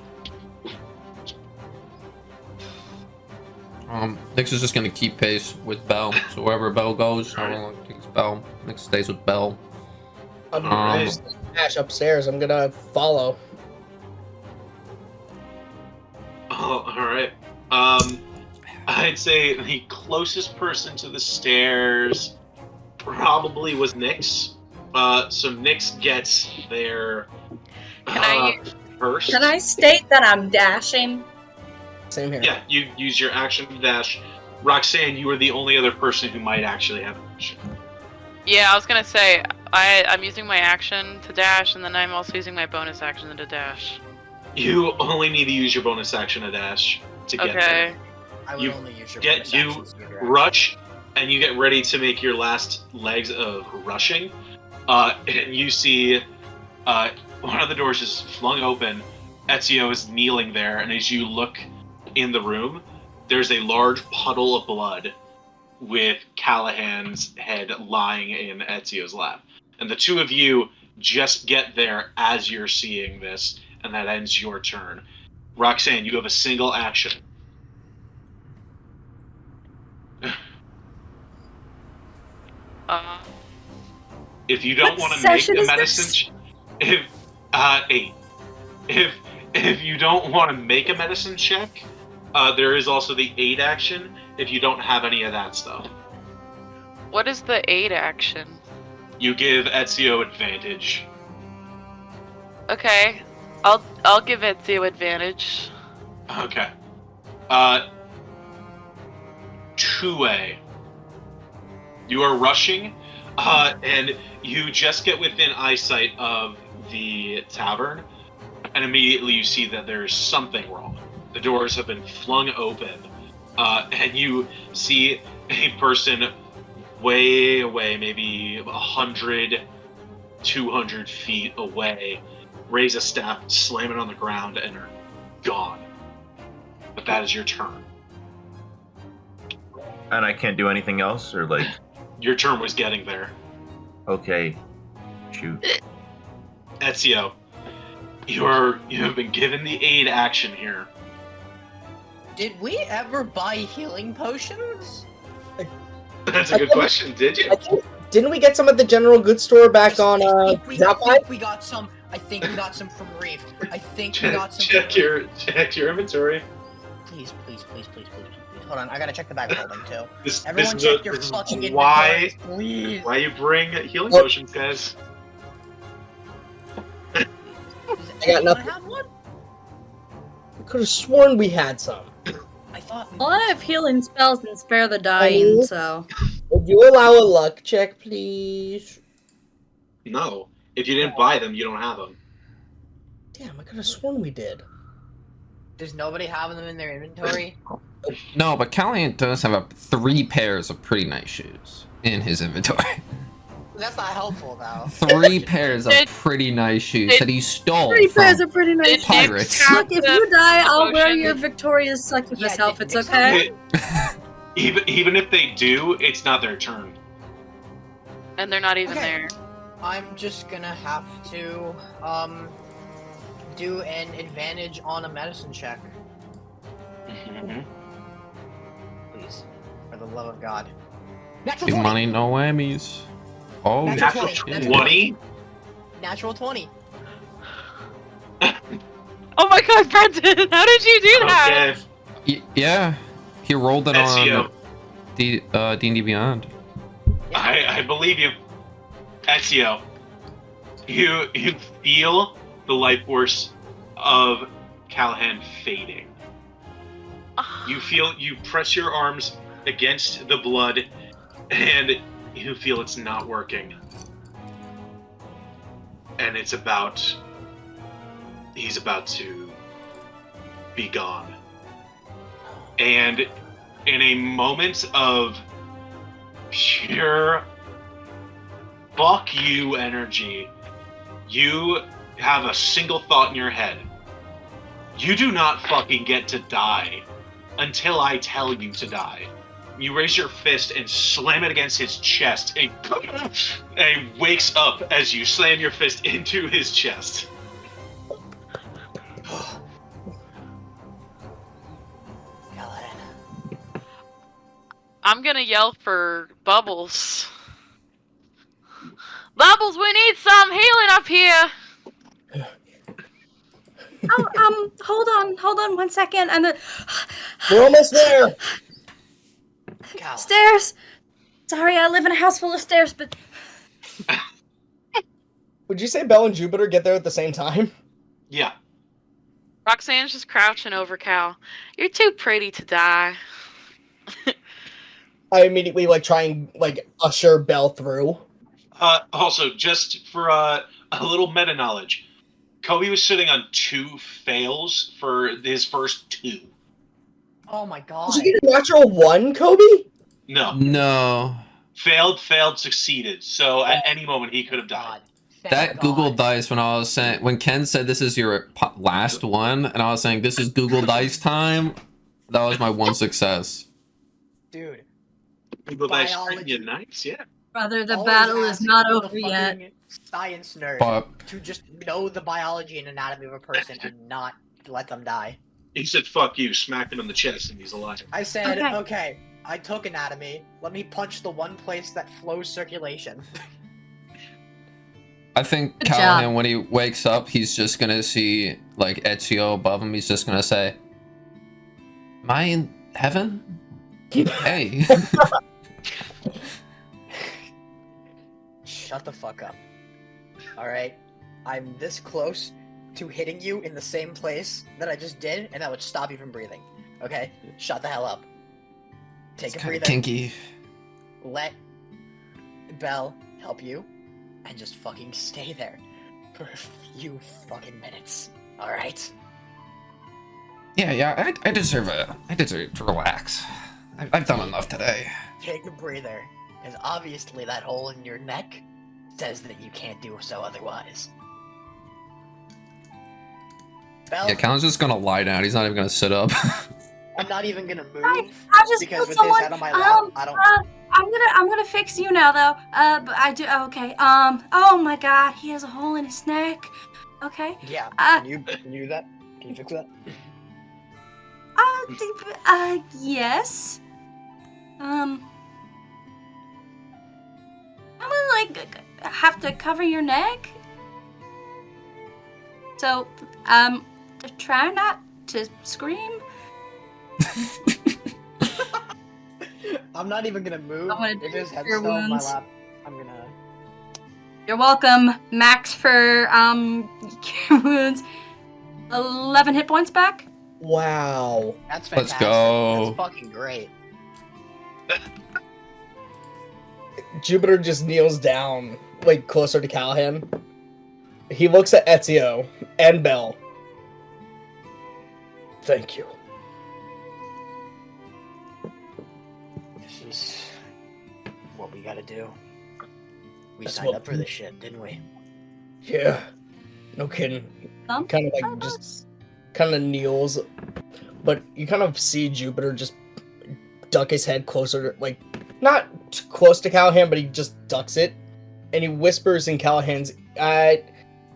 Nyx is just going to keep pace with Belle. So wherever Belle goes, everyone takes Belle. Nyx stays with Belle. I'm just Dash upstairs. I'm gonna follow. Oh, alright. I'd say the closest person to the stairs probably was Nyx. So Nyx gets there first. Can I state that I'm dashing? Same here. Yeah, you use your action to dash. Roxanne, you are the only other person who might actually have an action. Yeah, I was gonna say, I'm using my action to dash, and then I'm also using my bonus action to dash. You only need to use your bonus action to dash to get there. I would You only use your get bonus you actions to give your action. rush, and you get ready to make your last legs of rushing. And you see one of the doors is flung open. Ezio is kneeling there, and as you look in the room, there's a large puddle of blood with Callahan's head lying in Ezio's lap. And the two of you just get there as you're seeing this, and that ends your turn. Roxanne, you have a single action. If you don't want to make the medicine, if you don't want to make a medicine check, there is also the aid action. If you don't have any of that stuff, What is the aid action? you give Ezio advantage. Okay, I'll give Ezio advantage. Okay. 2A. You are rushing, and you just get within eyesight of the tavern, and immediately you see that there's something wrong. The doors have been flung open, and you see a person way away, maybe 100, 200 feet away, raise a staff, slam it on the ground, and are gone. But that is your turn. And I can't do anything else, or like... Your turn was getting there. Okay. Shoot. Ezio, you have been given the aid action here. Did we ever buy healing potions? That's a good question. Did you? Didn't we get some at the general goods store back on I think Zapline? we got some. I think we got some from Reef. I think we got some. Check your inventory. Please. Hold on, I gotta check the bag of holding too. This Everyone is check your fucking why inventories, please. why you bring healing potions, guys. Does I got anyone nothing. have one? I could have sworn we had some. I thought. Well, I have healing spells and spare the dying, so. Would you allow a luck check, please? No. If you didn't buy them, you don't have them. Damn, I could have sworn we did. Does nobody have them in their inventory? No, but Callahan does have 3 pairs of pretty nice shoes in his inventory. That's not helpful, though. 3 pairs of pretty nice shoes that he stole 3 from pairs of pretty nice pirates. shoes. Look, if you die, I'll wear your Victoria's succubus Yeah, outfits, Nick's okay? Even if they do, it's not their turn. And they're not even Okay. there. I'm just gonna have to do an advantage on a medicine check, please, for the love of God. Natural Big 20. money, no whammies. Oh, Natural Natural 20. 20? Natural 20. Oh my god, Brendan! How did you do that? Okay. Yeah, he rolled it Ezio. on D&D Beyond. I believe you. Ezio. You feel the life force of Callahan fading. You press your arms against the blood, and you feel it's not working. And he's about to be gone. And in a moment of pure fuck you energy, you have a single thought in your head. You do not fucking get to die until I tell you to die. You raise your fist and slam it against his chest, and he wakes up as you slam your fist into his chest. I'm gonna yell for Bubbles. Bubbles, we need some healing up here! Oh, hold on 1 second. And then We're almost there. Cal. stairs. Sorry, I live in a house full of stairs, but Would you say Belle and Jupiter get there at the same time? Yeah. Roxanne's just crouching over Cal. You're too pretty to die. I immediately try and usher Belle through. Also, just for a little meta knowledge, Kobe was sitting on 2 fails for his first 2. Oh my god. Did you get a natural 1, Kobe? No. Failed, succeeded. So at any moment he could have died. That Google Dice when Ken said this is your last one, and I was saying this is Google Dice time, that was my one success. Dude. Google Dice Biology. nice, yeah. brother, the Always battle is ask not the over yet. fucking Science nerd But to just know the biology and anatomy of a person and not let them die. He said fuck you, smacked him in the chest, and he's alive. I said, Okay. okay, I took anatomy. Let me punch the one place that flows circulation. I think Good Callahan, job. when he wakes up, he's just gonna see Ezio above him. He's just gonna say, "Am I in heaven?" Hey. Shut the fuck up. Alright? I'm this close to hitting you in the same place that I just did, and that would stop you from breathing. Okay? Shut the hell up. Take It's a kind of breather. kinky. Let Belle help you, and just fucking stay there for a few fucking minutes. Alright? Yeah. I deserve to relax. I've done enough today. Take a breather, because obviously that hole in your neck says that you can't do so otherwise. Belle, Yeah, Callan's just gonna lie down. He's not even gonna sit up. I'm not even gonna move I just because put with someone. his head on my lap, I don't. I'm gonna fix you now though. But I do okay. Oh my god, he has a hole in his neck. Okay. Yeah. Uh, Can you do that? Can you fix that? Yes. I'm gonna have to cover your neck. So, try not to scream. I'm not even gonna move. I'm gonna If his do head's your still on my wounds. lap, I'm gonna. You're welcome, Max, for your wounds. 11 hit points back. Wow. That's Let's fantastic. go. That's fucking great. Jupiter just kneels down, closer to Callahan. He looks at Ezio and Belle. Thank you. This is what we gotta do. We That's signed what- up for this shit, didn't we? Yeah. No kidding. Some Kind of of just us. kind of kneels, but you kind of see Jupiter just duck his head closer to, not close to Callahan, but he just ducks it, and he whispers in Callahan's,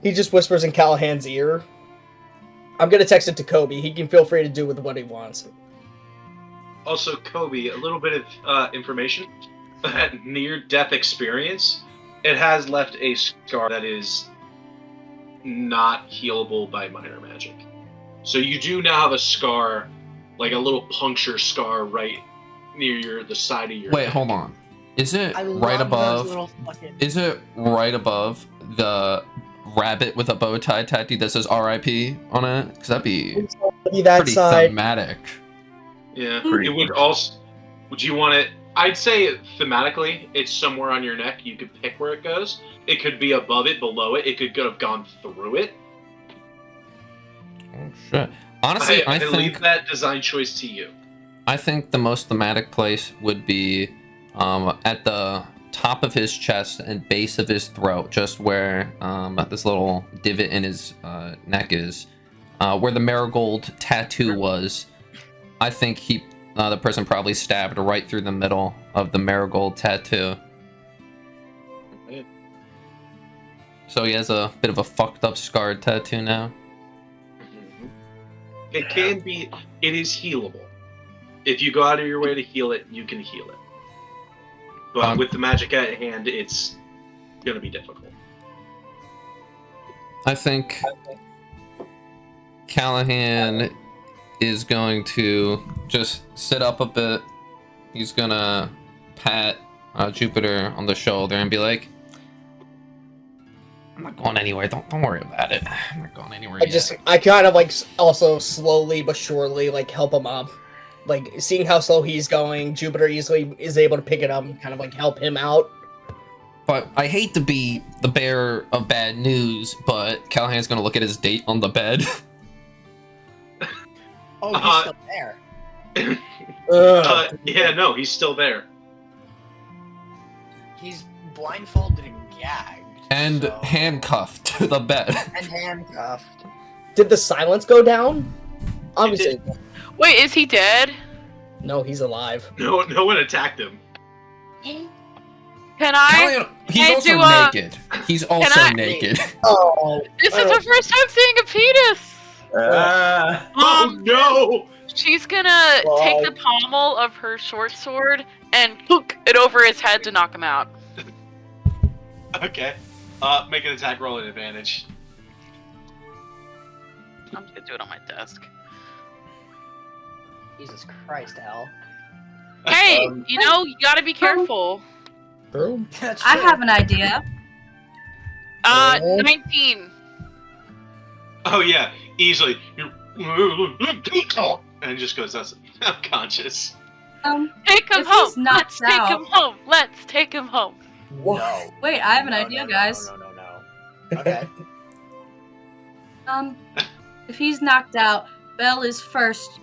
he just whispers in Callahan's ear. I'm gonna text it to Kobe. He can feel free to do with what he wants. Also, Kobe, a little bit of information. That near-death experience, it has left a scar that is not healable by minor magic. So you do now have a scar, like a little puncture scar right near the side of your Wait, neck. hold on. Is it I right love those above? little fucking. Is it right above the rabbit with a bow tie tattoo that says R.I.P. on it? Because that'd be That pretty side. thematic. Yeah, Pretty it would good. also. Would you want it? I'd say thematically, it's somewhere on your neck. You could pick where it goes. It could be above it, below it. It could have gone through it. Oh shit. Honestly, I think leave that design choice to you. I think the most thematic place would be at the top of his chest and base of his throat, just where this little divot in his neck is, where the marigold tattoo was. I think the person probably stabbed right through the middle of the marigold tattoo. So he has a bit of a fucked up scarred tattoo now. It can be. It is healable. If you go out of your way to heal it, you can heal it. But with the magic at hand, it's gonna be difficult. I think Callahan is going to just sit up a bit. He's gonna pat Jupiter on the shoulder and be like, "I'm not going anywhere. Don't worry about it. I'm not going anywhere yet." I kind of like also slowly but surely like help him up. Like seeing how slow he's going, Jupiter easily is able to pick it up and kind of like help him out. But I hate to be the bearer of bad news, but Callahan's gonna look at his date on the bed. Oh, he's still there. Yeah, no, he's still there. He's blindfolded and gagged. And so- handcuffed to the bed. And handcuffed. Did the silence go down? Obviously. Wait, is he dead? No, he's alive. No one attacked him. Can I? Callahan, he's Hey, also do, naked. He's also I- naked. Oh. This is her first time seeing a penis. Oh no! She's gonna take the pommel of her short sword and hook it over his head to knock him out. Okay. Make an attack roll at advantage. I'm just gonna do it on my desk. Jesus Christ, Al. Hey, you gotta be careful. True. That's I true. have an idea. 19. Oh yeah, easily. And it just goes unconscious. Take him If home. he's knocked Let's take out- him home. Let's take him home. No. Wait, I have an No, idea, no, guys. No. Okay. If he's knocked out, Belle is first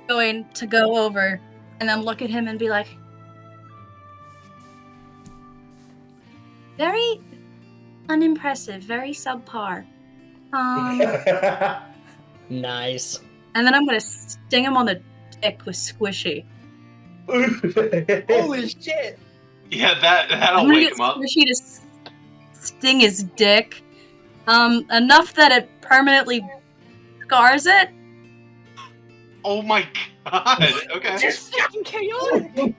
going to go over and then look at him and be like, very unimpressive, very subpar. Nice. And then I'm gonna sting him on the dick with Squishy. Holy shit! Yeah, that'll I'm gonna wake get him up. Squishy to sting his dick, enough that it permanently scars it. Oh my god. Okay. Just fucking chaotic!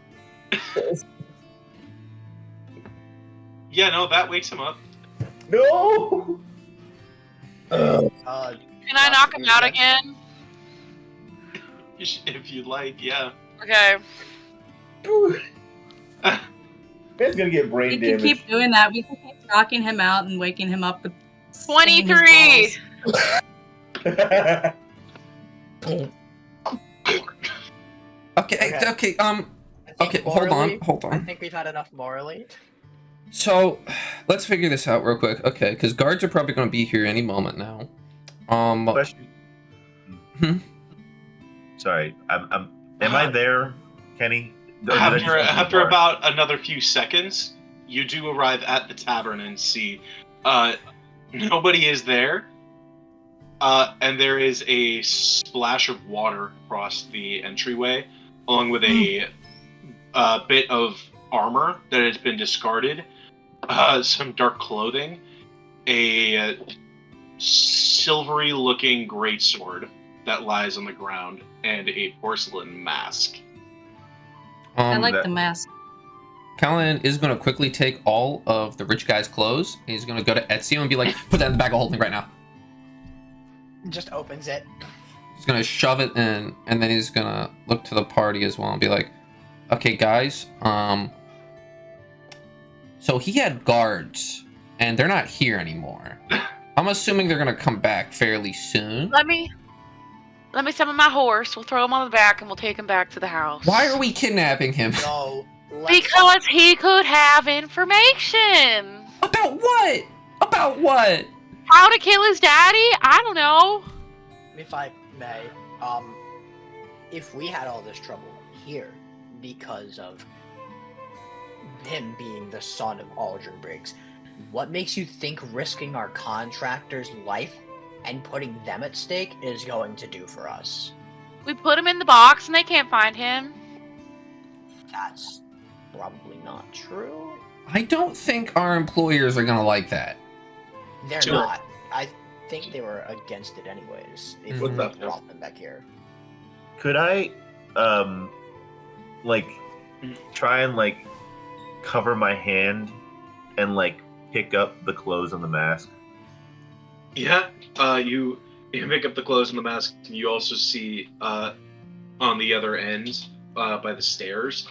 Yeah, no, that wakes him up. No. Uh, Can I knock him out again? If you'd like, yeah. Okay. Man's gonna get brain We can damage. keep doing that. We can keep knocking him out and waking him up with 23. Okay. Okay. Okay. I think Okay. Hold morally- on. I think we've had enough morally. So, let's figure this out real quick. Okay, because guards are probably going to be here any moment now. Question. Hmm? Sorry, am I there, Kenny? Or did I just open the After door? about another few seconds, you do arrive at the tavern and see nobody is there. And there is a splash of water across the entryway, along with a bit of armor that has been discarded, some dark clothing, a silvery-looking greatsword that lies on the ground, and a porcelain mask. I like that- the mask. Callahan is going to quickly take all of the rich guy's clothes. He's going to go to Ezio and be like, put that in the bag of holding right now. Just opens it. He's gonna shove it in, and then he's gonna look to the party as well and be like, "Okay, guys. So he had guards, and they're not here anymore. I'm assuming they're gonna come back fairly soon. Let me summon my horse. We'll throw him on the back and we'll take him back to the house. Why are we kidnapping him? No. Because he could have information. About what? About what? How to kill his daddy? I don't know. If I may, if we had all this trouble here because of him being the son of Aldrin Briggs, what makes you think risking our contractor's life and putting them at stake is going to do for us? We put him in the box and they can't find him. That's probably not true. I don't think our employers are gonna like that. They're Sure. not. I think they were against it anyways. If we Mhm. brought them back here. Could I, like, try and like cover my hand and like pick up the clothes on the mask? Yeah, you pick up the clothes and the mask. You also see on the other end, by the stairs,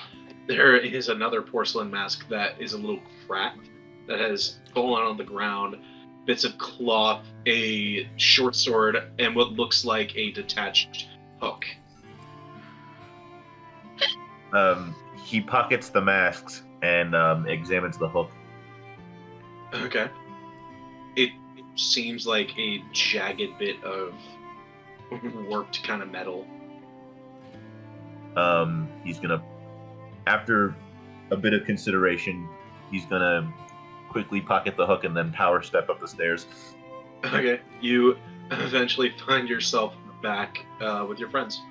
there is another porcelain mask that is a little cracked, that has fallen on the ground, bits of cloth, a short sword, and what looks like a detached hook. He pockets the masks and examines the hook. Okay. It seems like a jagged bit of warped kind of metal. He's gonna, after a bit of consideration, he's gonna quickly pocket the hook and then power step up the stairs. Okay. You eventually find yourself back with your friends.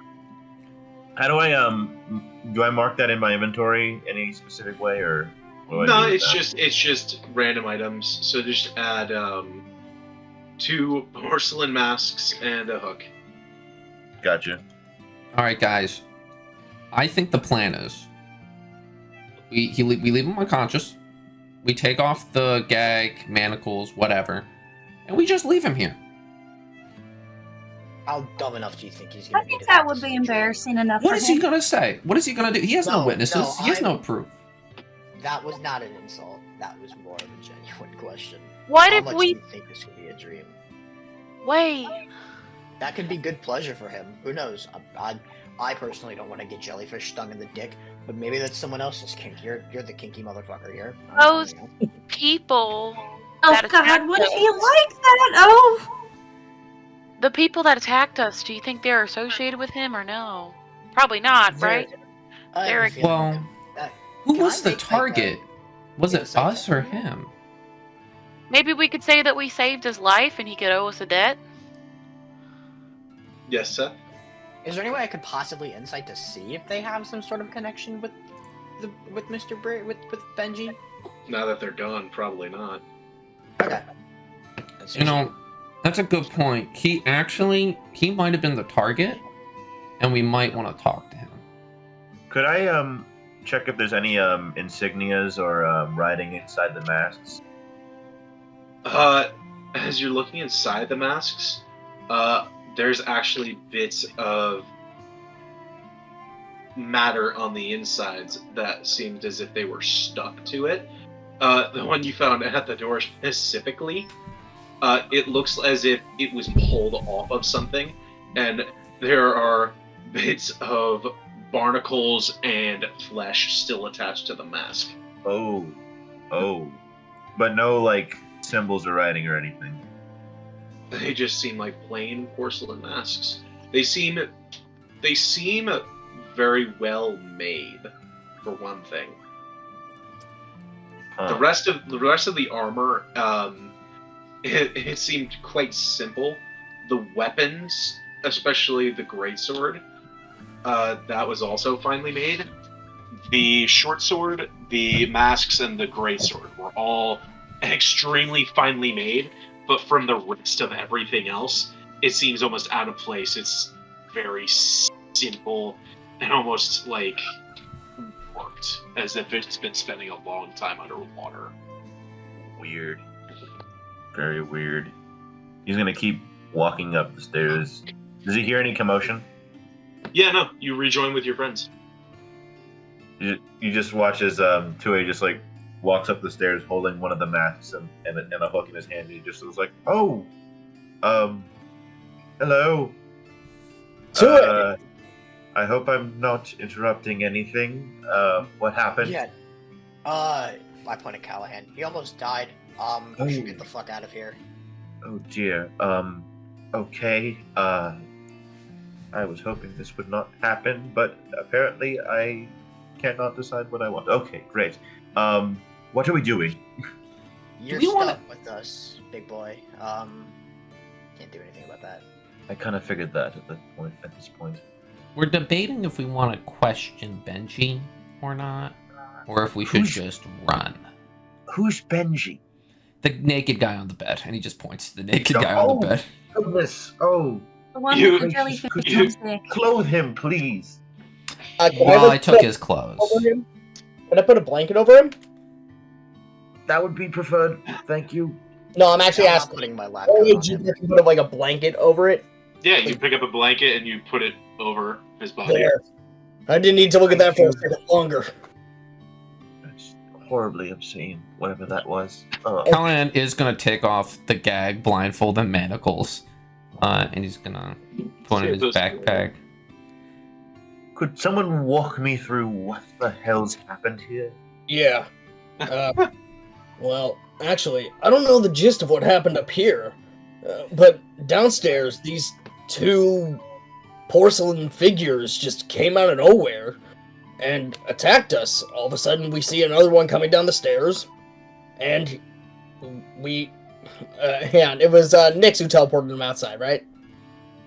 How do I mark that in my inventory any specific way, or what do I No, do with it's that? just random items. So just add 2 porcelain masks and a hook. Gotcha. All right, guys. I think the plan is we leave him unconscious. We take off the gag, manacles, whatever, and we just leave him here. How dumb enough do you think he's I gonna be? think to that think would this be is a embarrassing enough What for is he him. gonna say? What is he gonna do? He has no No, witnesses. no, He has no proof. dream? That was not an insult. That was more of a genuine question. What How if much we do you think this could be a dream? wait? That could be good pleasure for him. Who knows? I personally don't want to get jellyfish stung in the dick, but maybe that's someone else's kink. You're the kinky motherfucker here. Those people Oh that God, attacked would us, he like that? Oh, the people that attacked us, do you think they're associated with him or no? Probably not, right? They're- Well, who Can was I the make, like, target? Was it insight us or check? him? Maybe we could say that we saved his life and he could owe us a debt. Yes, Seth? Is there any way I could possibly insight to see if they have some sort of connection with Mr. with Benji? Now that they're gone, probably not. Okay. You know, that's a good point. He might have been the target, and we might want to talk to him. Could I check if there's any insignias or writing inside the masks? As you're looking inside the masks, there's actually bits of matter on the insides that seemed as if they were stuck to it. The one you found at the door specifically, it looks as if it was pulled off of something, and there are bits of barnacles and flesh still attached to the mask. Oh, but no like symbols or writing or anything. They just seem like plain porcelain masks. They seem very well made, for one thing. The rest of the armor, it seemed quite simple. The weapons, especially the greatsword, that was also finely made. The short sword, the masks, and the greatsword were all extremely finely made. But from the rest of everything else, it seems almost out of place. It's very simple and almost like worked, as if it's been spending a long time underwater. Weird. Very weird. He's gonna keep walking up the stairs. Does he hear any commotion? Yeah, no, you rejoin with your friends. You just watch as 2A just like walks up the stairs holding one of the masks and a hook in his hand. And he just was like, "Oh, hello. I hope I'm not interrupting anything. What happened?" Yeah. I point at Callahan. He almost died. We should get the fuck out of here. Oh dear. Okay. I was hoping this would not happen, but apparently I cannot decide what I want. Okay, great. What are we doing? You're we stuck wanna- with us, big boy. Can't do anything about that. I kind of figured that at this point. We're debating if we want to question Benji or not, or if we should just run. Who's Benji? The naked guy on the bed, and he just points to the naked guy on the bed. Goodness! Oh, The one You- with the jellyfish could you- stick. clothe him, please. Can Well, I I took his clothes. over him? Can I put a blanket over him? That would be preferred. Thank you. No, I'm actually I'm not asking. putting my lab coat Only on him. Junior can put like a blanket over it. Yeah, you pick up a blanket and you put it over his body. There. I didn't need to look at that for a second longer. That's horribly obscene, whatever that was. Callahan is gonna take off the gag, blindfold, and manacles, and he's gonna put it in his backpack. Could someone walk me through what the hell's happened here? Yeah. Well, actually, I don't know the gist of what happened up here, but downstairs, these two porcelain figures just came out of nowhere and attacked us. All of a sudden, we see another one coming down the stairs, and we... yeah, it was Nix who teleported them outside, right?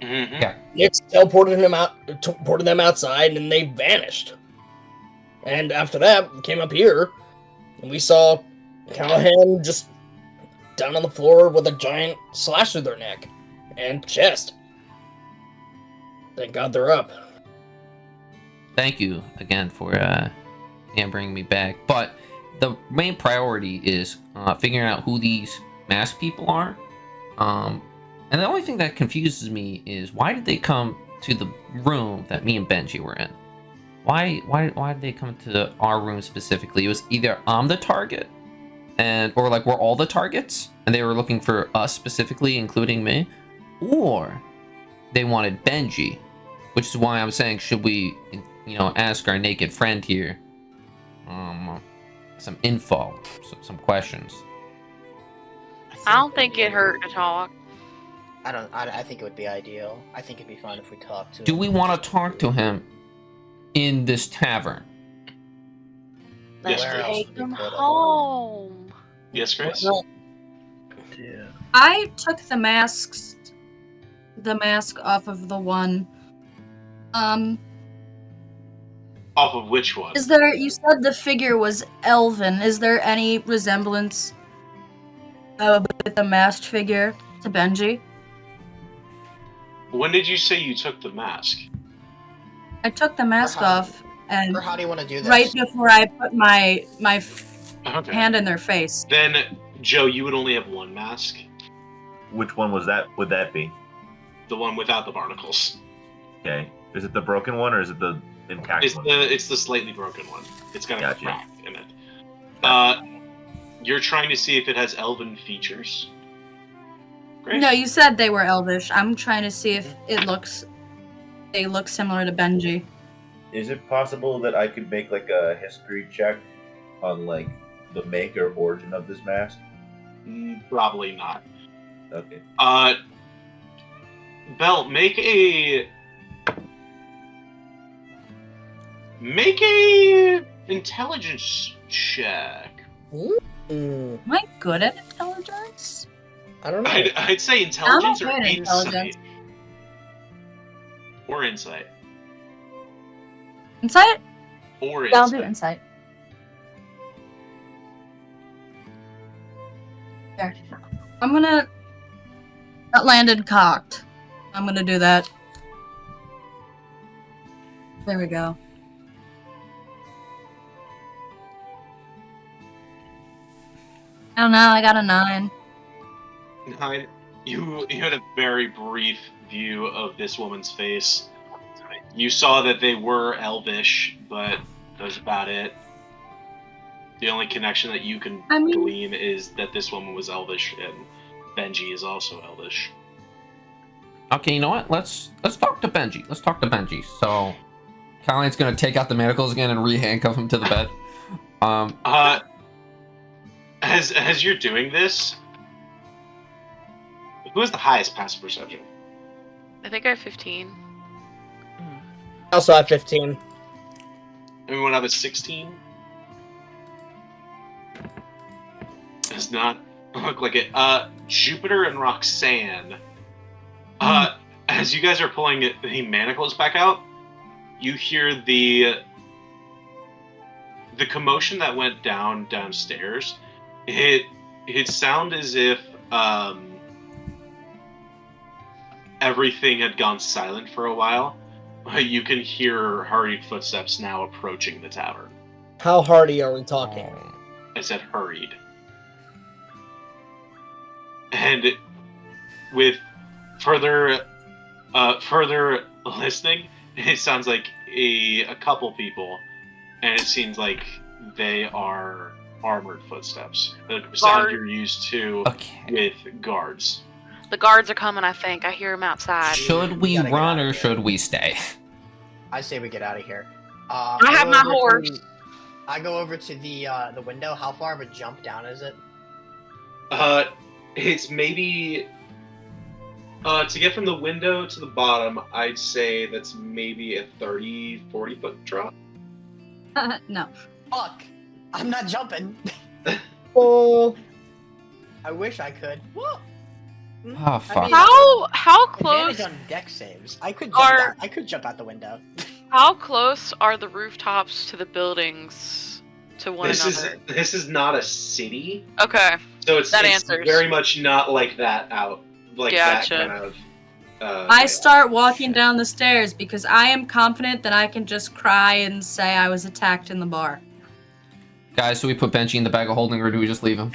Mm-hmm. Yeah. Nix teleported them outside, and they vanished. And after that, we came up here, and we saw Callahan just down on the floor with a giant slash through their neck and chest. Thank God they're up. Thank you again for bringing me back. But the main priority is figuring out who these masked people are. And the only thing that confuses me is why did they come to the room that me and Benji were in? Why did they come to our room specifically? It was either I'm the target, or like we're all the targets, and they were looking for us specifically, including me, or they wanted Benji, which is why I'm saying should we, ask our naked friend here, some info, some questions. I don't think it hurt to talk. I think it would be ideal. I think it'd be fun if we talked to him. Do we want to talk to him in this tavern? Let's Yes, Chris. take We them could've. home. Yes, Chris? Yeah. I took the mask off of the one. Off of which one? Is there? You said the figure was elven. Is there any resemblance with the masked figure to Benji? When did you say you took the mask? I took the mask how- off, and Or how do you want to do this? right before I put my Okay. hand in their face. Then, Joe, you would only have one mask. Which one was that? Would that be? The one without the barnacles. Okay. Is it the broken one or is it the intact one? It's the slightly broken one. It's got a Gotcha. crack in it. You're trying to see if it has elven features. Great. No, you said they were elvish. I'm trying to see if they look similar to Benji. Is it possible that I could make like a history check on like the make or origin of this mask? Probably not. Okay. Belle, make a intelligence check. Mm, Am I good at intelligence? I don't know. I'd say intelligence I'm or okay at insight. intelligence. Or insight. Insight? Or Yeah, I'll do insight. insight. There. I'm gonna... That landed cocked. I'm gonna do that. There we go. I don't know, I got a 9. 9. You had a very brief view of this woman's face. You saw that they were elvish, but that was about it. The only connection that you can glean is that this woman was elvish, and Benji is also elvish. Okay, you know what? Let's talk to Benji. Let's talk to Benji. So, Callion's gonna take out the manacles again and re-handcuff him to the bed. As you're doing this, who has the highest passive perception? I think I have 15. I also have 15. Anyone have a 16? Does not look like it. Jupiter and Roxanne. As you guys are pulling the manacles back out, you hear the commotion that went downstairs. It sounded as if everything had gone silent for a while. You can hear hurried footsteps now approaching the tavern. How hardy are we talking? I said hurried. And with further listening, it sounds like a couple people, and it seems like they are armored footsteps. The sound you're used to with guards. The guards are coming, I think. I hear them outside. Should we run or should we stay? I say we get out of here. I have my horse. I go over to the window. How far of a jump down is it? It's maybe to get from the window to the bottom, I'd say that's maybe a 30-40 foot drop. No. Fuck. I'm not jumping. Oh. I wish I could. Whoa. Oh fuck. I mean, How close advantage on deck saves. I could jump out the window. How close are the rooftops to the buildings to one another? This is not a city. Okay. So it's answers. Very much not like that out. Like Gotcha. that kind of I start walking down the stairs because I am confident that I can just cry and say I was attacked in the bar. Guys, do we put Benji in the bag of holding or do we just leave him?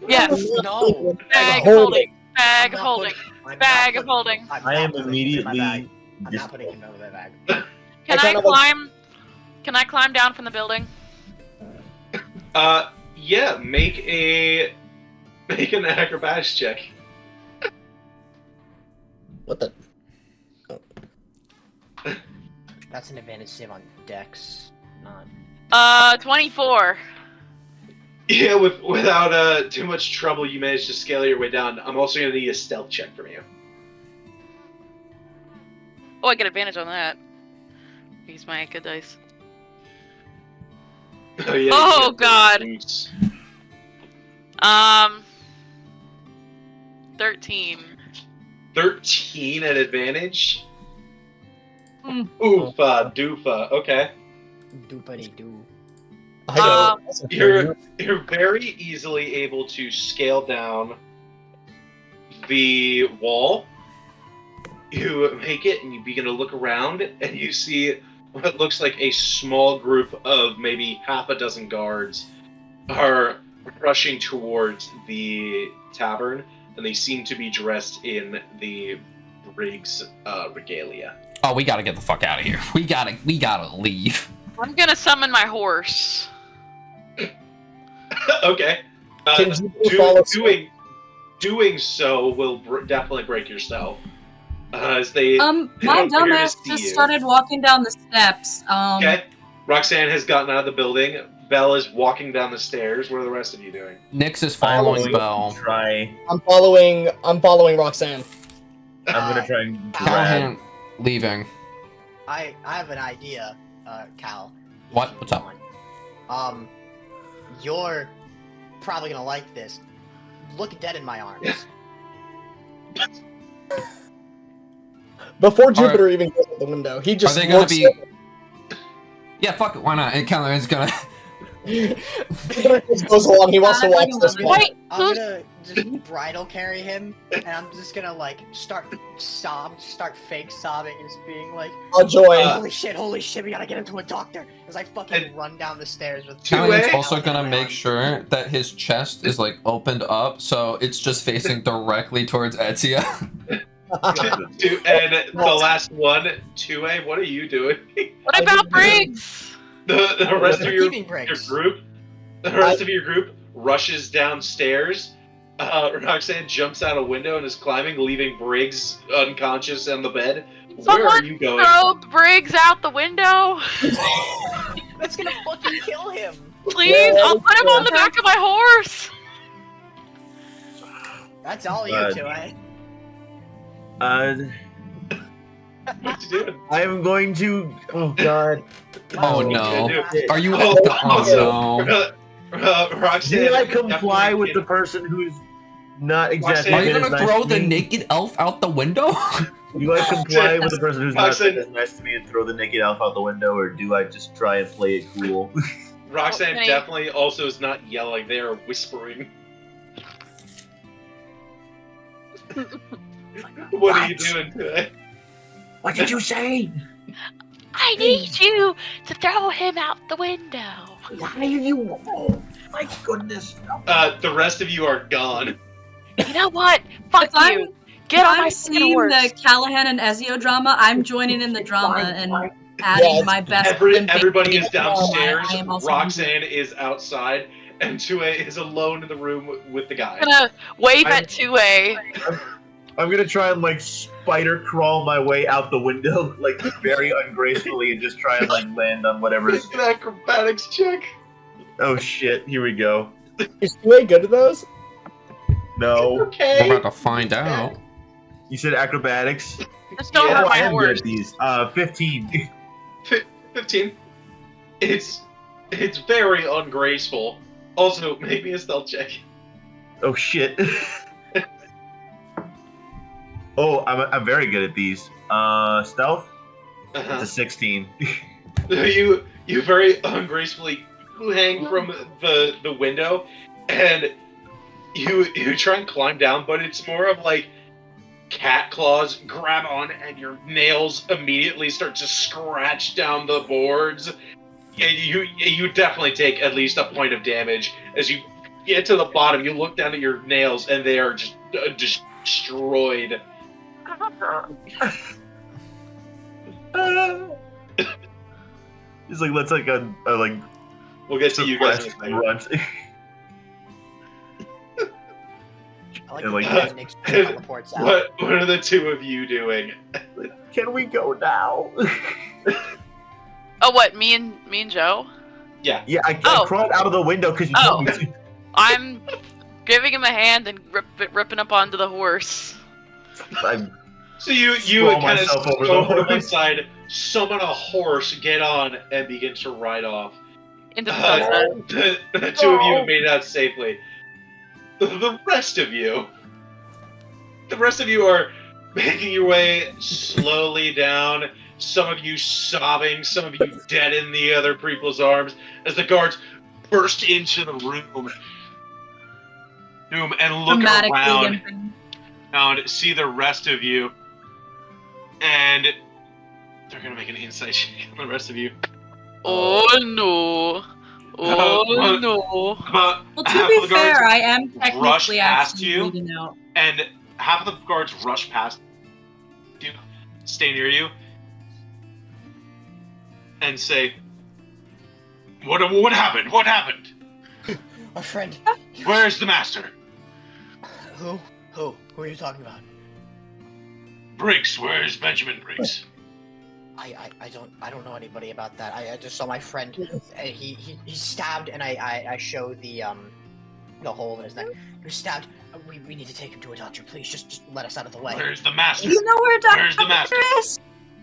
Yes. No. Bag of holding. Bag of holding. Bag of holding. I am immediately. I'm not putting him in my bag. Can I climb? Can I climb down from the building? Yeah. Make an acrobatics check. What the? That's an advantage save on dex, not. 24. Yeah, without too much trouble, you managed to scale your way down. I'm also gonna need a stealth check from you. Oh, I get advantage on that. Use my good dice. Oh yeah. Oh god. 13. 13 at advantage. Oofa doofa. Okay. Doopity doo. You're very easily able to scale down the wall. You make it, and you begin to look around, and you see what looks like a small group of maybe half a dozen guards are rushing towards the tavern, and they seem to be dressed in the brig's regalia. Oh, we gotta get the fuck out of here. We gotta leave. I'm gonna summon my horse. Okay. Doing so will definitely break your stealth. As they my dumbass just started walking down the steps. Okay. Roxanne has gotten out of the building. Belle is walking down the stairs. What are the rest of you doing? Nyx is following Belle. I'm following Roxanne. I'm gonna try and grab. Callahan leaving. I have an idea, Cal. What? What's up? You're probably gonna like this. Look dead in my arms. Before Jupiter even goes to the window, he just Are they gonna looks be? Yeah, fuck it. Why not? And Callahan's gonna Just goes along. He wants to watch this one. Wait, I'm who's- gonna just bridal carry him, and I'm just gonna like start fake sobbing, and just being like, I'll join. holy shit, we gotta get him to a doctor. As I fucking run down the stairs with. Callahan's Two-way? also gonna make sure that his chest is like opened up, so it's just facing directly towards Ezia. And the last one, 2A, what are you doing? What about Briggs? The rest of your Keeping Briggs. group, rushes downstairs. Roxanne jumps out a window and is climbing, leaving Briggs unconscious on the bed. Where are you going? Throw Briggs out the window. That's gonna fucking kill him. Please, I'll put him on the back of my horse. That's all you two, eh? What you doing? I am going to. Oh God. Oh What no. you gonna do? Are you? Oh, Oh no. Roxanne, Did I comply definitely with the person who's not exactly? Are you been as gonna nice throw to the me? naked elf out the window? Do I comply with the person who's not Roxanne- been as nice to me and throw the naked elf out the window, or do I just try and play it cool? Roxanne Penny. definitely also is not yelling; they are whispering. What are you doing today? What did you say? I need you to throw him out the window. Why are you? Oh my goodness! The rest of you are gone. You know what? Fuck If I'm- you. Get on I'm my seeing horse. the Callahan and Ezio drama. I'm joining in the drama and adding Yeah, my best. Everybody is limping- downstairs. I am also- Roxanne is outside, and 2A is alone in the room with the guy. I'm gonna wave at 2A. I'm gonna try and like spider crawl my way out the window, like very ungracefully, and just try and like land on whatever's. Make an acrobatics check. Oh shit! Here we go. Is Stuart good at those? No, We're Okay. about to find out. you said acrobatics. Just don't Yeah, hurt Oh, I my am good horse. at these. 15. 15. It's very ungraceful. Also, make me a stealth check. Oh shit. Oh, I'm very good at these. Stealth. It's Uh-huh. a 16. You very ungracefully hang from the window, and you try and climb down, but it's more of like cat claws grab on, and your nails immediately start to scratch down the boards. And you definitely take at least a point of damage as you get to the bottom. You look down at your nails, and they are just destroyed. He's like, let's like a like We'll get to you guys in a suppressed second. grunt. I like And, the like, way Nick teleports out. What are the two of you doing? Can we go now? Oh, what? Me and Joe? Yeah, I Oh. crawled out of the window because you Oh. told me to. I'm giving him a hand and ripping up onto the horse. I'm So you Scroll kind of myself over go the to one horse. side, summon a horse, get on, and begin to ride off. Into the sunset. The two of you have made it out safely. The rest of you are making your way slowly down. Some of you sobbing, some of you dead in the other people's arms as the guards burst into the room. And look Dramatically around limping. and see the rest of you. And they're gonna make an insight check on the rest of you. Oh no. Oh no. But Well, half to of be the guards fair, I am rush technically past actually you. bleeding out. and half of the guards rush past you, stay near you, and say, What happened? What happened? Our friend. Where's the master? Who? Who are you talking about? Briggs, where's Benjamin Briggs? I don't know anybody about that. I just saw my friend. He stabbed, and I showed the hole in his neck. He was stabbed. We need to take him to a doctor. Please, just let us out of the way. Where's the master? You know where Where's the master? Doctor is?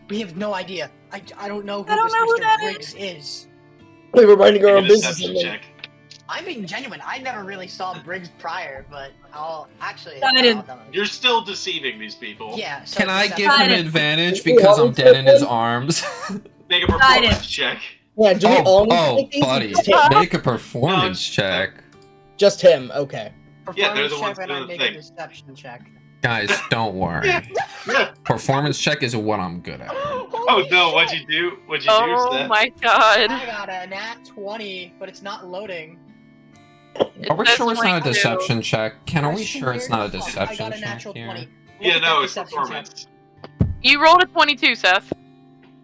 We have no idea. I don't know who I don't this know who Mr. that Briggs is. We were minding our Make own a business. deception And then, check. I'm being genuine. I never really saw Briggs prior, but I'll actually. I didn't. You're still deceiving these people. Yeah. So Can I deception- give him Decided. advantage because I'm dead in his arms? Make a performance Decided. check. Yeah, do we all need to make these? buddy, Just him. make a performance check. Just him, okay. Yeah, they're Performance the ones check and I doing the make thing. a deception check. Guys, don't worry. Yeah. Performance check is what I'm good at. Oh no, what'd you do? What'd you do, Oh Steph? my god. I got a nat 20, but it's not loading. Are we says sure it's not a 22. deception check? Ken, are I we sure it's swear not a to fuck, I deception got a check natural here? 20. Look Yeah, at no, that it's deception check. performance. You rolled a 22, Seth.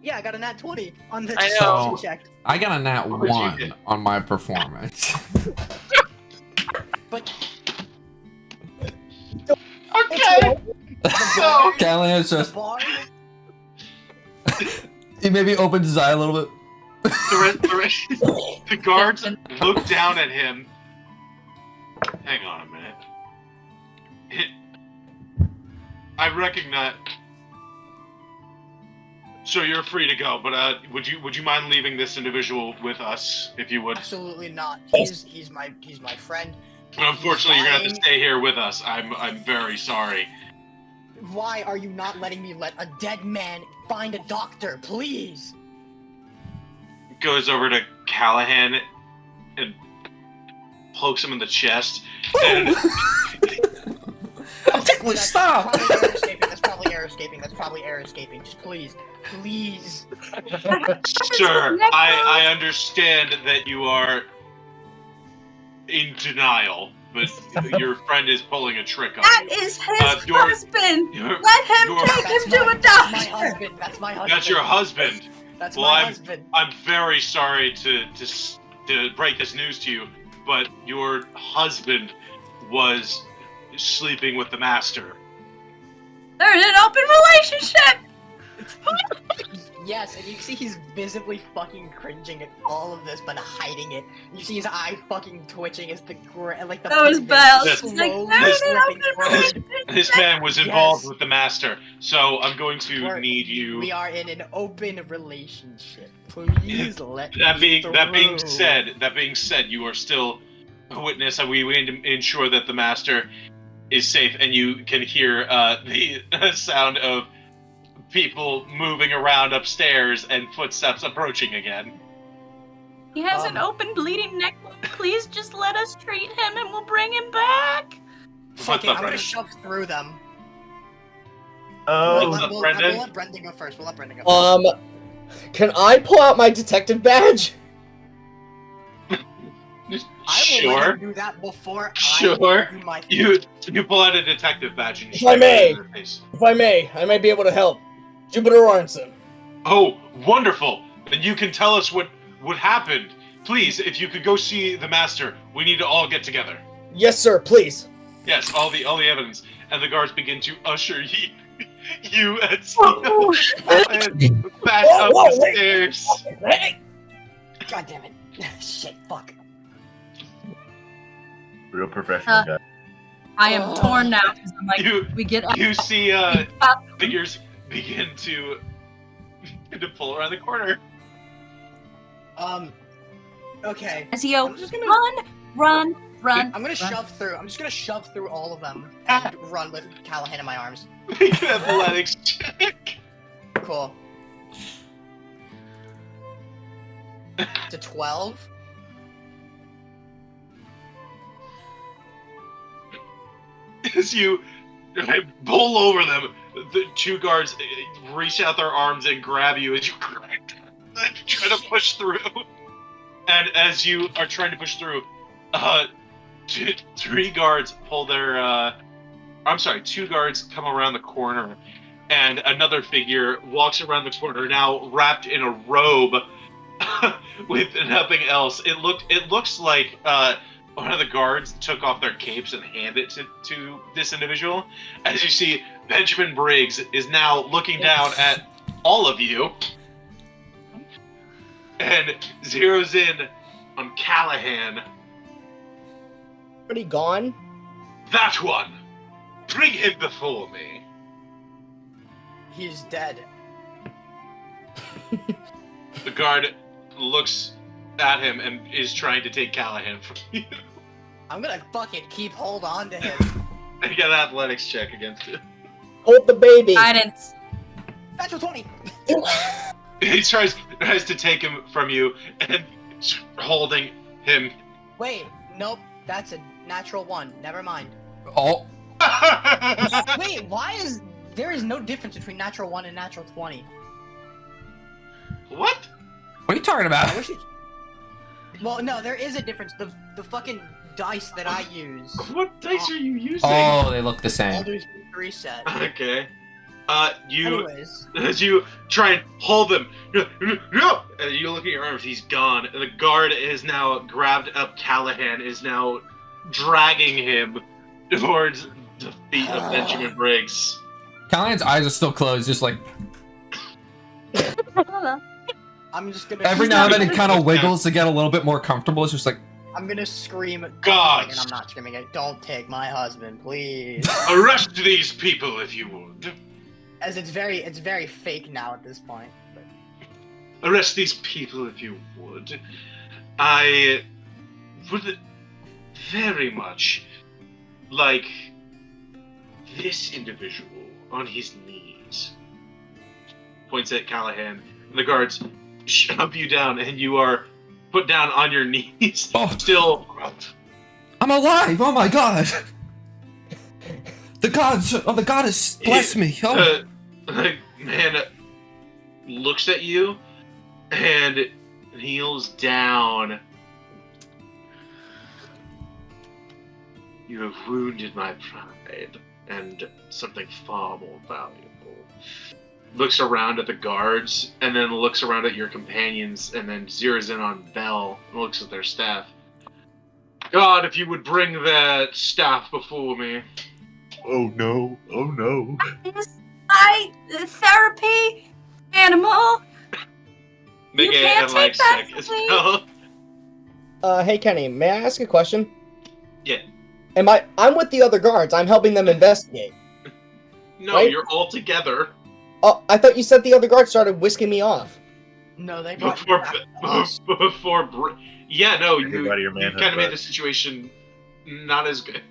Yeah, I got a nat 20 on the I deception know. check. I got a nat What would you 1 get? on my performance. But Okay. So Callahan's the just. bar, He maybe opens his eye a little bit. the guards look down at him. Hang on a minute. I recognize. So you're free to go, but would you mind leaving this individual with us, if you would? absolutely not. He's my friend. But unfortunately, you're gonna have to dying. stay here with us. I'm very sorry. Why are you not letting me let a dead man find a doctor, please? Goes over to Callahan and pokes him in the chest. And That's stop! probably air escaping. That's probably air escaping. That's probably air escaping. Just please. sir, I understand that you are in denial, but your friend is pulling a trick on That you. is his your- husband. your- Let him your- take him to a That's my doctor. husband. That's my husband. That's your husband. That's Well, my husband. I'm very sorry to break this news to you, but your husband was sleeping with the master. They're in an open relationship. Yes, and you see he's visibly fucking cringing at all of this, but hiding it. You see his eye fucking twitching as the like the. That was pin bad. Yes. It's like, slowly they're in an slipping open forward. relationship. This man was involved Yes. with the master, so I'm going to We're- need you. We are in an open relationship. Please let That me being through. said, you are still a witness, and we need to ensure that the master is safe. And you can hear the sound of people moving around upstairs and footsteps approaching again. He has an open bleeding neck. Please just let us treat him and we'll bring him back. Fuck What's it, up, I'm gonna Brendan? shove through them. Oh, What's up, We'll Brendan? let Brendan go first. We'll let Brendan go first. Can I pull out my detective badge? I will let Sure. him do that before Sure. I do my thing. You pull out a detective badge and If I shove it may. in their face. If I may be able to help. Jupiter Aronson. Oh, wonderful! Then you can tell us what happened. Please, if you could go see the master, we need to all get together. Yes, sir, please. Yes, all the evidence, and the guards begin to usher you and Steve back up Whoa, the wait. stairs. Hey! God damn it. Shit, fuck. real professional guy. I am torn now because I'm like, You we get up. you see figures begin to pull around the corner. Okay. As he goes, I'm just gonna- run. I'm gonna run. shove through. I'm just gonna shove through all of them and run with Callahan in my arms. Make an athletics check. Cool. To 12. As you pull over them, the two guards reach out their arms and grab you as you try to push through. And as you are trying to push through, two guards pull their. Two guards come around the corner, and another figure walks around the corner, now wrapped in a robe with nothing else. It looks like one of the guards took off their capes and handed it to this individual. As you see, Benjamin Briggs is now looking down at all of you and zeroes in on Callahan. Already gone? That one! Bring him before me. He's dead. The guard looks at him and is trying to take Callahan from you. I'm gonna fucking keep hold on to him. I got an athletics check against it. Hold the baby. Guidance. Natural 20. He tries to take him from you and holding him. Wait, nope. That's a natural 1. Never mind. Oh, Wait, why is there is no difference between natural 1 and natural 20? What? what are you talking about? I wish it... Well, no, there is a difference. The fucking dice that I use. What dice are you using? Oh, they look the All same. those 3 set. Okay. You Anyways, as you try and hold him, no! And you look at your arms, he's gone. And the guard is now grabbed up Callahan, is now dragging him towards the feet of Benjamin Briggs. Callahan's eyes are still closed, just like I'm just gonna. every now and then it kind of wiggles to get a little bit more comfortable. It's just like, I'm gonna scream. God. And I'm not screaming it. Don't take my husband, please. Arrest these people if you would. As it's very fake now at this point. But... Arrest these people if you would. I would very much like this individual on his knees. Points at Callahan. And the guards shove you down, and you are put down on your knees. Oh. Still. I'm alive! Oh my god! The goddess bless me! Oh. The man looks at you and kneels down. You have wounded my pride and something far more valuable. Looks around at the guards and then looks around at your companions and then zeroes in on Bell and looks at their staff. God, if you would bring that staff before me. Oh no! Oh no! Therapy animal. Make You it can't and like take that check as from me. well. Hey Kenny, may I ask a question? Yeah. I'm with the other guards. I'm helping them investigate. No, Right? you're all together. Oh, I thought you said the other guards started whisking me off. No, they brought Before, back us. yeah, no, You're you out of your kind manhood, of made bud. the situation not as good.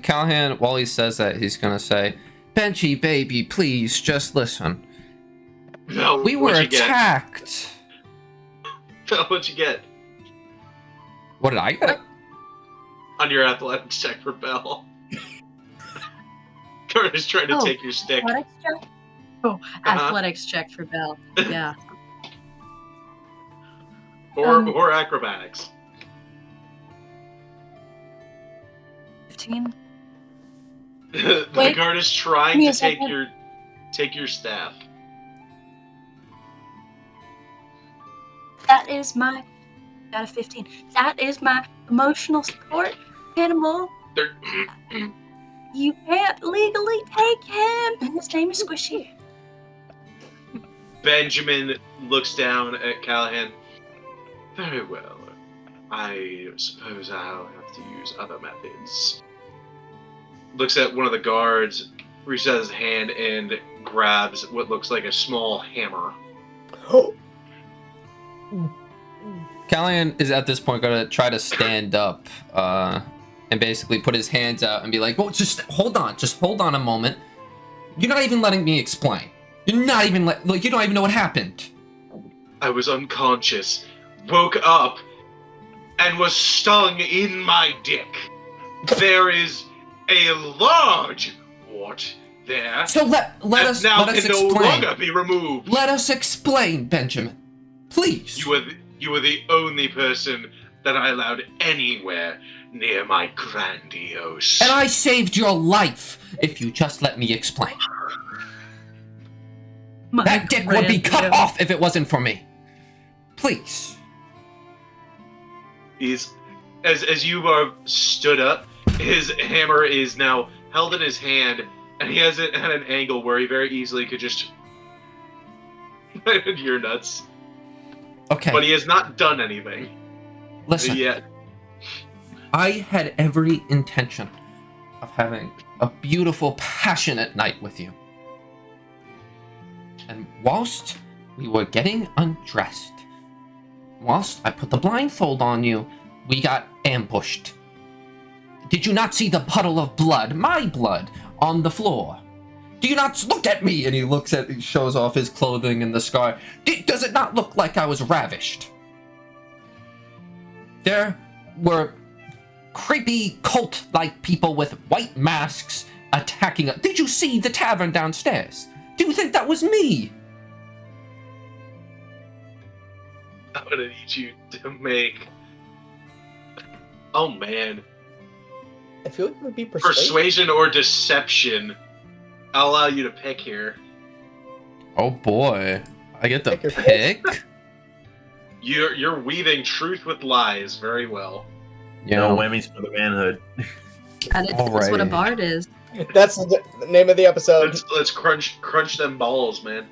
Callahan, while he says that, he's gonna say, Benchy, baby, please, just listen. No, We were what'd you get? attacked! No, what'd you get What did I get? on your athletics check for Bell? Curtis trying to Oh, take your stick. Athletics check? Oh, Uh-huh. athletics check for Bell. Yeah. Or acrobatics. 15. The Wait, guard is give trying me to a second. take your staff. That is my. Got a 15. That is my emotional support animal. They're You can't legally take him. His name is Squishy. Benjamin looks down at Callahan. Very well. I suppose I'll have to use other methods. Looks at one of the guards, reaches out his hand and grabs what looks like a small hammer. Callahan is at this point gonna try to stand up, and basically put his hands out and be like, well, just hold on a moment. You're not even letting me explain. You're not even like, you don't even know what happened. I was unconscious, woke up, and was stung in my dick. There is a large wart there. So let that us now let us can no explain. longer be removed. Let us explain, Benjamin. Please. You were the only person that I allowed anywhere near my grandiose. And I saved your life if you just let me explain. That dick would be cut off if it wasn't for me. Please. He's as you are stood up, his hammer is now held in his hand, and he has it at an angle where he very easily could just you're nuts. Okay. But he has not done anything Listen. yet. I had every intention of having a beautiful, passionate night with you. And whilst we were getting undressed, whilst I put the blindfold on you, we got ambushed. Did you not see the puddle of blood, my blood, on the floor? Do you not look at me? And he shows off his clothing and the scar. Does it not look like I was ravished? There were creepy cult-like people with white masks attacking us. Did you see the tavern downstairs? Do you think that was me? I'm gonna need you to make. Oh man. I feel like it would be Persuasion or deception. I'll allow you to pick here. Oh boy. I get to pick? You're weaving truth with lies very well. No whammies for the manhood. That's what a bard is. That's the name of the episode. Let's crunch them balls, man.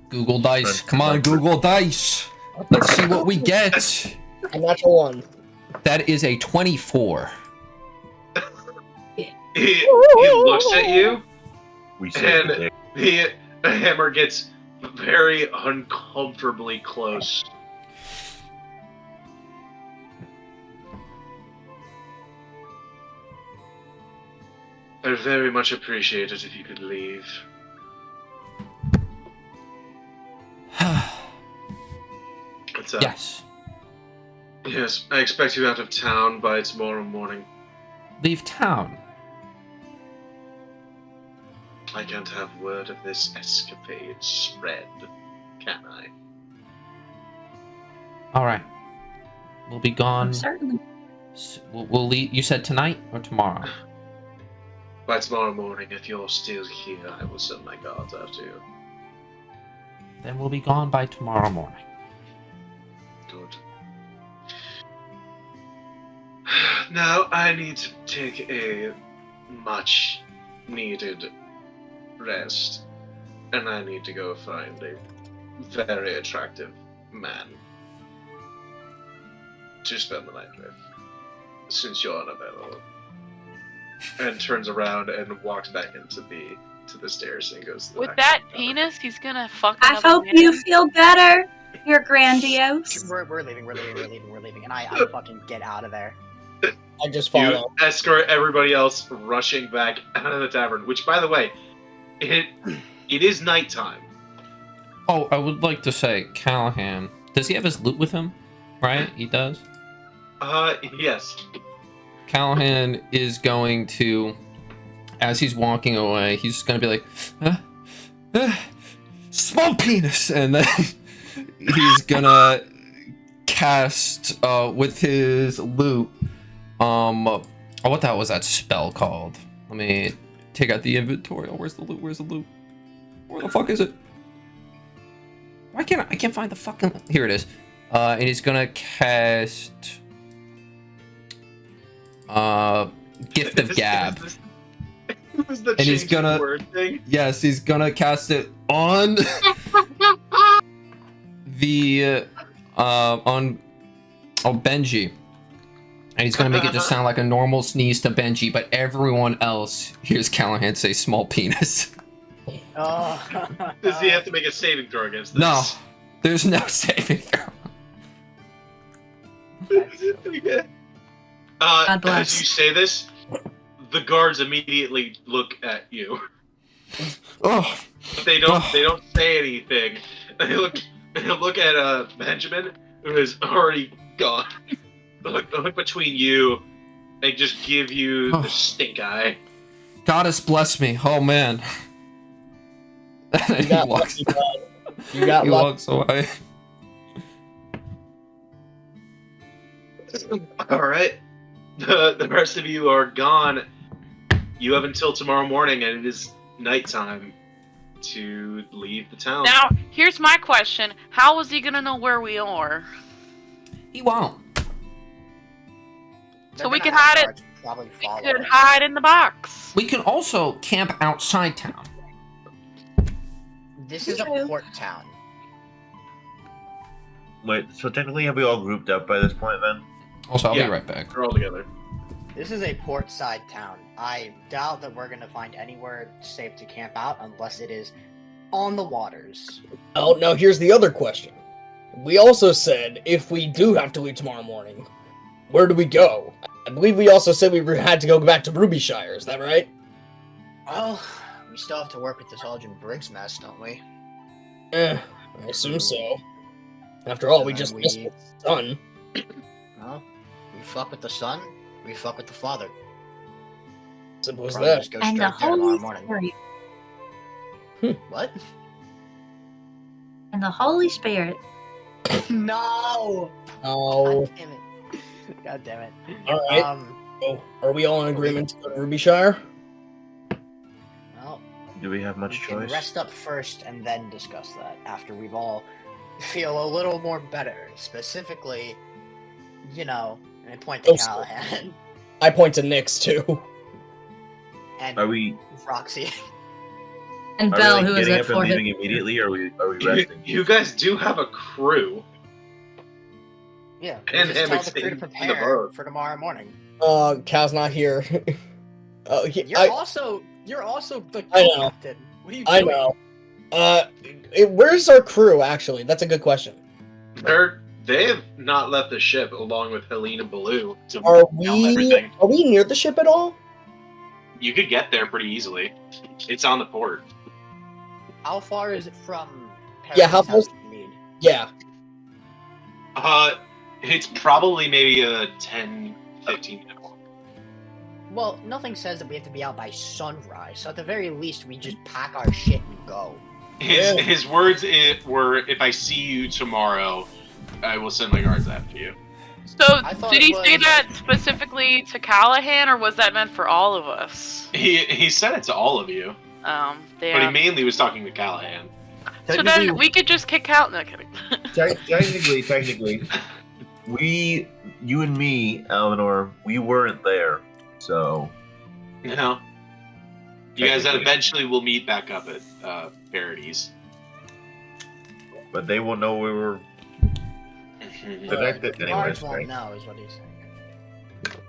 Google Dice. Come on, Google Dice. Let's see what we get. A natural 1. That is a 24. He looks at you, and the hammer gets very uncomfortably close. I'd very much appreciate it if you could leave. Yes. Yes, I expect you out of town by tomorrow morning. Leave town? I can't have word of this escapade spread, can I? Alright. We'll be gone. Certainly. We'll leave. You said tonight or tomorrow? By tomorrow morning, if you're still here, I will send my guards after you. Then we'll be gone by tomorrow morning. Good. Now I need to take a much needed rest, and I need to go find a very attractive man to spend the night with, since you're unavailable. And turns around and walks back into the stairs and goes to the With back that door. penis, he's gonna fuck. I another hope man. you feel better. You're grandiose. We're leaving, and I fucking get out of there. I just You follow. escort everybody else rushing back out of the tavern, which, by the way, it is nighttime. Oh, I would like to say, Callahan, does he have his loot with him? Right? He does? Yes. Callahan is going to, as he's walking away, he's just going to be like, small penis! And then he's going to cast, with his loot, what the hell was that spell called? Let me take out the inventory. Oh, where's the loot? Where's the loot? Where the fuck is it? Why can't I can't find the fucking... Here it is. And he's gonna cast... Gift of Gab. And he's gonna... word thing? Yes, he's gonna cast it on... the... on Benji. And he's gonna make it just sound like a normal sneeze to Benji, but everyone else hears Callahan say small penis. Does he have to make a saving throw against this? No, there's no saving throw. God bless. As you say this, the guards immediately look at you. Oh. But they don't say anything. They look at Benjamin, who is already gone. Look between you. They just give you the stink eye. Goddess bless me. Oh man. You got walks, lucky, bud. You got he lucky. walks away. All right. The rest of you are gone. You have until tomorrow morning, and it is nighttime to leave the town. Now, here's my question: how is he gonna know where we are? He won't. So we can hide it. We could hide in the box. We can also camp outside town. This is a port town. Wait, so technically have we all grouped up by this point then? Also, I'll be right back. We're all together. This is a port side town. I doubt that we're gonna find anywhere safe to camp out unless it is on the waters. Oh, now here's the other question. We also said if we do have to leave tomorrow morning, where do we go? I believe we also said we had to go back to Rubyshire. Is that right? Well, we still have to work with this Alden Briggs mess, don't we? I assume so. After all, So we then just missed the sun. Well, we fuck with the son, we fuck with the father. Simple as Probably that. just go And straight the there tomorrow Holy morning. Spirit. What? And the Holy Spirit. No! Oh, God damn it. God damn it. all right. So, are we all in agreement to go to Rubyshire? Well, Do we have we much can choice? rest up first and then discuss that after we've all feel a little more better. Specifically, you know, and I point to Oh, sorry. Callahan I point to Nyx too. and Are we Roxy. And are Belle, we who like is getting at up and 4 hit. leaving immediately, or are we You, resting? you guys do have a crew. Yeah, And we just tell the hammocks crew to in the prepare boat. for tomorrow morning. Cal's not here. You're also the I know. captain. What are you I doing? know. Where's our crew? Actually, that's a good question. They have not left the ship along with Helene and Baloo to Are help we? everything. Are we near the ship at all? You could get there pretty easily. It's on the port. How far is it from Yeah, how Paradise House you need? Yeah. It's probably maybe a 10, 15 minute walk. Well, nothing says that we have to be out by sunrise, so at the very least, we just pack our shit and go. His words were, "If I see you tomorrow, I will send my guards after you." So, I thought did he it say was- that specifically to Callahan, or was that meant for all of us? He said it to all of you, but he Damn. mainly was talking to Callahan. So then we could just kick out. No kidding. Technically, you and me, Eleanor, we weren't there, so You know, you guys Technically. eventually will meet back up at Paradise. but they will know we were. Mhm. Connected The anyways, guards won't right? know, is what he's saying.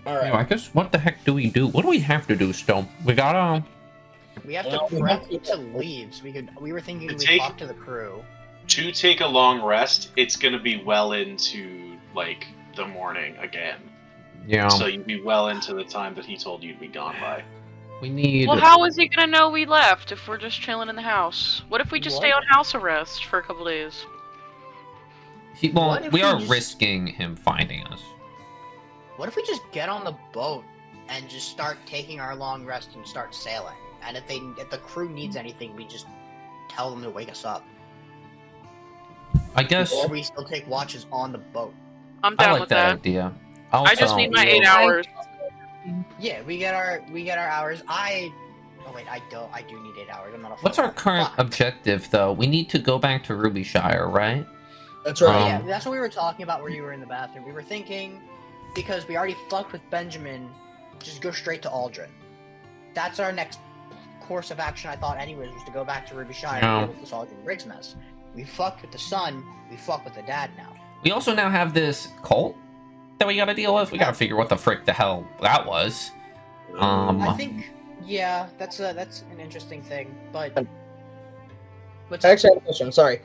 All Anyway, I right. guess what the heck do we do? What do we have to do still? We gotta. We have Well, to we prep have to leave. So we were thinking To we take- talk to the crew. To take a long rest, it's going to be well into like the morning again. Yeah. So you'd be well into the time that he told you to be gone by. We need. Well, how is he gonna know we left if we're just chilling in the house? What if we just stay What? on house arrest for a couple days? Well, What if we we are just- risking him finding us. What if we just get on the boat and just start taking our long rest and start sailing? And if the crew needs anything, we just tell them to wake us up. I guess Or we still take watches on the boat. I'm I down like with that that. idea. I just need my 8 hours. Yeah, we get our hours. I do need 8 hours. I'm not a What's full- our current Fuck. objective, though? We need to go back to Rubyshire, right? That's right. Yeah, that's what we were talking about where you were in the bathroom. We were thinking, because we already fucked with Benjamin, just go straight to Aldrin. That's our next course of action, I thought, anyways, was to go back to Rubyshire Yeah. and deal with this Aldrin Briggs mess. We fucked with the son, we fuck with the dad now. We also now have this cult that we gotta deal with. We gotta figure what the frick the hell that was. I think, yeah, that's an interesting thing, but... What's I actually have a question. I'm sorry.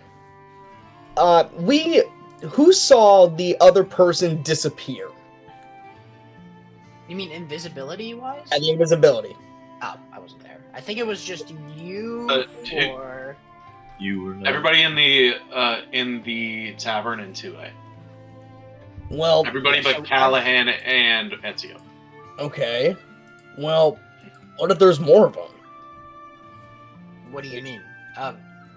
Who saw the other person disappear? You mean invisibility-wise? At the invisibility. Oh, I wasn't there. I think it was just you Dude. for... You were not. Everybody in the tavern in 2A. Well, Everybody so- but Callahan and Ezio. okay. Well, what if there's more of them? What do you mean?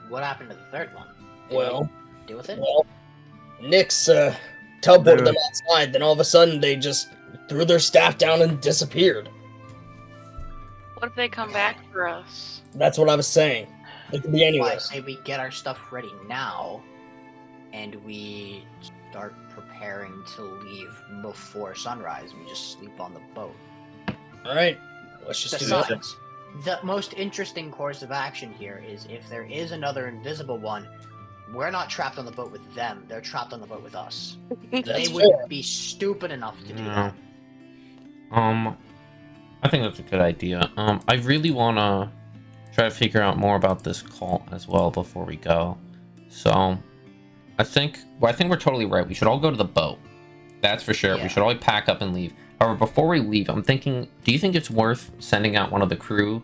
What happened to the third one? Did Well, we deal with it? well, Nyx teleported Yeah. them outside. Then all of a sudden, they just threw their staff down and disappeared. What if they come back for us? That's what I was saying. It could be Why anywhere. say we get our stuff ready now, and we start preparing to leave before sunrise. We just sleep on the boat. All right, let's just do that. Besides, the most interesting course of action here is if there is another invisible one, we're not trapped on the boat with them. They're trapped on the boat with us. That's They fair. wouldn't be stupid enough to do Yeah. that. I think that's a good idea. I really wanna try to figure out more about this cult as well before we go. So, I think we're totally right. We should all go to the boat. That's for sure. Yeah. We should all pack up and leave. However, before we leave, I'm thinking, do you think it's worth sending out one of the crew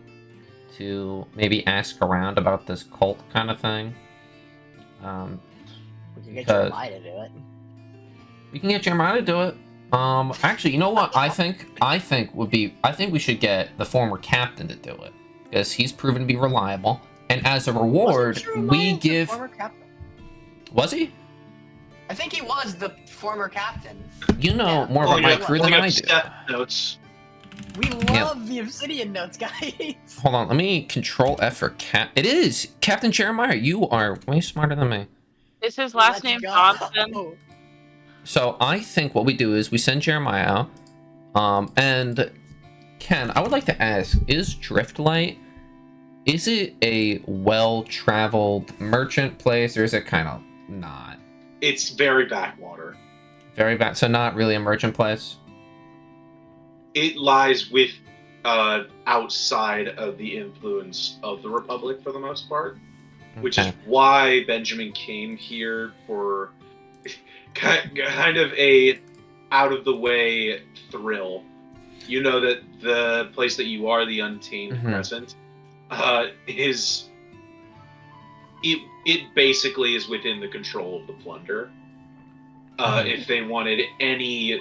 to maybe ask around about this cult kind of thing. We can get Because- Jeremiah to do it. We can get Jeremiah to do it. Actually, you know what? I think we should get the former captain to do it because he's proven to be reliable. And as a reward, Wasn't Jeremiah we the give. former captain? Was he? I think he was the former captain. You know Yeah. more about my crew than I do. Step notes. We love the obsidian notes, guys. Hold on, let me control F for Cap. It is Captain Jeremiah. You are way smarter than me. Is his last Let's name go. Johnson? So I think what we do is we send Jeremiah out. And Ken, I would like to ask: is Driftlight? Is it a well-traveled merchant place, or is it kind of not? It's very backwater. Very bad. So not really a merchant place. It lies with outside of the influence of the Republic for the most part, which is Okay. why Benjamin came here for kind of a out of the way thrill. You know that the place that you are, the Untamed Mhm. Crescent, is it basically is within the control of the Plunder. If they wanted any,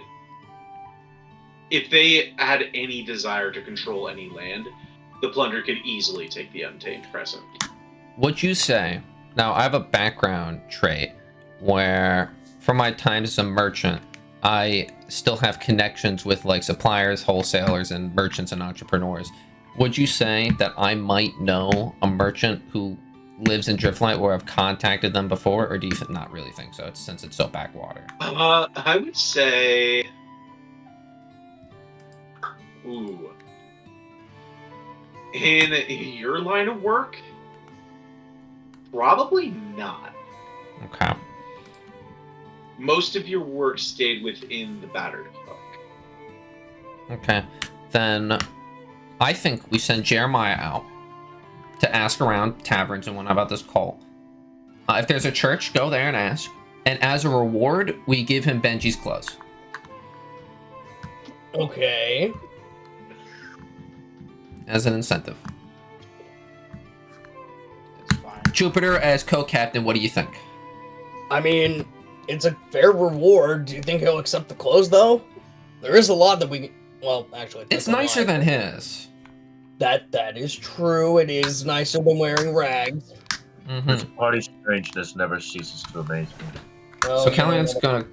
if they had any desire to control any land, the Plunder could easily take the Untamed Crescent. Would you say? Now I have a background trait where, from my time as a merchant, I still have connections with like suppliers, wholesalers, and merchants and entrepreneurs. Would you say that I might know a merchant who lives in Driftlight or have contacted them before, or do you not really think so? Since it's so backwater. I would say, ooh, in your line of work, probably not. Okay. Most of your work stayed within the Battered Folk. Okay. Then I think we send Jeremiah out to ask around taverns and whatnot about this cult. If there's a church, go there and ask. And as a reward, we give him Benji's clothes. Okay. As an incentive. It's fine. Jupiter as co-captain, what do you think? I mean, it's a fair reward. Do you think he'll accept the clothes, though? There is a lot that we... Well, actually... It's that's a nicer lie. than his. That is true. It is nicer than wearing rags. Mm-hmm. This party strangeness never ceases to amaze me. Well, So you know,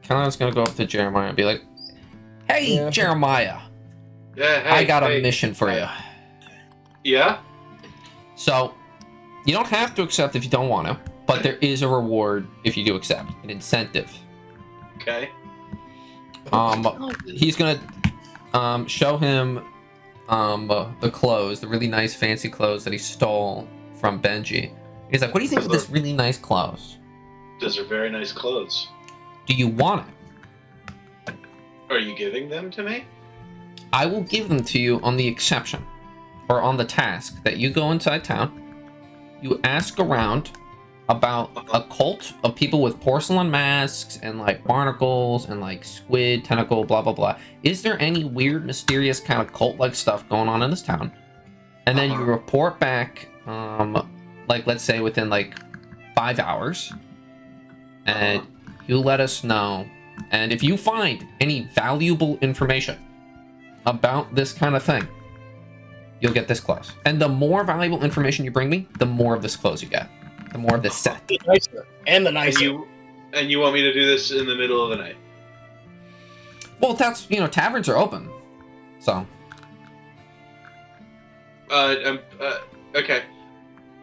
Callahan's gonna go up to Jeremiah and be like, "Hey, Yeah. Jeremiah, Yeah, hey, I got a hey. mission for you." Yeah? So, you don't have to accept if you don't want to, but there is a reward if you do accept, an incentive. Okay. He's gonna show him the clothes, the really nice fancy clothes that he stole from Benji. He's like, "What do you think of this really nice clothes? Those are very nice clothes. Do you want it? Are you giving them to me? I will give them to you on the exception, or on the task that you go inside town, you ask around about a cult of people with porcelain masks and like barnacles and like squid, tentacle, blah blah blah. Is there any weird, mysterious kind of cult-like stuff going on in this town?" And then you report back, like let's say within like 5 hours, and you let us know. And if you find any valuable information about this kind of thing, you'll get this clothes. And the more valuable information you bring me, the more of this clothes you get. The more of this set. The nicer. And the And nicer. you want me to do this in the middle of the night? Well, that's, taverns are open. So, Okay.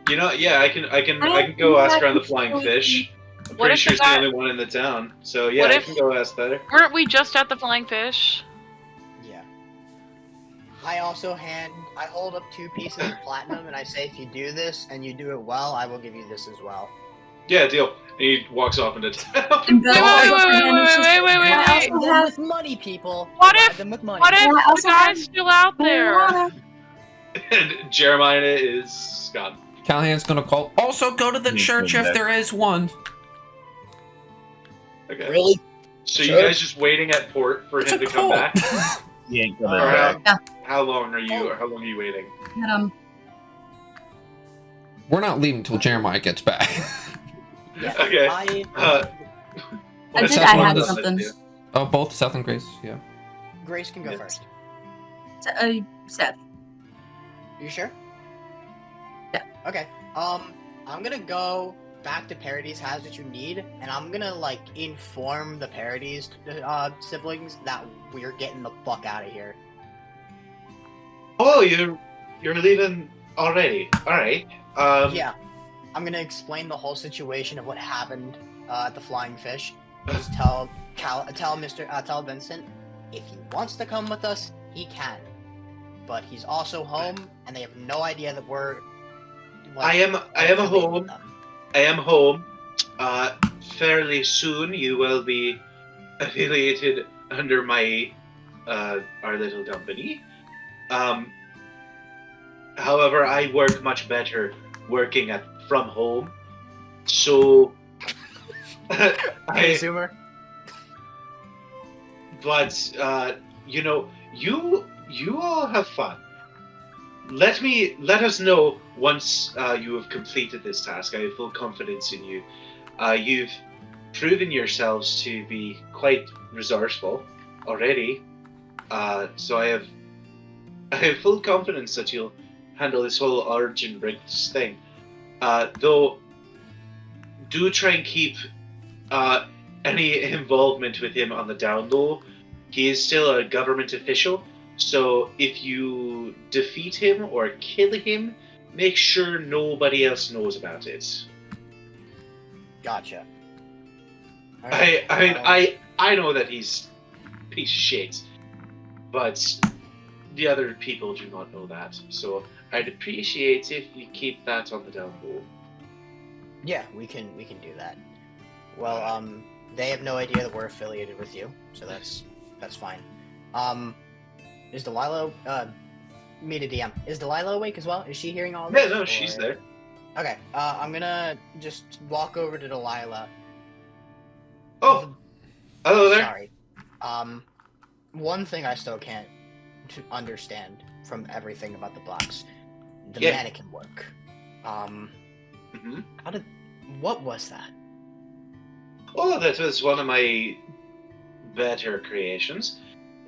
Yeah, I can go ask around the Flying Fish. I'm What pretty if sure the it's the guy- only one in the town. So yeah, What I if- can go ask there. Weren't we just at the Flying Fish? Yeah. I hold up 2 pieces of platinum and I say, if you do this and you do it well, I will give you this as well. Yeah, deal. And he walks off into town. And Wait, Bill wait, also wait, manages wait, to- wait, wait, I wait. also Them have- with money, people. What Provide if- them with money. What if Yeah, I the also guy's have- still out there? And Jeremiah is gone. Callahan's gonna call. Also, go to the He's church going if back. there is one. Okay. Really? So Sure. you guys just waiting at port for It's him a to come cult. back? He ain't coming Or back. how long are you waiting? Get him. We're not leaving till Jeremiah gets back. Yeah. Okay. I What's think I that had one something. do? Oh, both Seth and Grace, yeah. Grace can go Yes. first. Seth. You sure? Yeah. Okay. I'm gonna go back to Parody's Has What You Need, and I'm gonna like inform the Parody's siblings that we're getting the fuck out of here. Oh, you're leaving already. All right. Yeah. I'm gonna explain the whole situation of what happened at the Flying Fish. Just tell Vincent if he wants to come with us, he can. But he's also home, and they have no idea that we're. I am affiliated with home. them. I am home. Fairly soon you will be affiliated under my our little company. However, I work much better working from home. So Hey, Zoomer. But you know, you all have fun. Let us know once you have completed this task. I have full confidence in you. You've proven yourselves to be quite resourceful already. So I have full confidence that you'll handle this whole Origin Briggs thing. Though, do try and keep any involvement with him on the down low. He is still a government official, so if you defeat him or kill him, make sure nobody else knows about it. Gotcha. I know that he's a piece of shit, but the other people do not know that. So I'd appreciate if you keep that on the down low. Yeah, we can do that. Well, they have no idea that we're affiliated with you, so that's fine. Is Delilah meet a DM? Is Delilah awake as well? Is she hearing all this? Yeah, no, she's there. Okay, I'm gonna just walk over to Delilah. Oh, hello there. Sorry. One thing I still can't understand from everything about the blocks, the Yeah. mannequin work. Mhm. What was that? Oh, that was one of my better creations.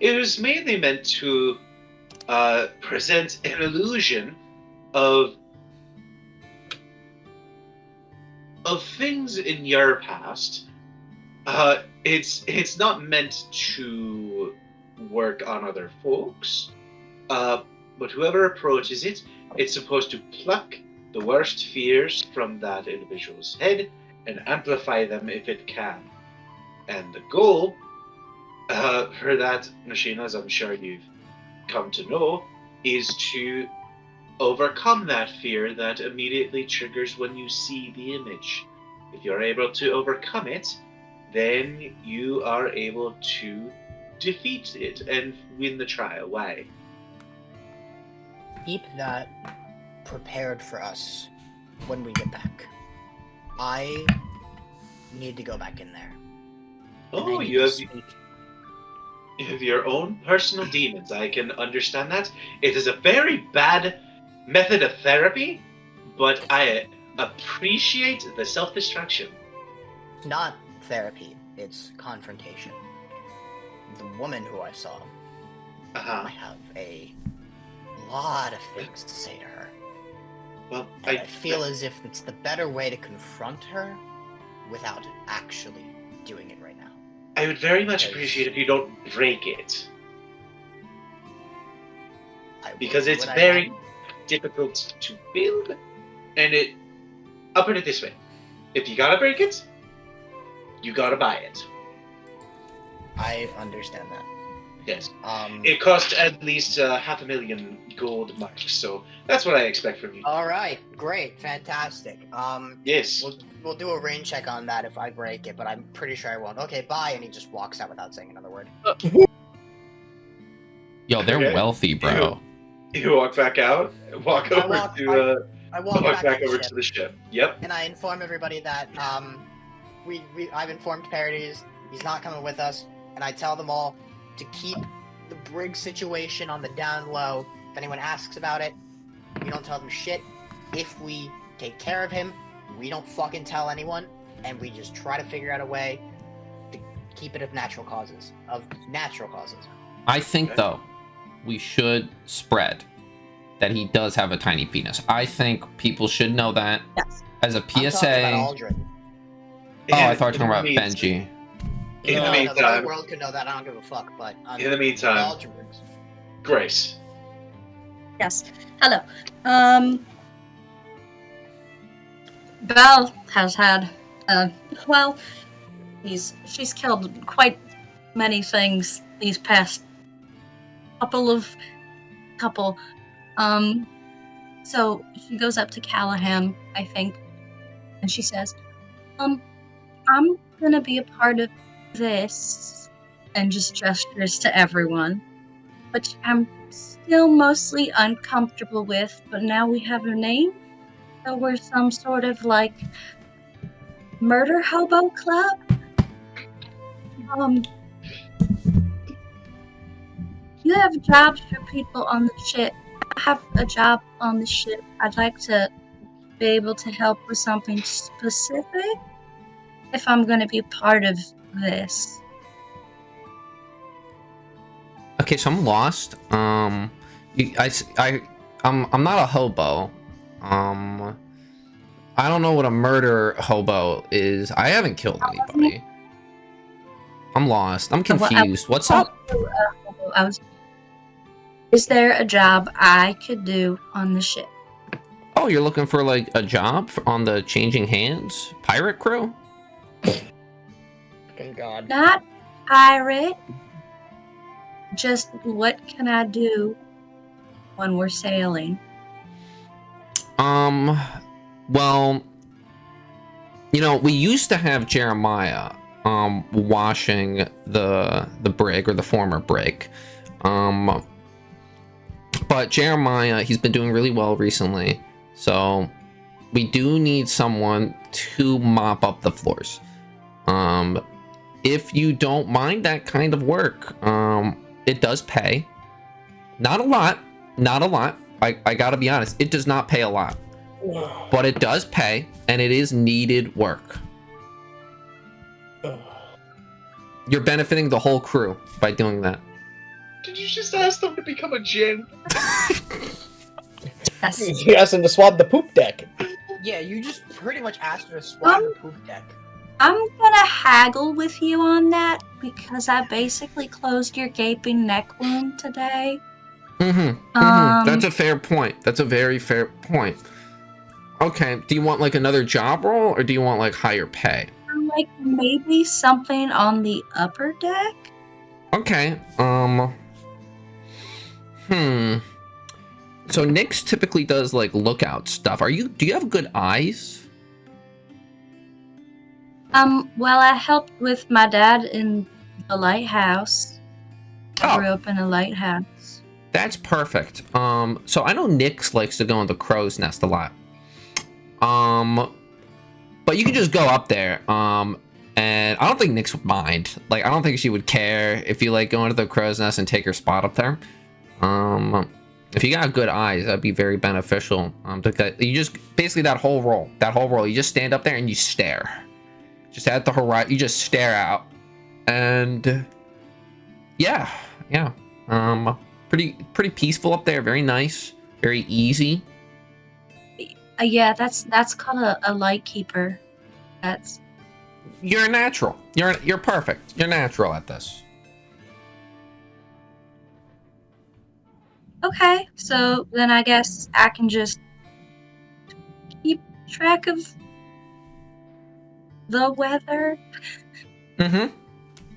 It was mainly meant to present an illusion of things in your past. It's not meant to work on other folks, but whoever approaches it, it's supposed to pluck the worst fears from that individual's head and amplify them if it can. And the goal for that machine, as I'm sure you've come to know, is to overcome that fear that immediately triggers when you see the image. If you're able to overcome it, then you are able to defeat it and win the trial. Why? Keep that prepared for us when we get back. I need to go back in there. And I Oh, need you to have speak. your own personal demons. I can understand that. It is a very bad method of therapy, but I appreciate the self-destruction. Not therapy, it's confrontation. The woman who I saw, Uh-huh. I have a lot of things to say to her. Well, And I feel as if it's the better way to confront her without actually doing it right now. I would very much Yes. appreciate if you don't break it, I will because do it's what I very can. difficult to build, and I'll put it this way. If you gotta break it, you gotta buy it. I understand that. Yes. Um, It cost at least 500,000 gold marks, so that's what I expect from you. all right, great, fantastic. Yes. We'll do a rain check on that if I break it, but I'm pretty sure I won't. Okay, bye, and he just walks out without saying another word. Yo, they're Okay. wealthy, bro. You walk back out, walk I over walk- to I walk back back over to to the ship. Yep. and I inform everybody that I've informed Parodies he's not coming with us, and I tell them all to keep the Briggs situation on the down low. If anyone asks about it, we don't tell them shit. If we take care of him. We don't fucking tell anyone, and we just try to figure out a way to keep it of natural causes. I think, though, we should spread that he does have a tiny penis. I think people should know that. Yes. As a I'm talking PSA. about Aldrin. Oh, I thought you were talking about Benji. In the No, the whole meantime, world can know that. I don't give a fuck. But in the meantime, Aldrin Briggs. Grace. Yes. Hello. Belle has had, well, she's killed quite many things these past couple. So she goes up to Callahan, I think, and she says, I'm gonna be a part of this, and just gestures to everyone, which I'm still mostly uncomfortable with, but now we have a name, so we're some sort of, like, murder hobo club? You have jobs for people on the ship. I have a job on the ship. I'd like to be able to help with something specific if I'm going to be part of this. Okay, so I'm lost. I'm not a hobo. I don't know what a murder hobo is. I haven't killed anybody. I'm lost. I'm confused. What's up? Is there a job I could do on the ship? Oh, you're looking for like a job on the Changing Hands pirate crew? Fucking God. Not pirate. Just what can I do when we're sailing? Well, you know, we used to have Jeremiah washing the brig, or the former brig. But Jeremiah, he's been doing really well recently, so we do need someone to mop up the floors. If you don't mind that kind of work, it does pay. Not a lot. I gotta be honest, it does not pay a lot. But it does pay, and it is needed work. You're benefiting the whole crew by doing that. Did you just ask them to become a djinn? Yes. You asked him to swab the poop deck. Yeah, you just pretty much asked her to swab the poop deck. I'm gonna haggle with you on that because I basically closed your gaping neck wound today. That's a fair point. That's a very fair point. Okay, do you want like another job role, or do you want like higher pay? Like maybe something on the upper deck? Okay, So Nyx typically does like lookout stuff. Do you have good eyes? Well, I helped with my dad in the lighthouse. I grew up in a lighthouse. That's perfect. So I know Nyx likes to go in the crow's nest a lot. But you can just go up there. And I don't think Nyx would mind. Like, I don't think she would care if you like go into the crow's nest and take her spot up there. If you got good eyes, that'd be very beneficial. Because you just basically that whole roll, you just stand up there and you stare. Just at the horizon, you just stare out, and yeah. Pretty peaceful up there. Very nice, very easy. Yeah, that's called a light keeper. You're a natural. You're perfect. You're natural at this. Okay, so then I guess I can just keep track of the weather.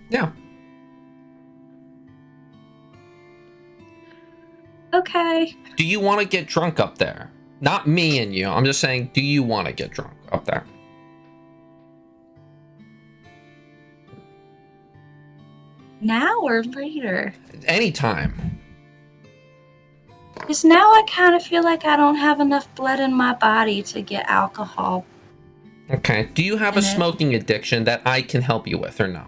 Yeah. Okay. Do you want to get drunk up there? Not me and you. I'm just saying, do you want to get drunk up there? Now or later? Anytime. Because now I kind of feel like I don't have enough blood in my body to get alcohol. Okay. Do you have a smoking addiction that I can help you with, or no?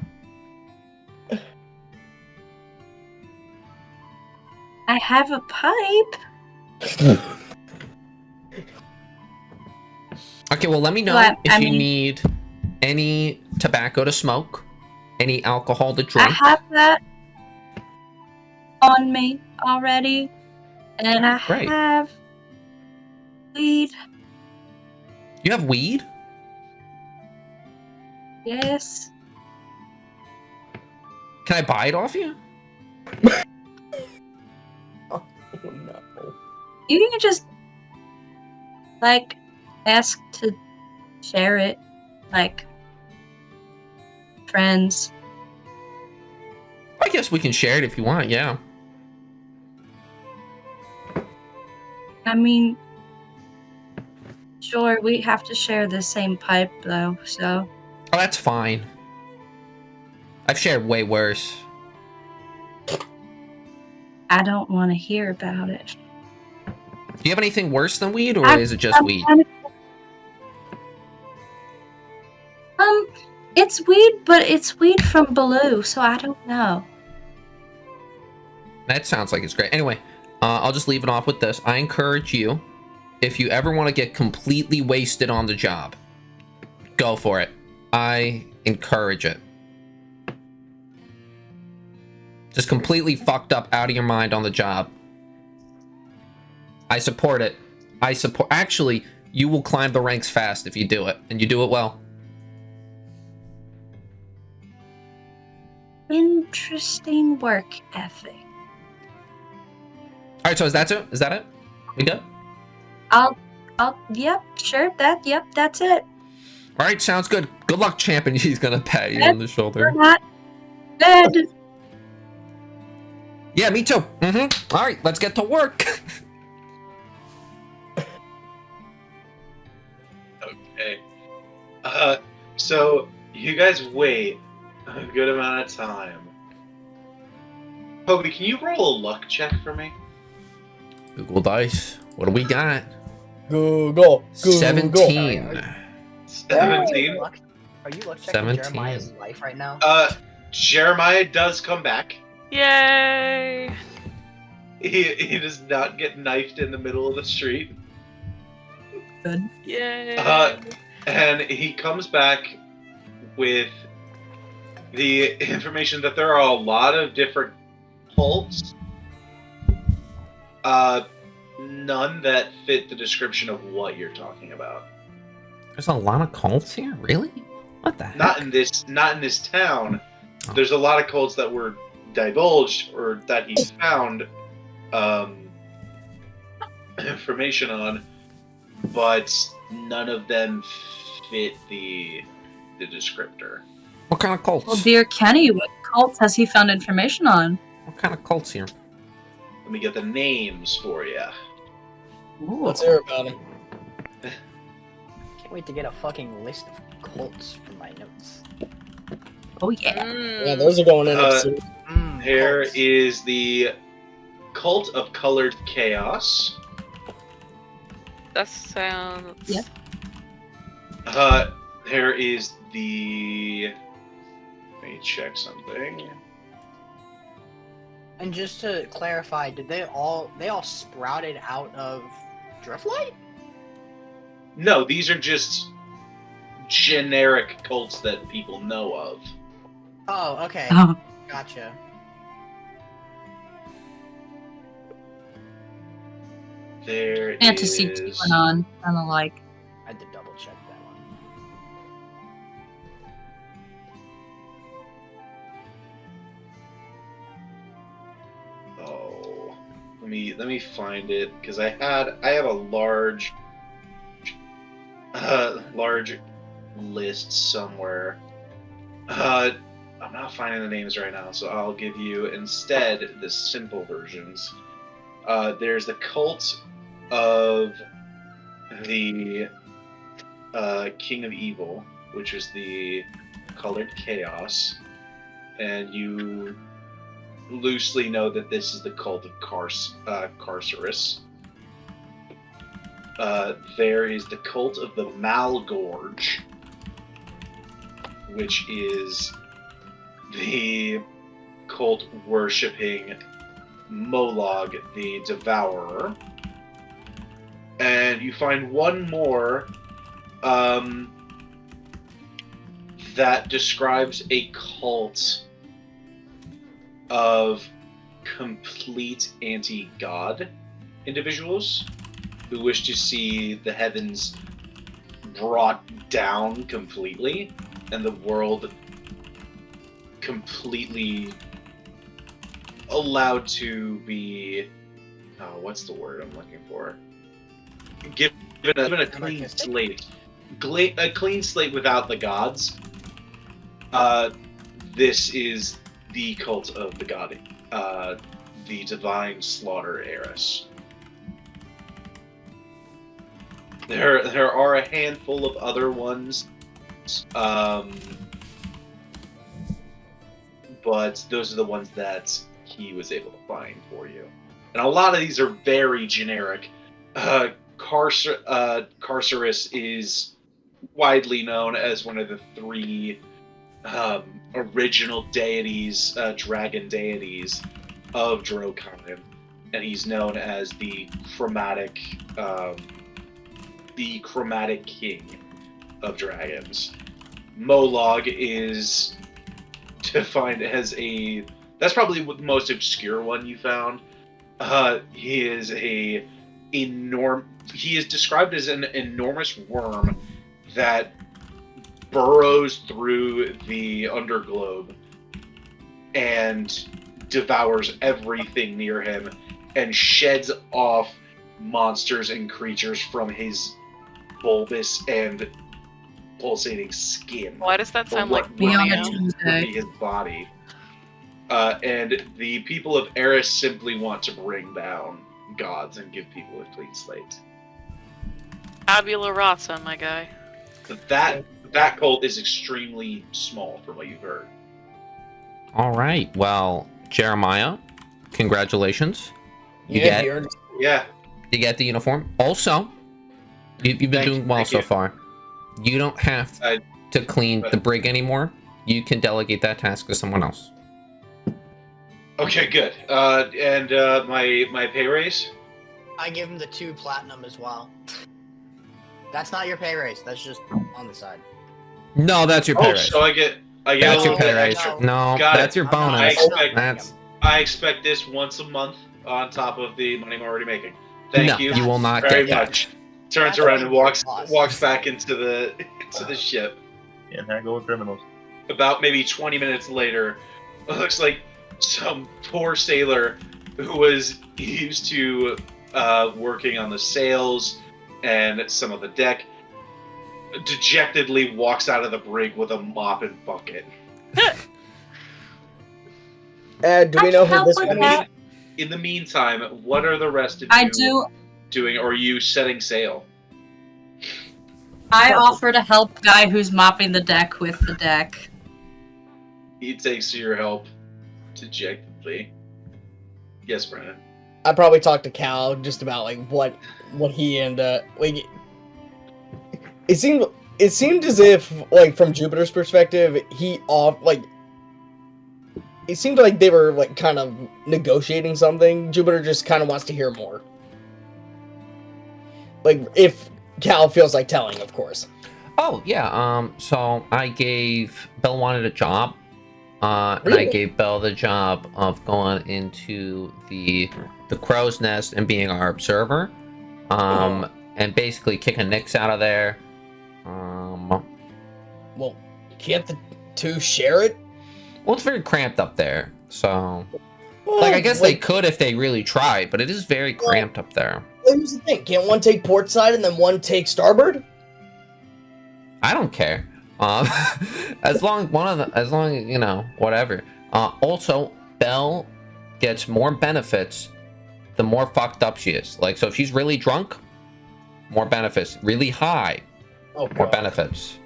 I have a pipe. Okay, well, let me know But, if I you mean- need any tobacco to smoke, any alcohol to I drink. have that on me already, and I Great. have weed. You have weed? Yes. Can I buy it off you? Oh no. You can just like ask to share it, like friends. I guess we can share it if you want, yeah. I mean, sure, we have to share the same pipe though, so Oh, that's fine. I've shared way worse. I don't want to hear about it. Do you have anything worse than weed, or I'm- is it just I'm weed? kinda- It's weed, but it's weed from Baloo, so I don't know. That sounds like it's great. Anyway, I'll just leave it off with this. I encourage you, if you ever want to get completely wasted on the job, go for it. I encourage it. Just completely fucked up out of your mind on the job. I support it. Actually, you will climb the ranks fast if you do it, and you do it well. Interesting work ethic. All right, so is that it? Is that it? We good? Yep, sure, that's it. All right, sounds good. Good luck, champ, and he's gonna pat you on the shoulder. We're not dead. Yeah, me too. All right, let's get to work. Okay. So you guys wait a good amount of time. Toby, can you roll a luck check for me? Google Dice. What do we got? Google. 17. 17. Are you luck checking 17. Jeremiah's life right now? Jeremiah does come back. Yay! He does not get knifed in the middle of the street. Good. Yay! And he comes back with the information that there are a lot of different cults. None that fit the description of what you're talking about. There's a lot of cults here? Really? What the heck? Not in this town. Oh. There's a lot of cults that were divulged or that he found information on, but none of them fit the descriptor. What kind of cults? Well, dear Kenny, what cult has he found information on? What kind of cults here? Let me get the names for you. Let's hear about him. Can't wait to get a fucking list of cults from my notes. Oh yeah. Yeah, those are going in. There Cults. is the Cult of Colored Chaos. That sounds. Yep. There is the. Let me check something. And just to clarify, did they all sprouted out of Driftlight? No, these are just generic cults that people know of. Oh, okay. Oh, Gotcha. There Fantasy is. went on, kind of like. I had to double check that one. Oh, let me find it because I have a large list somewhere. I'm not finding the names right now, so I'll give you instead the simple versions. There's the cult of the King of Evil, which is the Colored Chaos, and you loosely know that this is the cult of Carcerus. There is the cult of the Malgorge, which is the cult worshipping Molog the Devourer. And you find one more that describes a cult of complete anti-god individuals who wish to see the heavens brought down completely and the world completely allowed to be what's the word I'm looking for? Given a clean slate. A clean slate without the gods. This is the cult of the god, the divine slaughter heiress. There are a handful of other ones, but those are the ones that he was able to find for you. And a lot of these are very generic. Carcerus is widely known as one of the three original deities, dragon deities of Drokheim, and he's known as the chromatic king of dragons. Molog is defined as that's probably the most obscure one you found. He is described as an enormous worm that burrows through the underglobe and devours everything near him and sheds off monsters and creatures from his bulbous and pulsating skin. Why does that sound like Beyond a Romeo? Tuesday? His body. And the people of Eris simply want to bring down gods and give people a clean slate. Tabula rasa, my guy. That cult is extremely small from what you've heard. All right. Well, Jeremiah, congratulations. You Yeah, you get the uniform. Also, you've been doing well so far. You don't have to clean the brig anymore. You can delegate that task to someone else. Okay, good. And my pay raise? I give him the 2 platinum as well. That's not your pay raise. That's just on the side. No, that's your pay raise. So I get That's a your little pay bit raise. extra. No, Got that's it. your bonus. That's I expect this once a month on top of the money I'm already making. Thank you. You will not very get that. much. Turns That's around a and big walks cost. back into the ship. Yeah, there go with criminals. About maybe 20 minutes later, it looks like some poor sailor who was used to working on the sails and some of the deck dejectedly walks out of the brig with a mop and bucket. Do we know who this one is? In the meantime, what are the rest of you doing? Or are you setting sail? I offer to help guy who's mopping the deck with the deck. He takes your help dejectedly. Yes, Brennan. I probably talked to Cal just about like what he and like. It seemed as if like from Jupiter's perspective, it seemed like they were like kind of negotiating something. Jupiter just kind of wants to hear more. Like if Cal feels like telling, of course. Oh yeah. So I gave Belle wanted a job. And Really? I gave Belle the job of going into the crow's nest and being our observer. And basically kicking Nyx out of there. Well, can't the two share it? Well, it's very cramped up there, so like I guess they could if they really tried, but it is very cramped up there. Here's the thing: can't one take port side and then one take starboard? I don't care. As long you know, whatever. Also, Belle gets more benefits the more fucked up she is. Like, so if she's really drunk, more benefits. Really high, more benefits.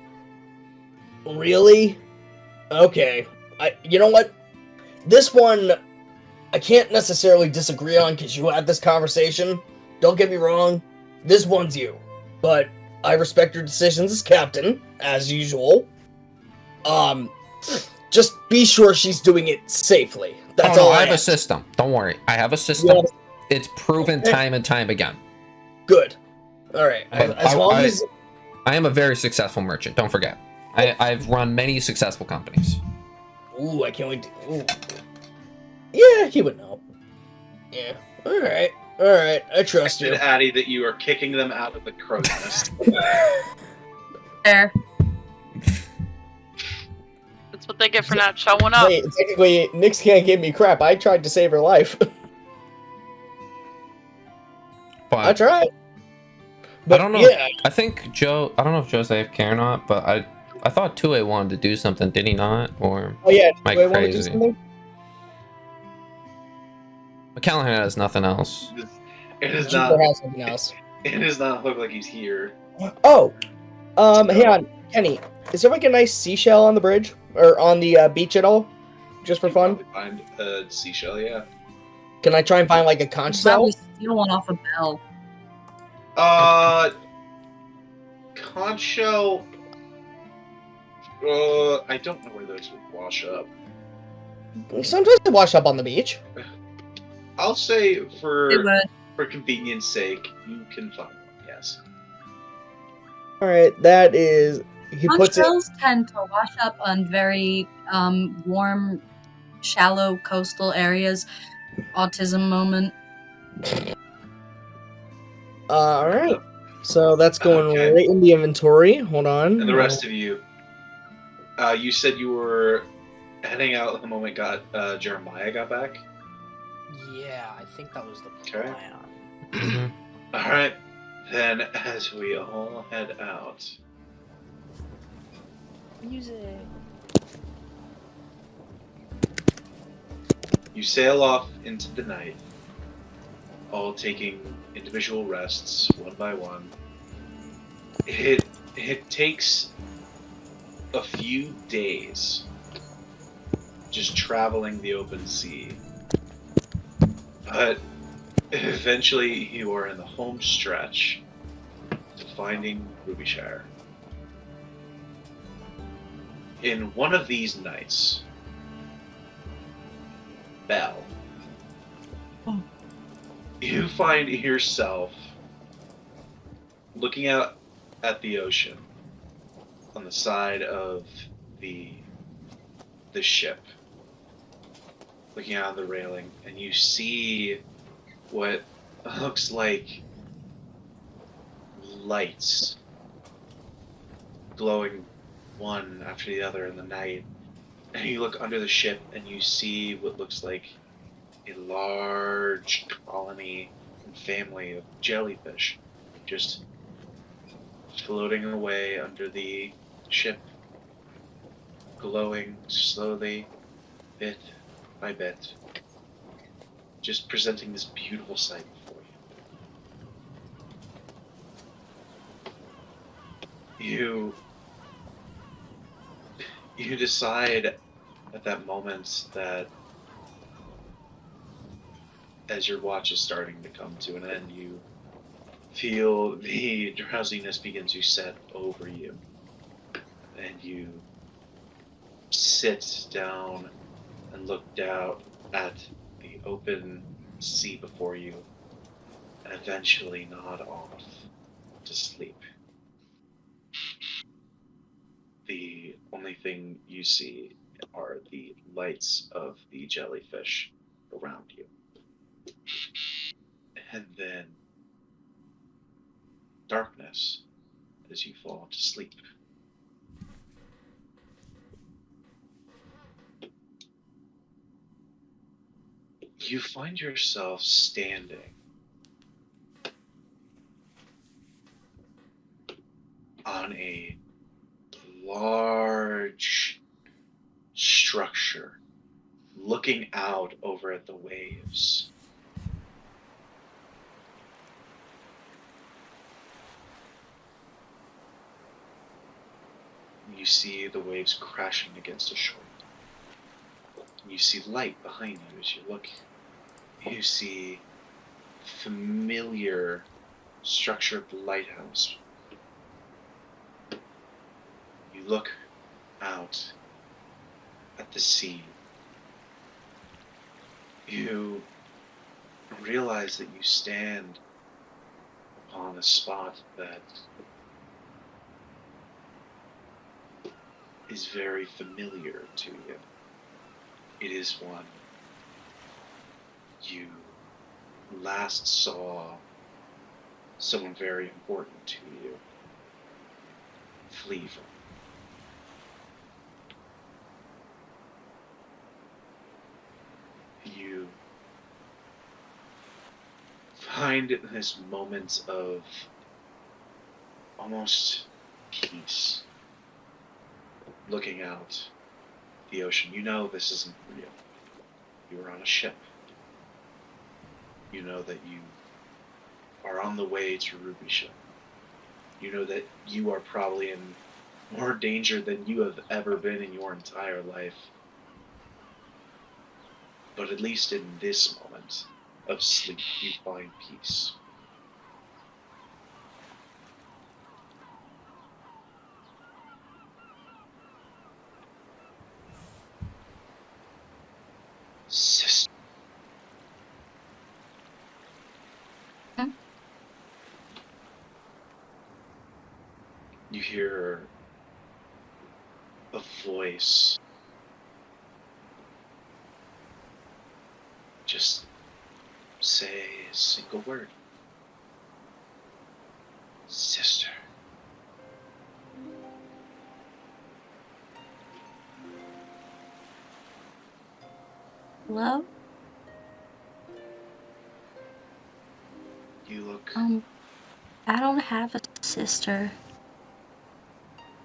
Really? Okay. You know what? This one, I can't necessarily disagree on because you had this conversation. Don't get me wrong. This one's you. But I respect your decisions as captain, as usual. Just be sure she's doing it safely. That's all I have a system. Don't worry. I have a system. Yeah. It's proven time and time again. Good. All right. But As long as I am a very successful merchant. Don't forget. I've run many successful companies. Ooh, I can't wait to... Ooh. Yeah, he would know. Yeah. Alright. Alright, I trust you. And Addie, that you are kicking them out of the crow's nest. There. That's what they get for not showing up. Wait, technically, Nyx can't give me crap. I tried to save her life. But I tried. But I don't know. yeah. I think Joe. I don't know if Joe's AFK or not, but I thought 2A wanted to do something. Did he not? Or Oh yeah, am I do I want to do crazy? something? Callahan has nothing else. It is Jupiter not. has something else. It does not look like he's here. Oh! Hang on. Kenny, is there like a nice seashell on the bridge? Or on the beach at all? Just for You fun? probably find a seashell, yeah. Can I try and find like a conch shell? Probably steal one off a bell. Conch shell. I don't know where those would wash up. Sometimes they wash up on the beach. I'll say It for would. convenience sake, you can find one. Yes. Alright, that is... He Conch puts it... shells tend to wash up on very warm, shallow coastal areas. Autism moment. Alright. So that's going Okay. right in the inventory. Hold on. And the rest of you, you said you were heading out the moment Jeremiah got back. Yeah, I think that was the Okay. plan. All right, then as we all head out, Music. you sail off into the night, all taking individual rests one by one. It takes a few days just traveling the open sea, but eventually you are in the home stretch to finding Rubyshire. In one of these nights, Belle, you find yourself looking out at the ocean on the side of the ship, looking out the railing, and you see what looks like lights glowing one after the other in the night. And you look under the ship and you see what looks like a large colony and family of jellyfish just floating away under the ship, glowing slowly, bit by bit, just presenting this beautiful sight before you. You decide at that moment that as your watch is starting to come to an end, you feel the drowsiness begin to set over you, and you sit down and look down at the open sea before you, and eventually nod off to sleep. The only thing you see are the lights of the jellyfish around you. And then darkness as you fall to sleep. You find yourself standing on a large structure, looking out over at the waves. You see the waves crashing against a shore. You see light behind you as you look. You see familiar structure of the lighthouse. You look out at the sea. You realize that you stand upon a spot that is very familiar to you. It is one you last saw someone very important to you flee from. You find this moment of almost peace looking out the ocean. You know this isn't real. You are on a ship. You know that you are on the way to Ruby Ship. You know that you are probably in more danger than you have ever been in your entire life. But at least in this moment of sleep, you find peace. Sister. You hear a voice just say a single word. Sister. Hello? You look I don't have a sister.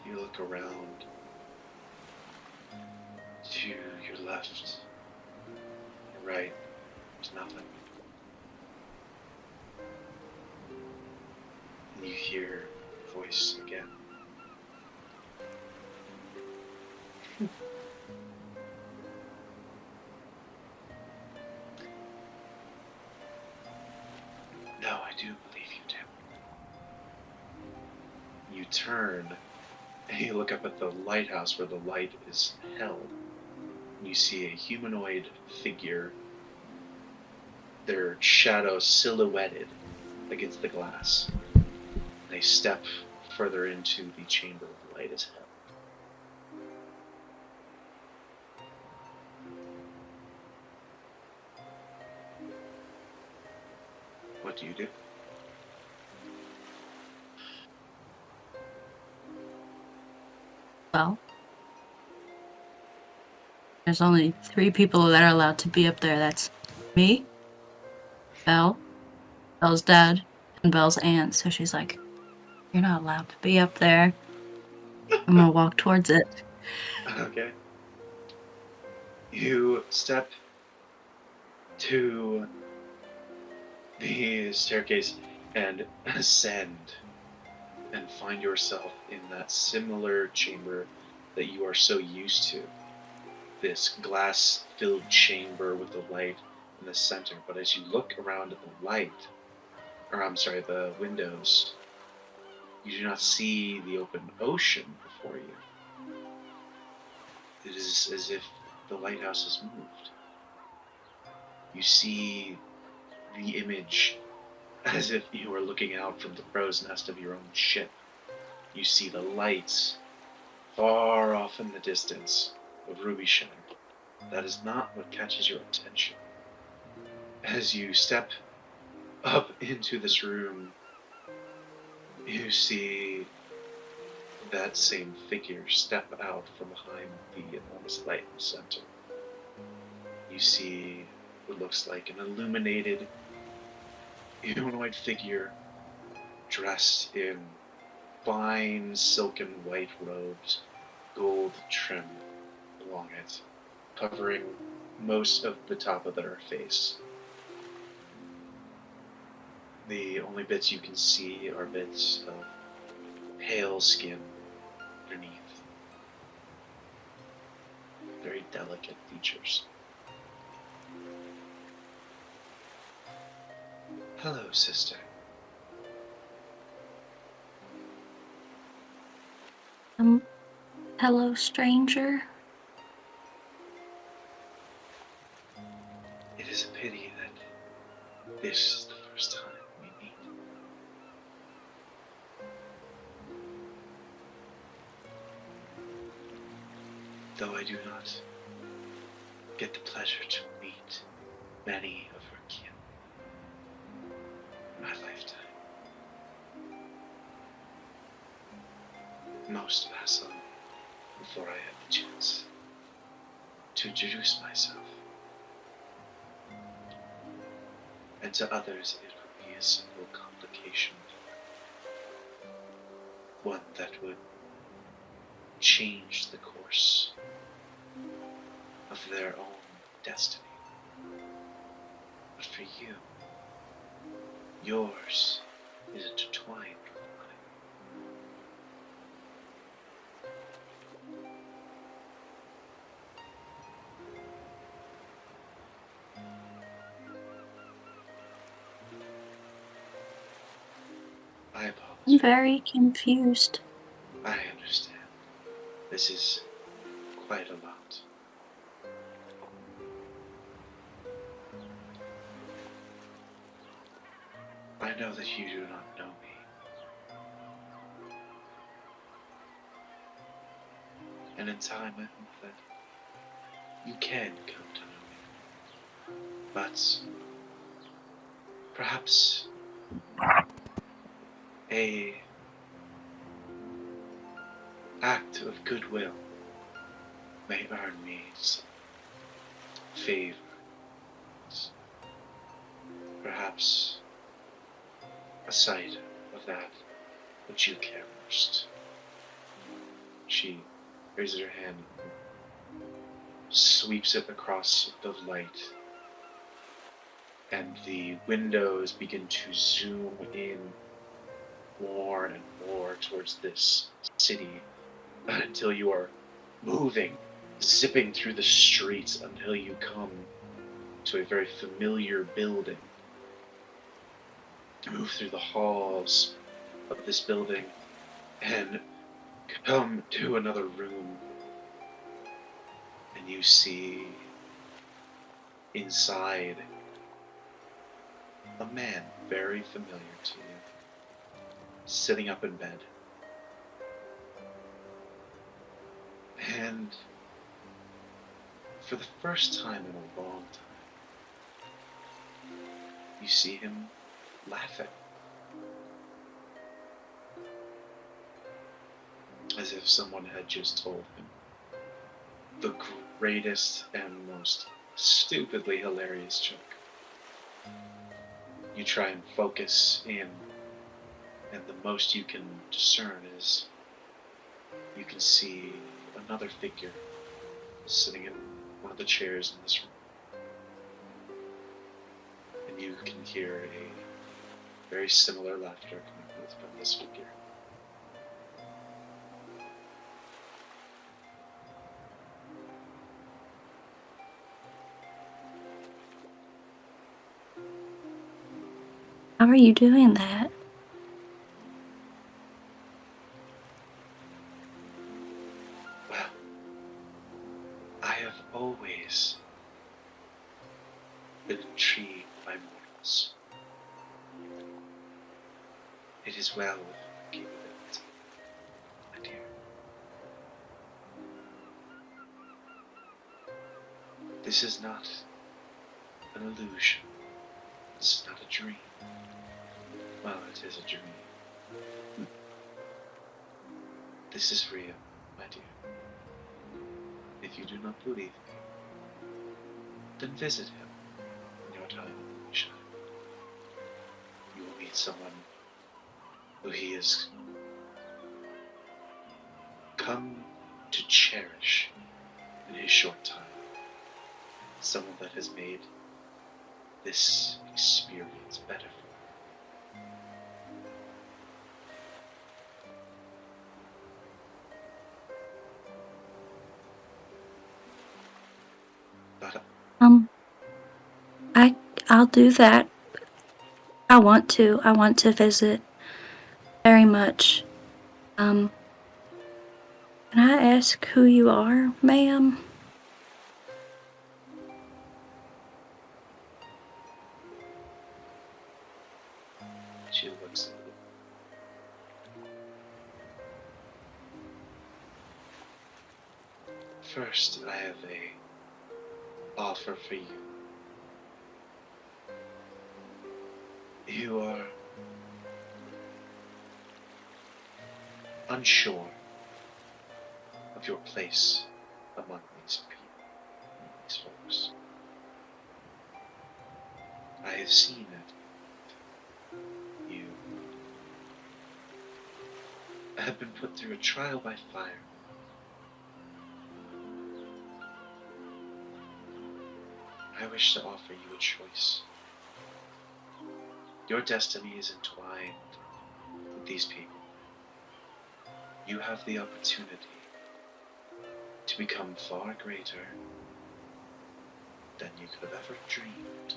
you look around to your left, your right, there's nothing. And you hear a voice again. No, I do believe you do. You turn and you look up at the lighthouse where the light is held. You see a humanoid figure, their shadow silhouetted against the glass. They step further into the chamber where the light is held. What do you do? Well, there's only 3 people that are allowed to be up there. That's me, Belle, Belle's dad, and Belle's aunt. So she's like, "You're not allowed to be up there." I'm gonna walk towards it. Okay. You step to the staircase and ascend and find yourself in that similar chamber that you are so used to. This glass-filled chamber with the light in the center. But as you look around at the light, or I'm sorry, the windows, you do not see the open ocean before you. It is as if the lighthouse has moved. You see the image as if you were looking out from the crow's nest of your own ship. You see the lights far off in the distance of Ruby Shatter. That is not what catches your attention. As you step up into this room, you see that same figure step out from behind the enormous light in the center. You see what looks like an illuminated humanoid figure dressed in fine silken white robes, gold trim along it, covering most of the top of their face. The only bits you can see are bits of pale skin underneath. Very delicate features. Hello, sister. Hello, stranger. It is a pity that this is the first time we meet. though I do not get the pleasure to meet many of her kin in my lifetime. Most pass on before I have the chance to introduce myself. And to others it would be a simple complication, one that would change the course of their own destiny. But for you, yours is intertwined with mine. I I'm apologize. very confused. I understand. This is quite a lot. I know that you do not know me. And in time, I hope that you can come to know me. But perhaps a act of goodwill may earn me some favor. Perhaps a sight of that which you care most. She raises her hand, sweeps it across the light, and the windows begin to zoom in more and more towards this city until you are moving, zipping through the streets until you come to a very familiar building. You move through the halls of this building and come to another room, and you see inside a man very familiar to you, sitting up in bed. And for the first time in a long time, you see him laughing, as if someone had just told him the greatest and most stupidly hilarious joke. You try and focus in, and the most you can discern is you can see another figure sitting in one of the chairs in this room. And you can hear a very similar laughter coming from this figure. How are you doing that? Well, I have always been intrigued by mortals. It is well with my capability, my dear. This is not an illusion. This is not a dream. Well, it is a dream. This is real, my dear. If you do not believe me, then visit him in your time of moonshine. You will meet someone who he has come to cherish in his short time. Someone that has made this experience better for him. But I'll do that. I want to visit very much. Can I ask who you are, ma'am? she looks at you. first, I have a offer for you. You are unsure of your place among these people, these folks. I have seen it. You have been put through a trial by fire. I wish to offer you a choice. Your destiny is entwined with these people. You have the opportunity to become far greater than you could have ever dreamed.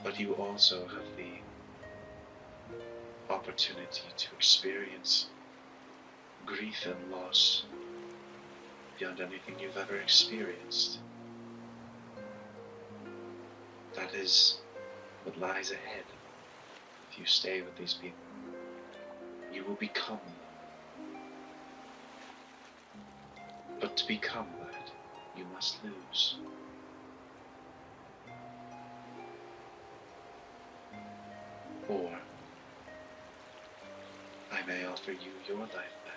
But you also have the opportunity to experience grief and loss beyond anything you've ever experienced. That is what lies ahead if you stay with these people. You will become them. But to become that, you must lose. Or I may offer you your life back.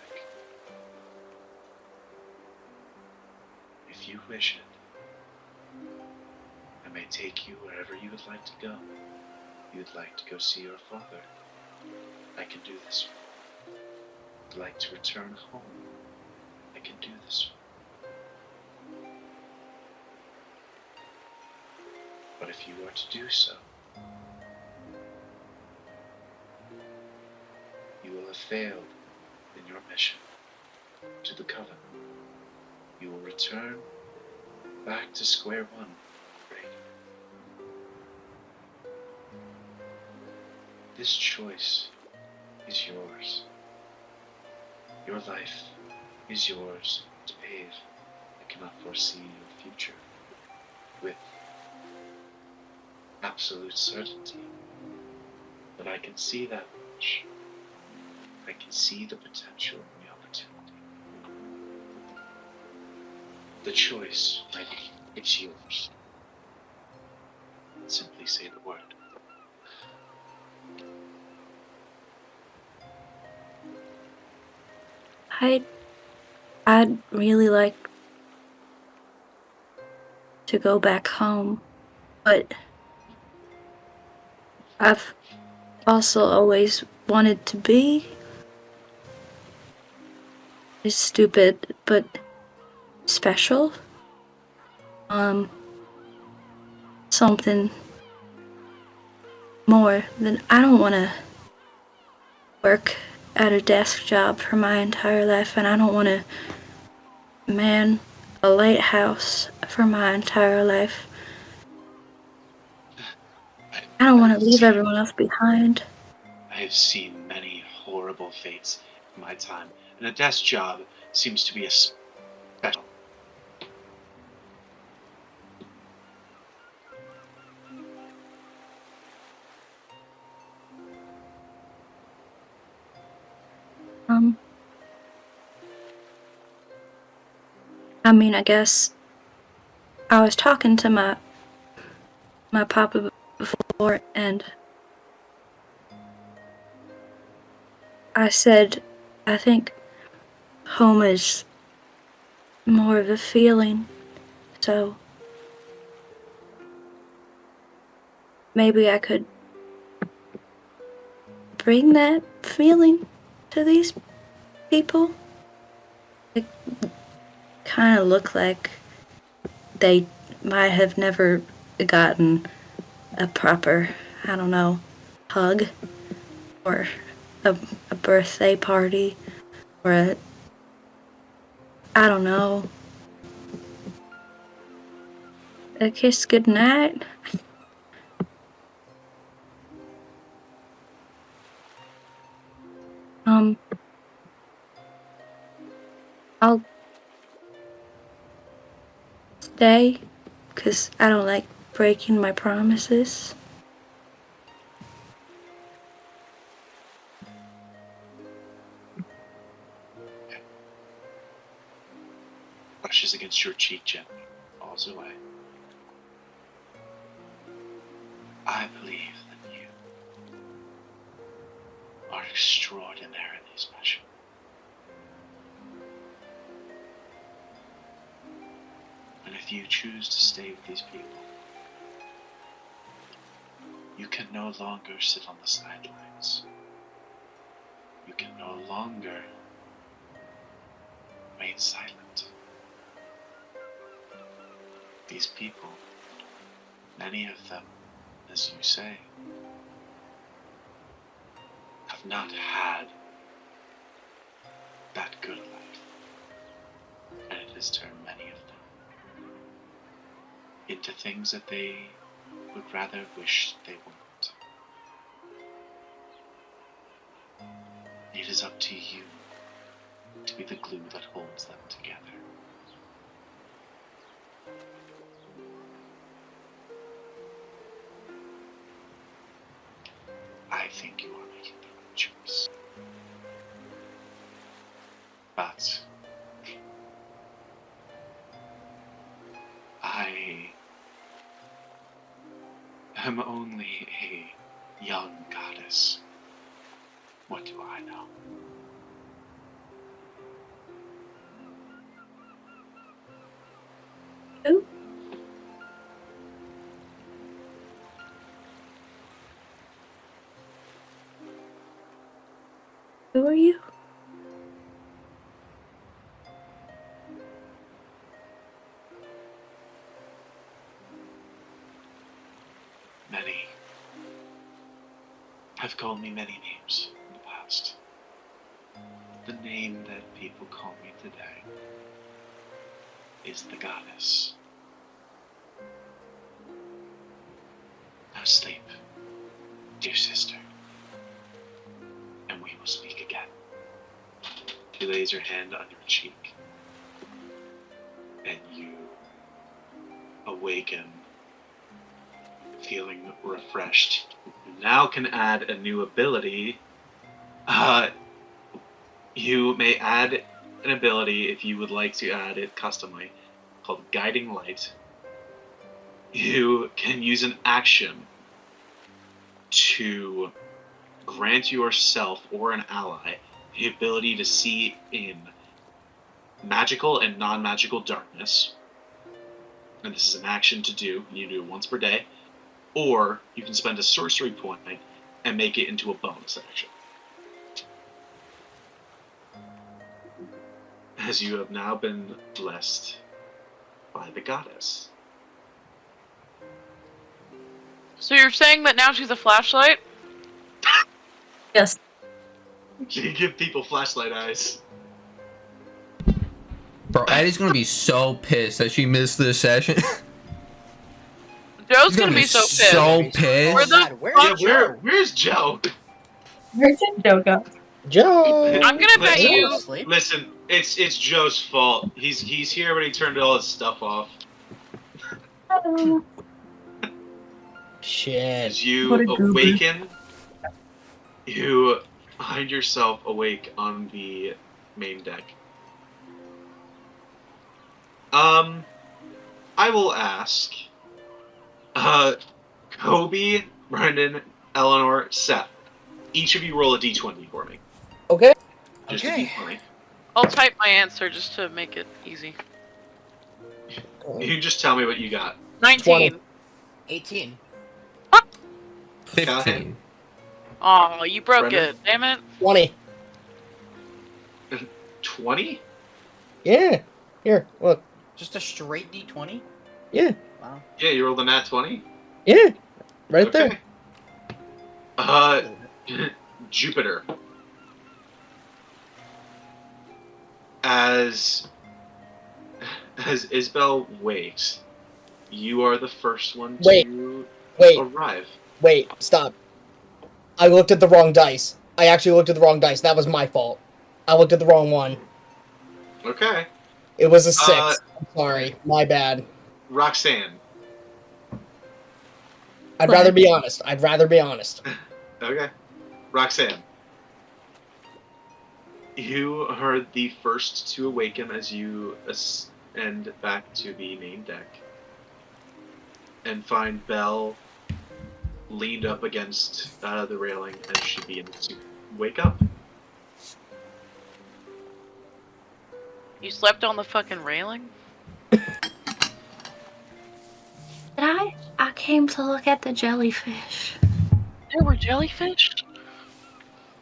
If you wish it, I may take you wherever you would like to go. If you'd like to go see your father, I can do this for you. If you'd like to return home, I can do this for you. But if you are to do so, you will have failed in your mission to the Coven. You will return back to square one, Brady. This choice is yours. Your life is yours to pave. I cannot foresee your future with absolute certainty, but I can see that much. I can see the potential and the opportunity. The choice, Brady, it's yours. Simply say the word. I'd really like to go back home, but I've also always wanted to be. It's stupid, but special. Something more than I don't want to work at a desk job for my entire life, and I don't want to man a lighthouse for my entire life. I don't want to leave everyone else behind. I have seen many horrible fates in my time, and a desk job seems to be a special. I mean, I guess I was talking to my papa before, and I said, I think home is more of a feeling, so maybe I could bring that feeling to these people. They kind of look like they might have never gotten a proper, I don't know, hug, or a birthday party, or I don't know, a kiss goodnight. I'll stay, 'cause I don't like breaking my promises. brushes against your cheek gently, falls away. I believe that you are extraordinarily special. And if you choose to stay with these people, you can no longer sit on the sidelines. You can no longer remain silent. These people, many of them, as you say, have not had that good life. And it has turned many of them into things that they would rather wish they weren't. It is up to you to be the glue that holds them together. I think you are making the right choice. But I am only a young goddess. What do I know? Who? Who are you? Many have called me many names in the past. The name that people call me today is the goddess. Now sleep, dear sister, and we will speak again. She lays her hand on your cheek, and you awaken feeling refreshed. You now can add a new ability. You may add an ability if you would like to add it customly, called Guiding Light. You can use an action to grant yourself or an ally the ability to see in magical and non-magical darkness. And this is an action to do. You do it once per day. Or you can spend a sorcery point and make it into a bonus action. As you have now been blessed by the goddess. So you're saying that now she's a flashlight? Yes. You give people flashlight eyes. Bro, Addie's gonna be so pissed that she missed this session. Joe's She's gonna be so pissed. so pissed. Where the Where's Joe? Where's Joe? Where'd Joe go? Joe. I'm gonna bet Listen, you. Sleep? Listen, it's Joe's fault. He's here, but he turned all his stuff off. Hello. Shit. As you What a goober. awaken, you find yourself awake on the main deck. I will ask, Kobe, Brendan, Eleanor, Seth, each of you roll a d20 for me. Okay. Just Okay. a d20. I'll type my answer just to make it easy. You can just tell me what you got. 19. 18. 15. Oh, you broke Brendan? it. Damn it. 20. 20? Yeah. Here, look. Just a straight D20? Yeah. Wow. Yeah, you rolled a nat 20? Yeah. Right there. Jupiter. As Isabel wakes, you are the first one to Wait. arrive. Wait. Stop. I looked at the wrong dice. I actually looked at the wrong dice. That was my fault. I looked at the wrong one. Okay. It was a 6. I'm sorry. My bad. Roxanne. I'd rather be honest. Okay. Roxanne. You are the first to awaken as you and back to the main deck and find Belle leaned up against the railing as she begins to wake up. You slept on the fucking railing? I came to look at the jellyfish. There were jellyfish?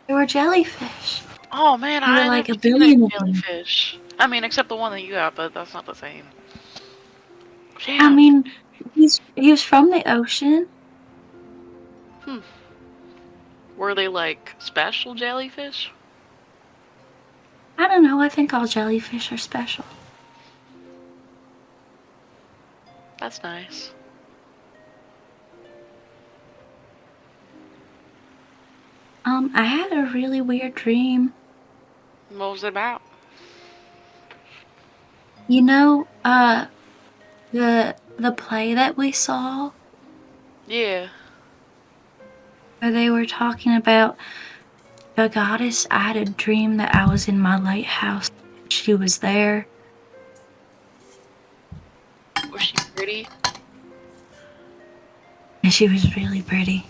There were jellyfish. Oh man, There I were didn't like have a seen billion a of them. jellyfish. I mean, except the one that you got, but that's not the same. I Damn. mean, he was from the ocean. Were they like special jellyfish? I don't know. I think all jellyfish are special. That's nice. I had a really weird dream. What was it about? You know, the play that we saw Yeah. where they were talking about the goddess. I had a dream that I was in my lighthouse. She was there. Was she pretty? And she was really pretty.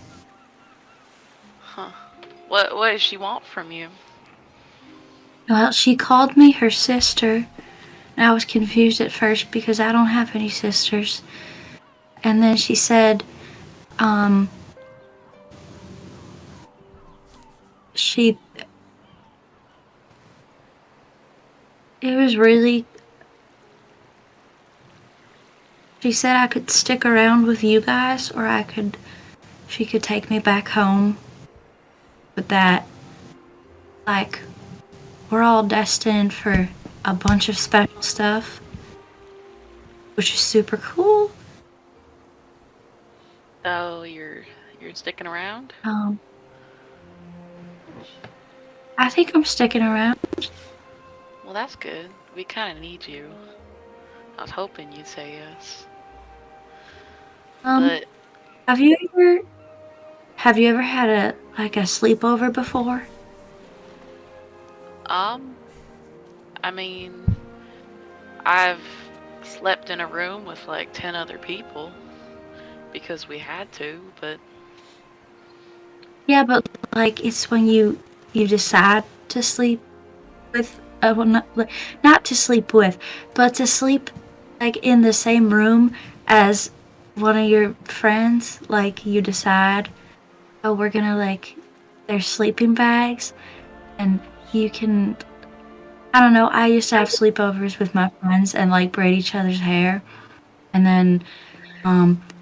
Huh. What does she want from you? Well, she called me her sister. And I was confused at first because I don't have any sisters. And then she said, it was really, she said I could stick around with you guys or she could take me back home. But that, like, we're all destined for a bunch of special stuff, which is super cool. Oh, you're sticking around? I think I'm sticking around. Well, that's good. We kind of need you. I was hoping you'd say yes. But have you ever had a sleepover before? I mean, I've slept in a room with like 10 other people because we had to, but Yeah, but like it's when you decide to sleep with well, not to sleep with, but to sleep like in the same room as one of your friends. Like you decide, oh, we're gonna like there's sleeping bags, and you can. I don't know. I used to have sleepovers with my friends and like braid each other's hair, and then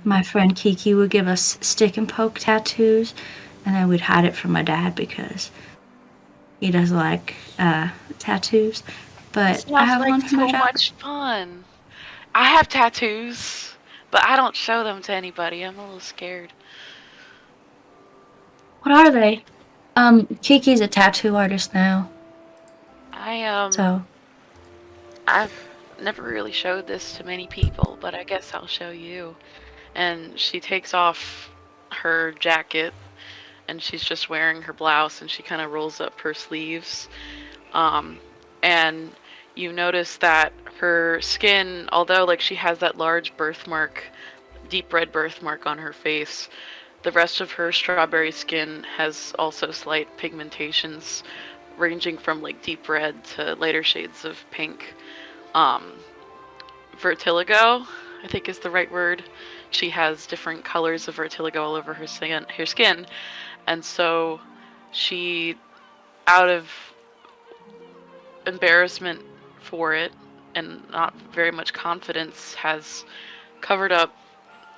my friend Kiki would give us stick and poke tattoos, and then we'd hide it from my dad because he doesn't like tattoos. But I sounds have like one for my so dad. much fun. I have tattoos, but I don't show them to anybody. I'm a little scared. What are they? Kiki's a tattoo artist now. So I've never really showed this to many people, but I guess I'll show you. And she takes off her jacket, and she's just wearing her blouse, and she kind of rolls up her sleeves. And you notice that her skin, although like she has that large birthmark, deep red birthmark on her face, the rest of her strawberry skin has also slight pigmentations ranging from like deep red to lighter shades of pink. Vertiligo, I think is the right word. She has different colors of vertiligo all over her skin. And so she, out of embarrassment for it and not very much confidence, has covered up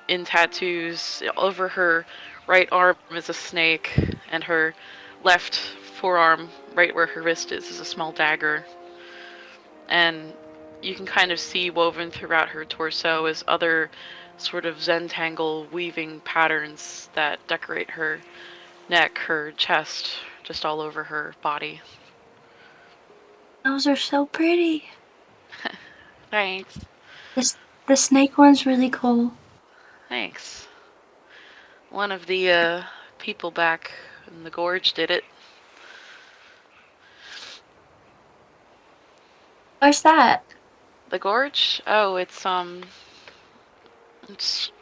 in tattoos. Over her right arm is a snake, and her left forearm, right where her wrist is a small dagger. And you can kind of see woven throughout her torso is other sort of Zentangle weaving patterns that decorate her neck, her chest, just all over her body. those are so pretty. Thanks. The snake one's really cool. Thanks. One of the people back in the gorge did it. Where's that? The gorge? Oh, it's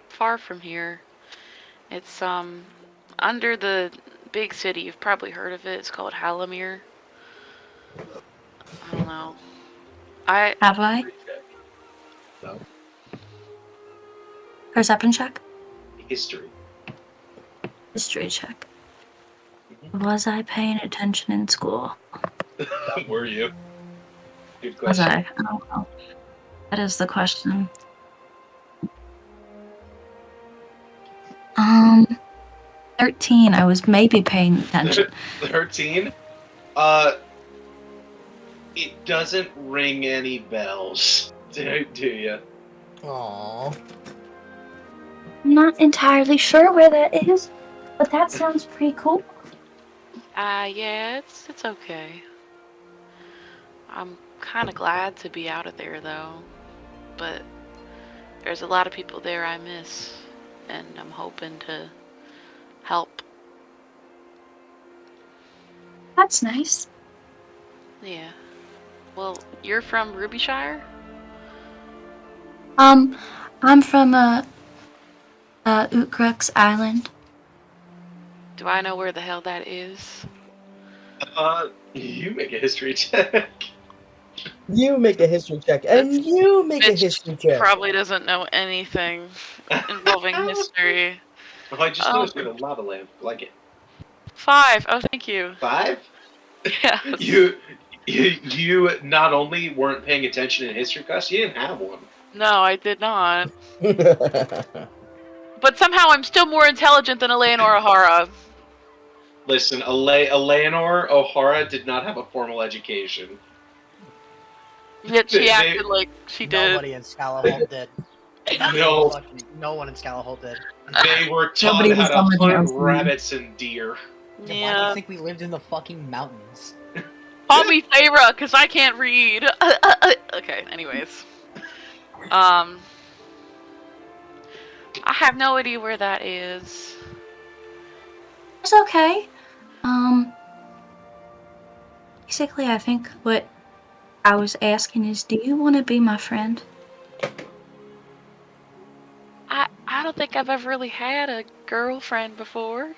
far from here. It's under the big city. You've probably heard of it. It's called Halamir. I don't know. Have I? No. Perception check? History. History check. Was I paying attention in school? Were you? Good Was question. I don't know. That is the question. 13. I was maybe paying attention. 13? It doesn't ring any bells. Do you? Aww. I'm not entirely sure where that is, but that sounds pretty cool. Yeah, it's okay. I'm kind of glad to be out of there, though. But there's a lot of people there I miss, and I'm hoping to help. That's nice. Yeah. Well, you're from Rubyshire? I'm from Ukrux Island. Do I know where the hell that is? You make a history check. You make a history check, and you make a Mitch history check. probably doesn't know anything involving history. Oh, I just noticed we have a lava lamp. Like it. 5. Oh, thank you. 5? Yes. You not only weren't paying attention in history class, you didn't have one. No, I did not. But somehow I'm still more intelligent than Eleanor O'Hara. Listen, Eleanor O'Hara did not have a formal education. Yet she acted like she did. Nobody in Scalahold did. No. No one in Scalahold did. They were taught Nobody was how to somebody hunt else. rabbits and deer. Why do Yeah. you think we lived in the fucking mountains? Call me Thera, because I can't read. Okay, anyways. I have no idea where that is. It's okay. Basically, I think what I was asking is, do you want to be my friend? I don't think I've ever really had a girlfriend before.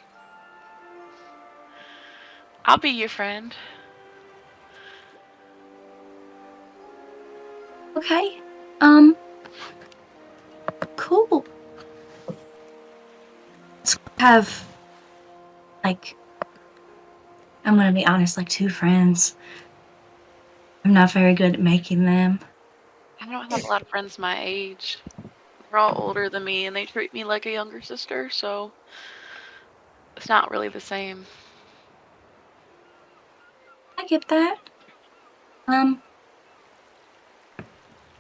I'll be your friend. Okay. Cool. Let's have, like, I'm gonna be honest, like 2 friends. I'm not very good at making them. I don't have a lot of friends my age. They're all older than me, and they treat me like a younger sister, so it's not really the same. I get that.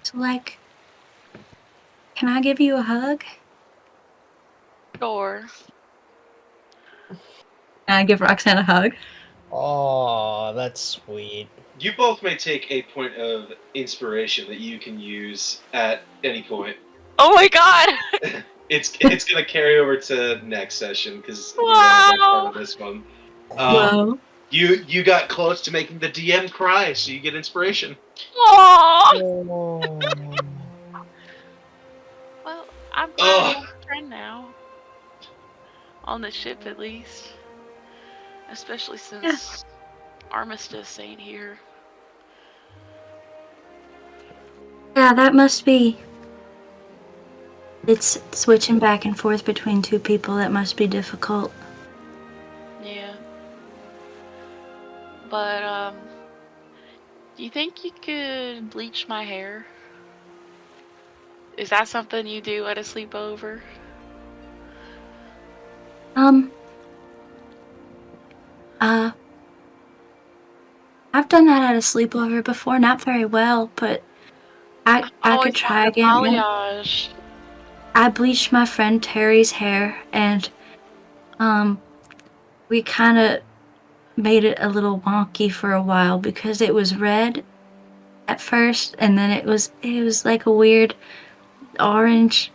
So, like, can I give you a hug? Sure. Can I give Roxanne a hug? Oh, that's sweet. You both may take a point of inspiration that you can use at any point. Oh my god! It's gonna carry over to next session because Wow. part of this one. Whoa. You got close to making the DM cry, so you get inspiration. Aww! Oh. Well, I'm glad Ugh. I have a friend now. On the ship, at least. Especially since Armistice ain't here. Yeah, that must be. It's switching back and forth between 2 people. That must be difficult. Yeah. But, do you think you could bleach my hair? Is that something you do at a sleepover? I've done that at a sleepover before, not very well, but I could always try wanted a again. balayage. I bleached my friend Terry's hair, and we kind of made it a little wonky for a while because it was red at first, and then it was like a weird orange,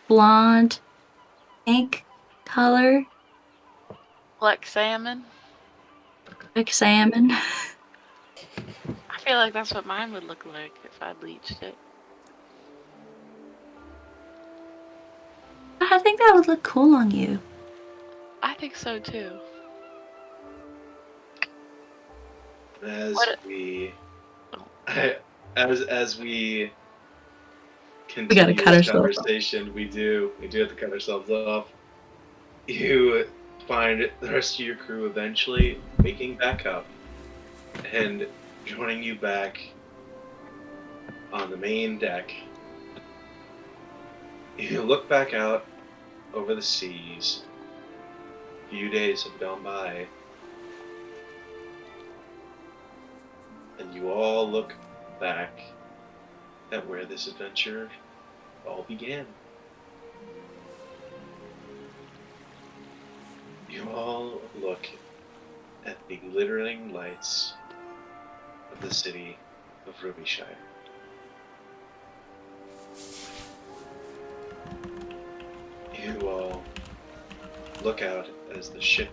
blonde, pink color, Like salmon. like salmon. I feel like that's what mine would look like if I bleached it. I think that would look cool on you. I think so too. As What- we gotta continue cut this ourselves off. conversation, we do have to cut ourselves off. You find the rest of your crew eventually waking back up and joining you back on the main deck. You look back out over the seas. A few days have gone by. And you all look back at where this adventure all began. You all look at the glittering lights of the city of Rubyshire. You all look out as the ship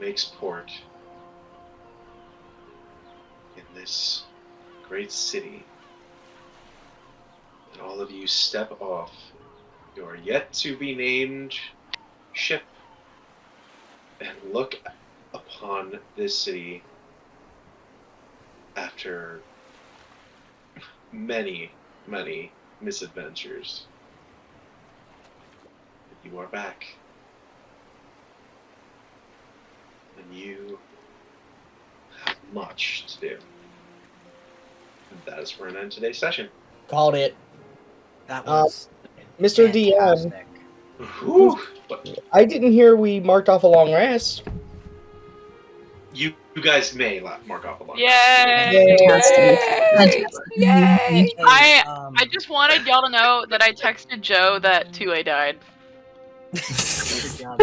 makes port in this great city. And all of you step off your yet to be named ship and look upon this city after many, many misadventures. You are back. And you have much to do. And that is where I end today's session. Called it. That was Mr. DM, fantastic. Whew. I didn't hear we marked off a long rest. You guys may mark off a lot. Yay! Fantastic. Yay! I just wanted y'all to know that I texted Joe that 2A died. Good job.